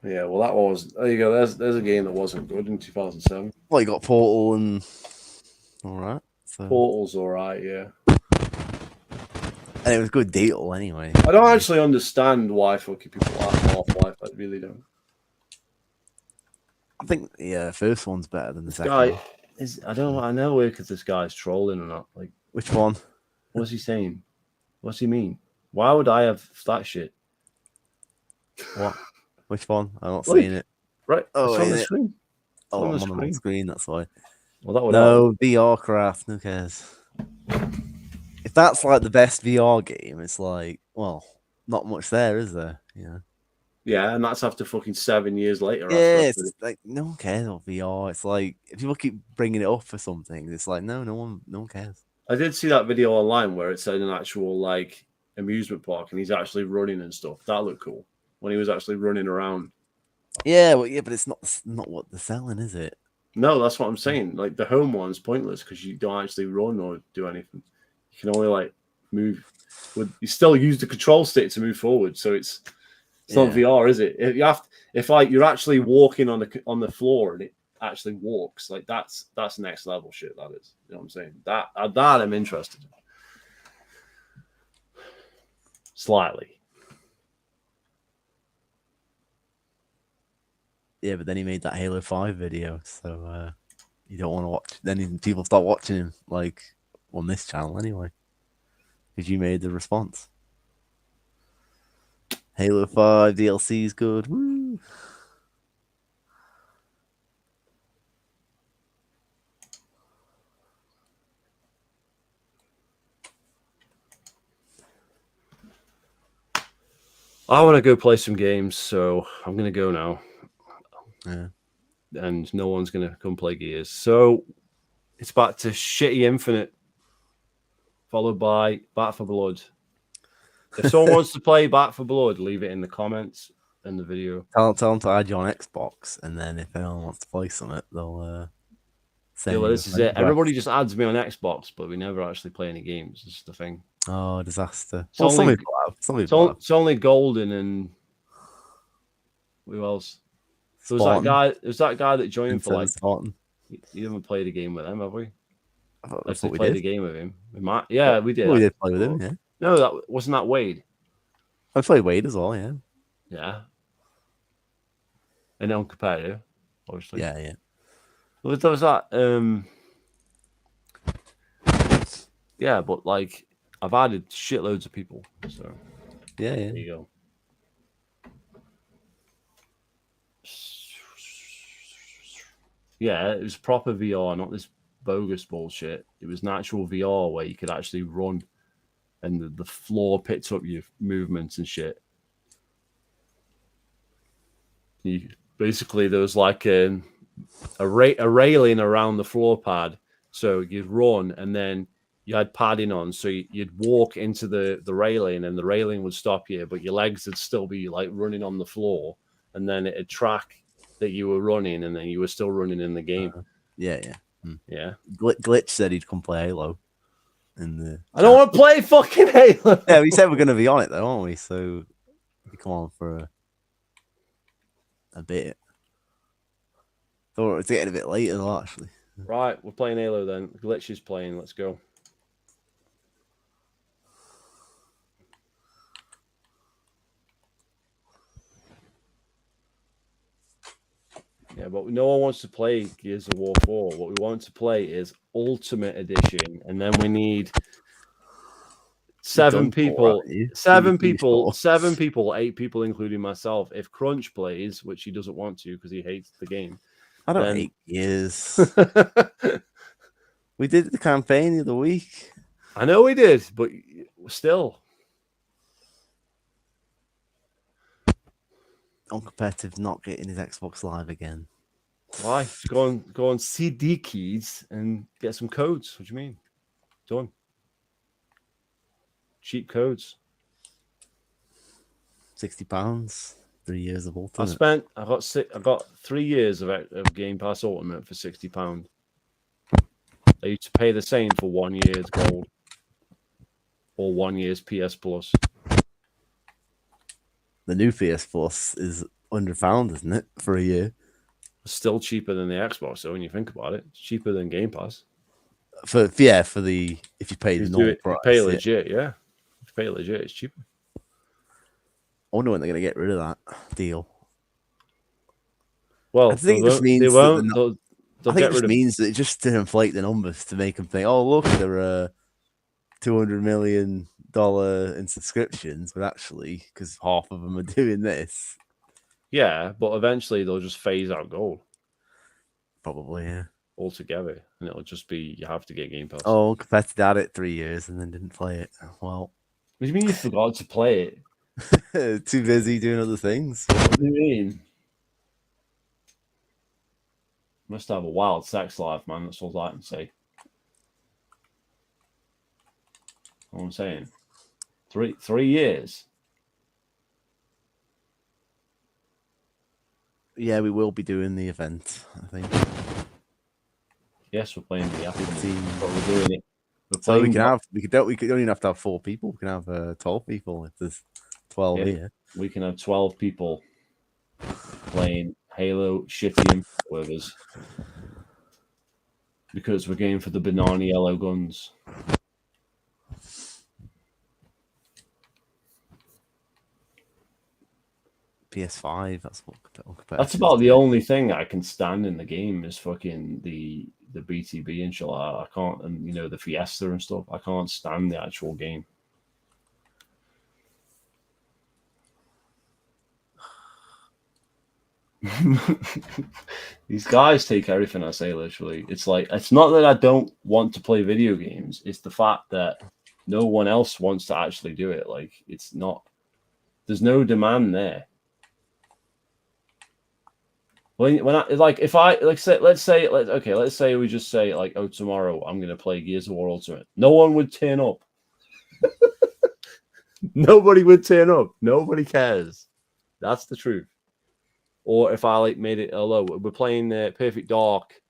Yeah, well, that was. There you go. There's a game that wasn't good in 2007. Well, you got Portal and all right. So Portal's all right, yeah. and it was a good deal anyway. I don't actually understand why fucking people like Half-Life. I really don't. I think the first one's better than the This second guy one. is. I don't. I know if this guy's trolling or not. Like, Which one? what's he saying? What's he mean? Why would I have that shit? What? Which one? I'm not Like, seeing it. Right. Oh, it's on the wait, screen. Oh, on the I'm on the wrong screen. screen. That's why. Well, that would help. No, VR craft. Who cares? If that's like the best VR game, it's like, well, not much there, is there? Yeah. Yeah, and that's after fucking 7 years later. Yeah, After it's like no one cares about VR. It's like if people keep bringing it up for something, it's like no one cares. I did see that video online where it said an actual like amusement park, and he's actually running and stuff. That looked cool when he was actually running around. Yeah, but it's not what they're selling, is it? No, that's what I'm saying. Like the home one's pointless because you don't actually run or do anything. You can only like move. You still use the control stick to move forward, so it's not VR, is it? If like you're actually walking on the floor and it actually walks, like that's next level shit. That is, you know what I'm saying? That I'm interested in. Slightly. Yeah, but then he made that Halo 5 video, so you don't want to watch. Then people start watching him like on this channel anyway, because you made the response. Halo 5 DLC is good. Woo! I want to go play some games, so I'm gonna go now. Yeah. And no one's gonna come play Gears. So it's back to Shitty Infinite, followed by Back for Blood. If someone wants to play Back for Blood, leave it in the comments in the video. Tell them to add you on Xbox, and then if anyone wants to play something, they'll send Yeah, well, you this a is friend it. request. Everybody just adds me on Xbox, but we never actually play any games. This is the thing. Oh, disaster. It's Well, some only- people have. Some people have. It's only Golden and who else? There was that guy. There's that guy that joined for like. Spartan. You haven't played a game with him, have we? I thought Actually we played did. a game with him. We did. Yeah, we did play with him. Yeah, No, that wasn't that Wade. I played Wade as well. Yeah. Yeah. And on competitive, obviously. Yeah. There was that. Yeah, but like I've added shitloads of people. So Yeah. there you go. Yeah, it was proper VR, not this bogus bullshit. It was natural VR where you could actually run and the floor picked up your movements and shit. Basically, there was like a railing around the floor pad. So you'd run and then you had padding on. So you'd walk into the railing and the railing would stop you, but your legs would still be like running on the floor. And then it'd track that you were running and then you were still running in the game. Yeah. Yeah. Glitch said he'd come play Halo. I don't want to play fucking Halo. Yeah, we said we're going to be on it though, aren't we? So come on for a bit. Thought it's getting a bit later though, actually. Right, we're playing Halo then. Glitch is playing. Let's go. Yeah, but no one wants to play Gears of War 4. What we want to play is Ultimate Edition, and then we need seven people, 8 people, including myself. If Crunch plays, which he doesn't want to because he hates the game. I don't hate Gears. We did the campaign the other week. I know we did, but still. Uncompetitive not getting his Xbox Live again. Why? Go on CD keys and get some codes. What do you mean? Done. Cheap codes. £60. 3 years of Ultimate. I got 3 years of Game Pass Ultimate for £60. I used to pay the same for 1 year's gold or 1 year's PS Plus. The new PS Plus is £100, isn't it, for a year? Still cheaper than the Xbox, though, when you think about it. It's cheaper than Game Pass. for the if you pay the You do normal it, you price. pay Yeah. legit, yeah. If you pay legit, it's cheaper. I wonder when they're gonna get rid of that deal. Well, I think it just they means that won't. They'll I think get it just rid of. means that just to inflate the numbers to make them think, oh look, there are $200 million in subscriptions, but actually, because half of them are doing this, Yeah, but eventually they'll just phase out gold probably, yeah. altogether, and it'll just be you have to get Game Pass. Oh, competitive at it 3 years and then didn't play it. Well, What do you mean you forgot to play it? too busy doing other things. What do you mean? Must have a wild sex life, man. That's all I can say. All I'm saying. 3 years. Yeah, we will be doing the event, I think. Yes, we're playing the afternoon, Team. but we're doing it. We're So we playing. we don't even have to have 4 people. We can have 12 people if there's 12 Yeah. here. We can have 12 people playing Halo shitty with us because we're going for the banana yellow guns. PS5. That's what. That's about the only thing I can stand in the game is fucking the BTB and shit. I can't, and the Fiesta and stuff. I can't stand the actual game. These guys take everything I say literally. It's like, it's not that I don't want to play video games. It's the fact that no one else wants to actually do it. Like, it's not. There's no demand there. When I like, if I like say, let's say we just say like, oh, tomorrow I'm gonna play Gears of War Ultimate. No one would turn up. Nobody would turn up. Nobody cares. That's the truth. Or if I like made it, hello, we're playing Perfect Dark,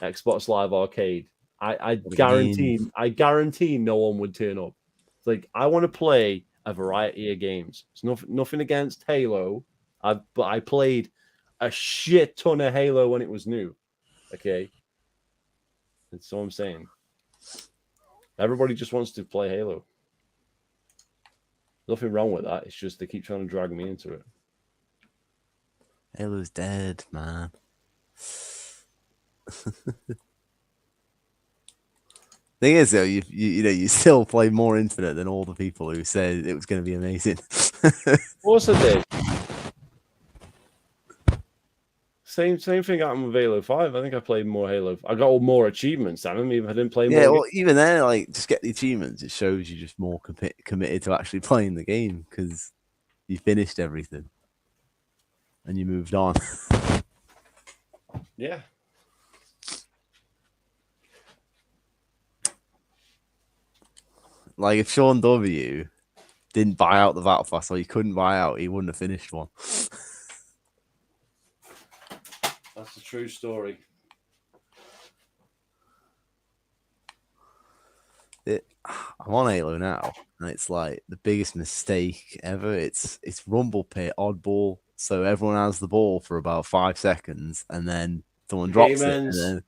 Xbox Live Arcade. I guarantee no one would turn up. It's like, I want to play a variety of games. It's nothing against Halo, but I played a shit ton of Halo when it was new. Okay, that's what I'm saying. Everybody just wants to play Halo. Nothing wrong with that. It's just they keep trying to drag me into it. Halo's dead, man. Thing is, though, you still play more Infinite than all the people who said it was going to be amazing. Of course I did. Same thing happened with Halo 5. I think I played more Halo. I got more achievements than him, even if I didn't play more. Yeah, well, even then, like, just get the achievements. It shows you just more committed to actually playing the game because you finished everything and you moved on. Yeah. Like, if Sean W didn't buy out the Battle Pass, or he couldn't buy out, he wouldn't have finished one. That's a true story. I'm on Halo now, and it's like the biggest mistake ever. It's Rumble Pit, oddball, so everyone has the ball for about 5 seconds, and then someone drops it. And then,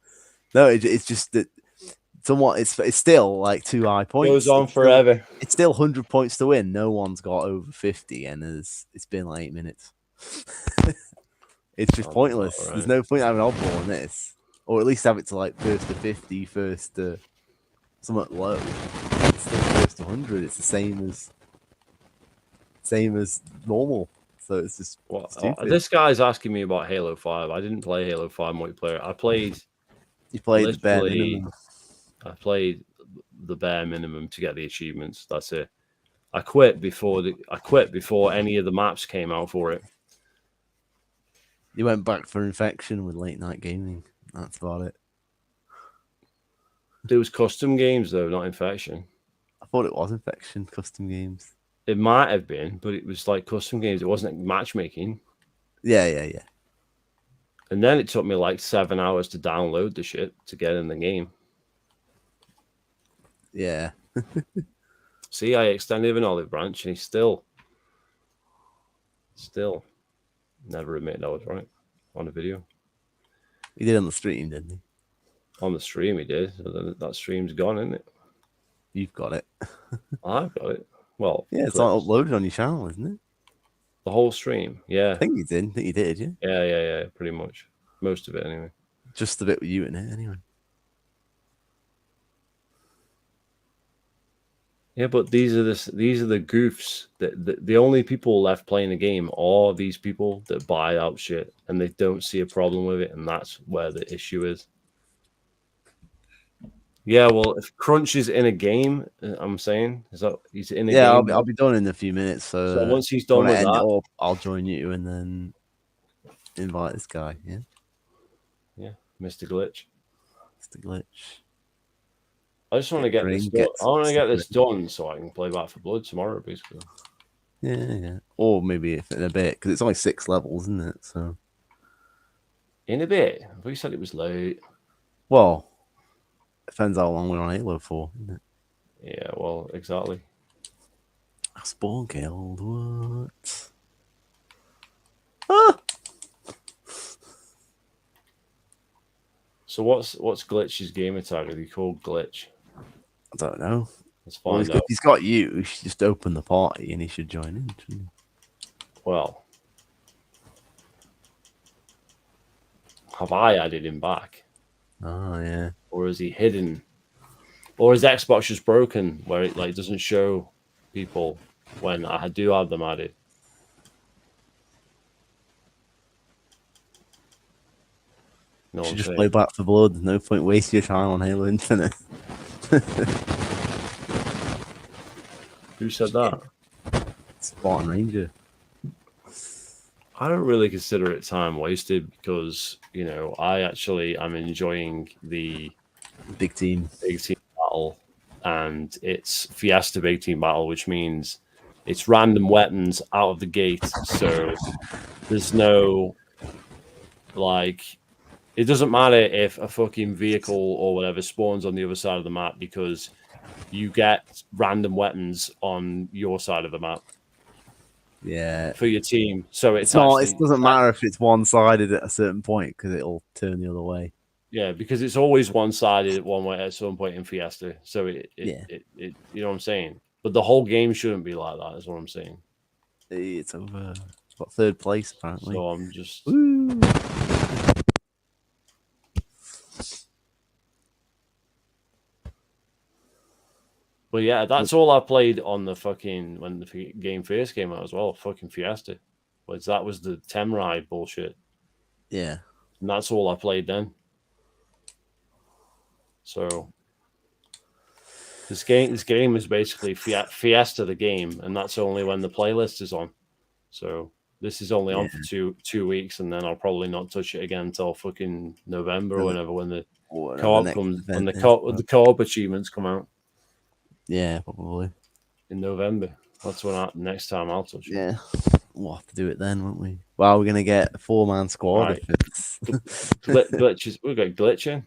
no, it's just that somewhat. It's still like 2 high points. Goes on forever. It's still 100 points to win. No one's got over 50, and it's been like 8 minutes. It's just pointless. Right. There's no point having oddball in this, or at least have it to like first to 50, first to somewhat low. It's still first to 100. It's the same as normal. So it's just stupid. This guy's asking me about Halo 5. I didn't play Halo 5 multiplayer. You played the bare minimum. I played the bare minimum to get the achievements. That's it. I quit before any of the maps came out for it. You went back for Infection with late night gaming. That's about it. There was custom games though, not Infection. I thought it was Infection custom games. It might have been, but it was like custom games. It wasn't matchmaking. Yeah. And then it took me like 7 hours to download the shit to get in the game. Yeah. See, I extended an olive branch, and he still never admitted I was right on a video. He did on the stream, didn't he? On the stream, he did. So then that stream's gone, isn't it? You've got it. I've got it. Well, Yeah, it's clips. like uploaded on your channel, isn't it? The whole stream. Yeah. I think you did. I think you did, yeah. Yeah. Pretty much. Most of it, anyway. Just the bit with you in it, anyway. Yeah, but these are the goofs that the only people left playing the game are these people that buy out shit and they don't see a problem with it, and that's where the issue is. Yeah, well, if Crunch is in a game, I'm saying is that he's in a game. I'll be done in a few minutes. So once he's done with that, I'll join you and then invite this guy. Yeah, Mr. Glitch. Mr. Glitch. I just want to get this done. I want to get this done so I can play Back for Blood tomorrow, basically. Yeah. Or maybe if in a bit, because it's only 6 levels, isn't it? So in a bit. We said it was late. Well, depends how long we're on Halo for, isn't it? Yeah, well, exactly. Spawn killed. What? Ah! So what's Glitch's gamer tag? Is he called Glitch? I don't know. Let's find out. If he's got you should just open the party and he should join in. Shouldn't he? Well, have I added him back? Oh yeah. Or is he hidden? Or is Xbox just broken where it like doesn't show people when I do have them added? No, you should just play Back for Blood. There's no point wasting your time on Halo Infinite. Who said that? Spartan Ranger. I don't really consider it time wasted because, you know, I actually am enjoying the big team battle, and it's Fiesta big team battle, which means it's random weapons out of the gate. So there's no, like, it doesn't matter if a fucking vehicle or whatever spawns on the other side of the map because you get random weapons on your side of the map. Yeah, for your team. So it's not. It doesn't matter if it's one-sided at a certain point because it'll turn the other way. Yeah, because it's always one-sided one way at some point in Fiesta. So it you know what I'm saying. But the whole game shouldn't be like that. Is what I'm saying. It's over. It's got 3rd place apparently. So I'm just. Woo. But yeah, that's all I played on the fucking when the game first came out as well. Fucking Fiesta, that was the Temrai bullshit. Yeah, and that's all I played then. So this game is basically Fiesta the game, and that's only when the playlist is on. So this is only on for two weeks, and then I'll probably not touch it again until fucking November or whenever when the co-op comes when the co-op achievements come out. Yeah, probably in November. That's when next time I'll touch it. Yeah, we'll have to do it then, won't we? Well, we're gonna get a 4-man squad. Right. Glitches. We've got glitching.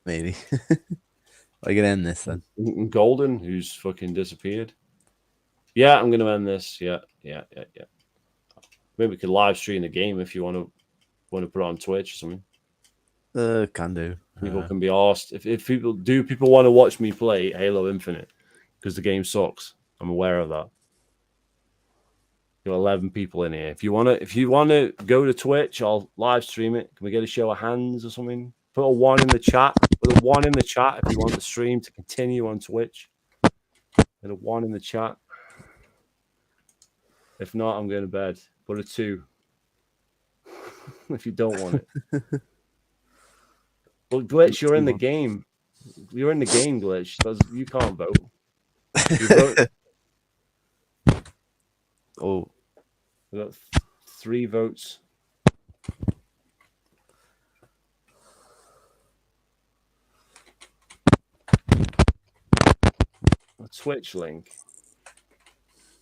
Maybe. Are you gonna end this then? Golden, who's fucking disappeared. Yeah, I'm gonna end this. Yeah. Maybe we could live stream the game if you want to put it on Twitch or something. Can do. People can be asked if people want to watch me play Halo Infinite because the game sucks. I'm aware of that. You've got 11 people in here. If you wanna go to Twitch, I'll live stream it. Can we get a show of hands or something? Put a 1 in the chat. Put a 1 in the chat if you want the stream to continue on Twitch. Put a 1 in the chat. If not, I'm going to bed. Put a 2 if you don't want it. Well, Glitch, you're in the game. You're in the game, Glitch. You can't vote. You vote. Oh, we got 3 votes. A Twitch link.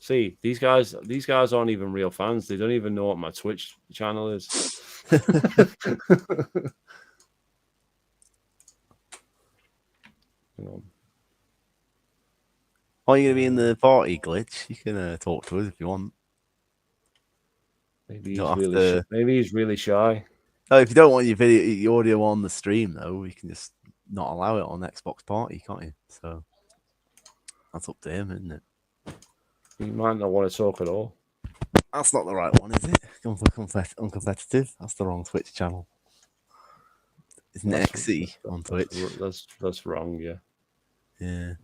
See, these guys aren't even real fans. They don't even know what my Twitch channel is. Are you going to be in the party, Glitch? You can talk to us if you want. Maybe he's really shy. Oh, if you don't want your audio on the stream, though, you can just not allow it on Xbox Party, can't you? So that's up to him, isn't it? You might not want to talk at all. That's not the right one, is it? Uncompetitive. That's the wrong Twitch channel. Isn't it XC on Twitch? That's wrong. Yeah, Yeah.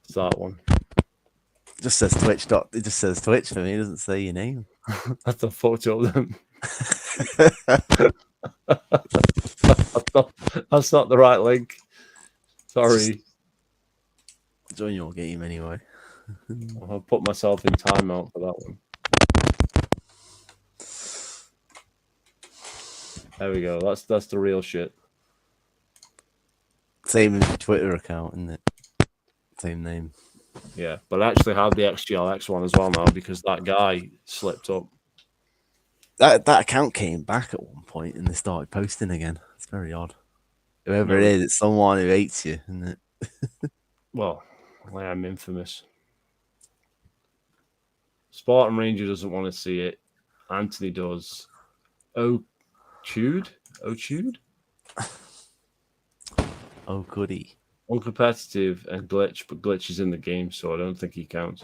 it's that one. It just says Twitch. It just says Twitch for me. It doesn't say your name. That's the fucked up then. That's not the right link. Sorry. Join your game anyway. I'll put myself in timeout for that one. There we go. That's the real shit. Same as your Twitter account, isn't it? Same name. Yeah, but I actually have the XGLX one as well now because that guy slipped up. That account came back at one point and they started posting again. It's very odd. Whoever it is, it's someone who hates you, isn't it? Well, I am infamous. Spartan Ranger doesn't want to see it. Anthony does. Ochude? Oh, goody. Uncompetitive and Glitch, but Glitch is in the game, so I don't think he counts.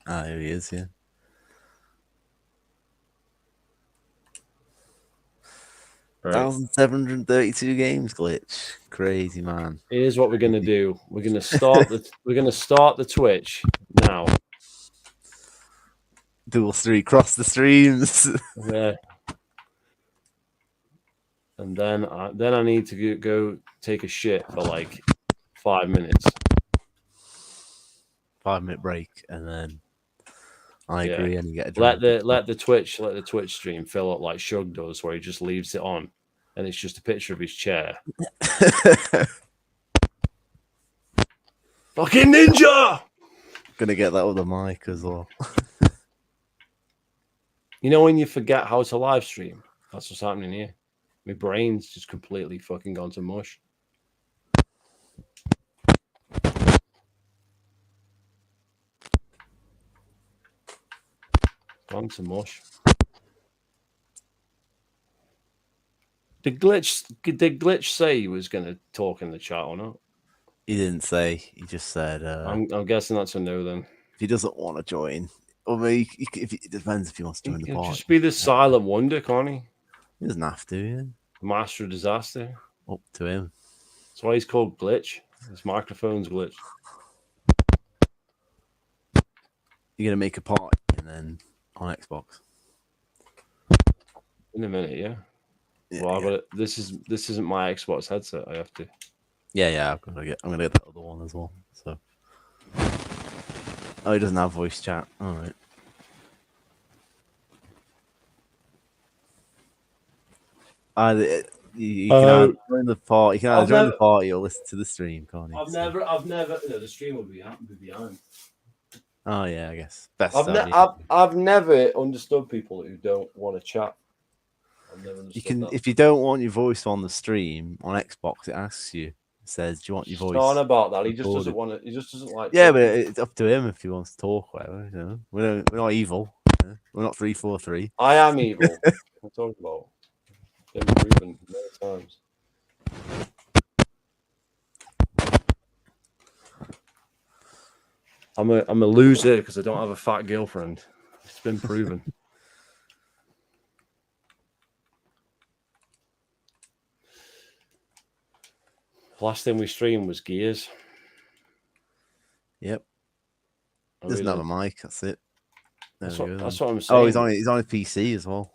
Here he is, yeah. Right. 1,732 games, Glitch. Crazy man. Here's what we're gonna do. We're gonna start the Twitch now. Dual 3 cross the streams. Yeah. And then I need to go take a shit for like 5 minutes. 5-minute break, and then I agree, and you get a drink. Let the Twitch stream fill up like Shug does, where he just leaves it on, and it's just a picture of his chair. Fucking ninja! Gonna get that with the mic as well. You know when you forget how to live stream? That's what's happening here. My brain's just completely fucking gone to mush. Gone to mush. Did Glitch say he was going to talk in the chat or not? He didn't say. He just said. I'm guessing that's a no then. If he doesn't want to join, or maybe it depends if he wants to join the party. Just be the silent wonder, can't he? He doesn't have to. Yeah. Master of disaster. Up to him. That's why he's called Glitch. His microphone's glitch. You're gonna make a party and then on Xbox. In a minute, yeah. Well, but this isn't my Xbox headset. I have to. Yeah. I'm gonna get that other one as well. So. Oh, he doesn't have voice chat. All right. You can either join the party. You can either join the party or listen to the stream, can't you? I've never. No, the stream will be behind. Oh yeah, I guess. I've never understood people who don't want to chat. If you don't want your voice on the stream on Xbox, it asks you. It says, "Do you want your voice?" On about that, he just doesn't want to. He just doesn't like. Yeah, but it's up to him if he wants to talk. Whatever, you know, we're not evil. We're not 343. I am evil. I'm talking about. Been proven many times. I'm a loser because I don't have a fat girlfriend. It's been proven. Last thing we streamed was Gears. Yep. Doesn't have a mic. That's it. That's what I'm saying. Oh, he's on his PC as well.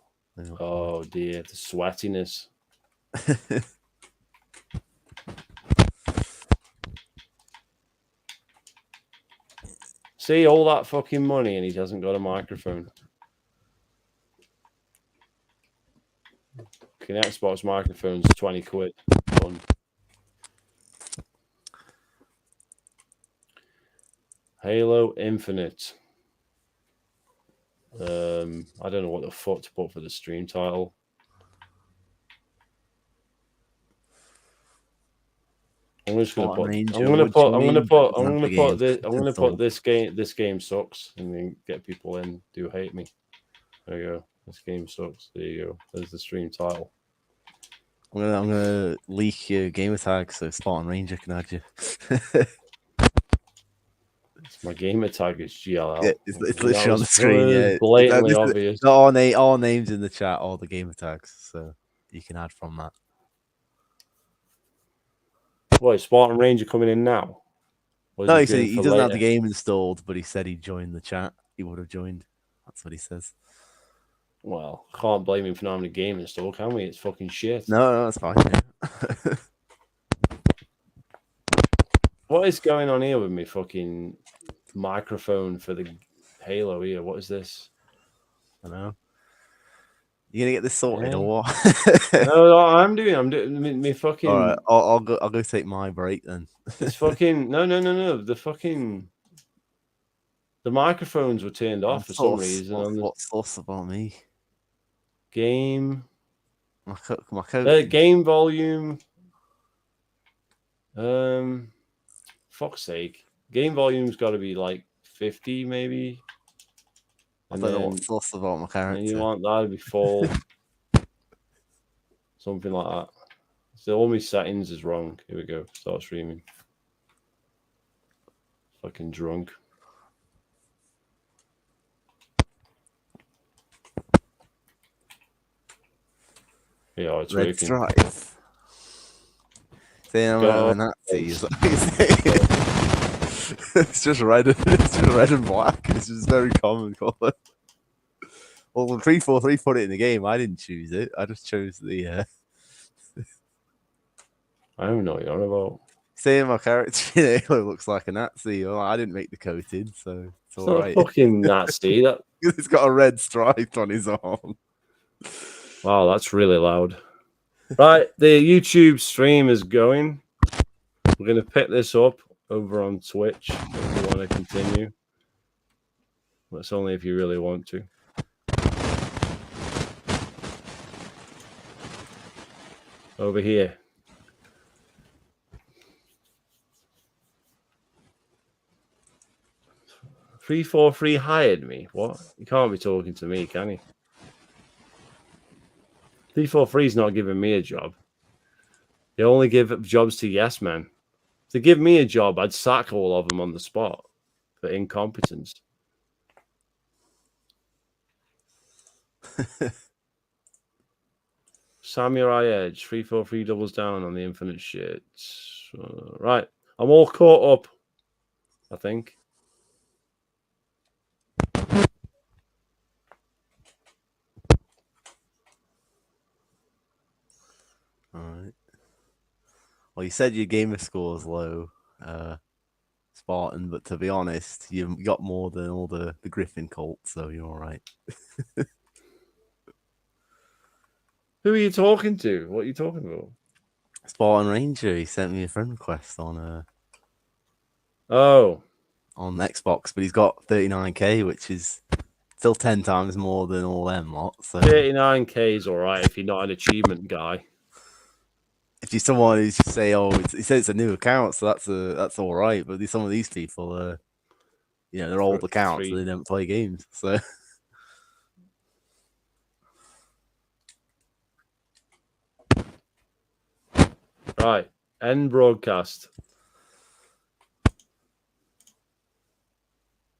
Oh dear, the sweatiness. See all that fucking money and he hasn't got a microphone. Fucking Xbox microphone's 20 quid. Done. Halo Infinite. I don't know what the fuck to put for the stream title. I'm just gonna Spartan put. Ranger, I'm gonna what do put. you I'm mean? gonna put. It's I'm not gonna the put game. this. I'm It's gonna put installed. this game. This game sucks, and then get people in. Do hate me. There you go. This game sucks. There you go. There's the stream title. I'm gonna leak your gamer tag so Spartan Ranger can add you. My gamer tag is GLL. Yeah, it's literally on the screen. Yeah, Blatantly obvious. All names in the chat, all the gamer tags, so you can add from that. What, Spartan Ranger coming in now? No, he said he doesn't have the game installed, but he said he joined the chat. He would have joined. That's what he says. Well, can't blame him for not having a game installed, can we? It's fucking shit. No, that's fine. Yeah. What is going on here with me fucking microphone for the Halo here? What is this? I know. You gonna get this sorted or what? No, I'm doing me fucking. All right, I'll go take my break then. It's fucking no. The microphones were turned off for some reason. What's sauce about me? Game. My coat. Game volume. Fuck's sake. Game volume's got to be like 50, maybe. I don't know what's sauce about my character. And you want that to be full. Something like that. So all my settings is wrong. Here we go. Start streaming. Fucking drunk. Yeah, it's Red working. Stripe. Saying I'm a Nazi. It's just red. It's just red and black. It's just very common color. Well, when 343 put it in the game, I didn't choose it. I just chose the. I don't know what you're on about. Saying my character in Halo looks like a Nazi. Well, I didn't make the coating, so it's all not right. A fucking Nazi. That It's got a red stripe on his arm. Wow, that's really loud. Right, the YouTube stream is going. We're going to pick this up over on Twitch if you want to continue. That's only if you really want to. Over here. "343 hired me." What? You can't be talking to me, can you? 343's not giving me a job. They only give jobs to yes men. If they give me a job, I'd sack all of them on the spot for incompetence. Samurai Edge, 343 doubles down on the infinite shit. Right. I'm all caught up, I think. All right. Well, you said your gamer score is low, Spartan, but to be honest, you've got more than all the Griffin cult, so you're all right. Who are you talking to? What are you talking about? Spartan Ranger, he sent me a friend request on on Xbox, but he's got 39k, which is still 10 times more than all them lot. So 39k is all right if you're not an achievement guy. If you're someone who's just say, "Oh, he says it's a new account," so that's all right. But some of these people, they're old accounts, so they don't play games. So right, end broadcast.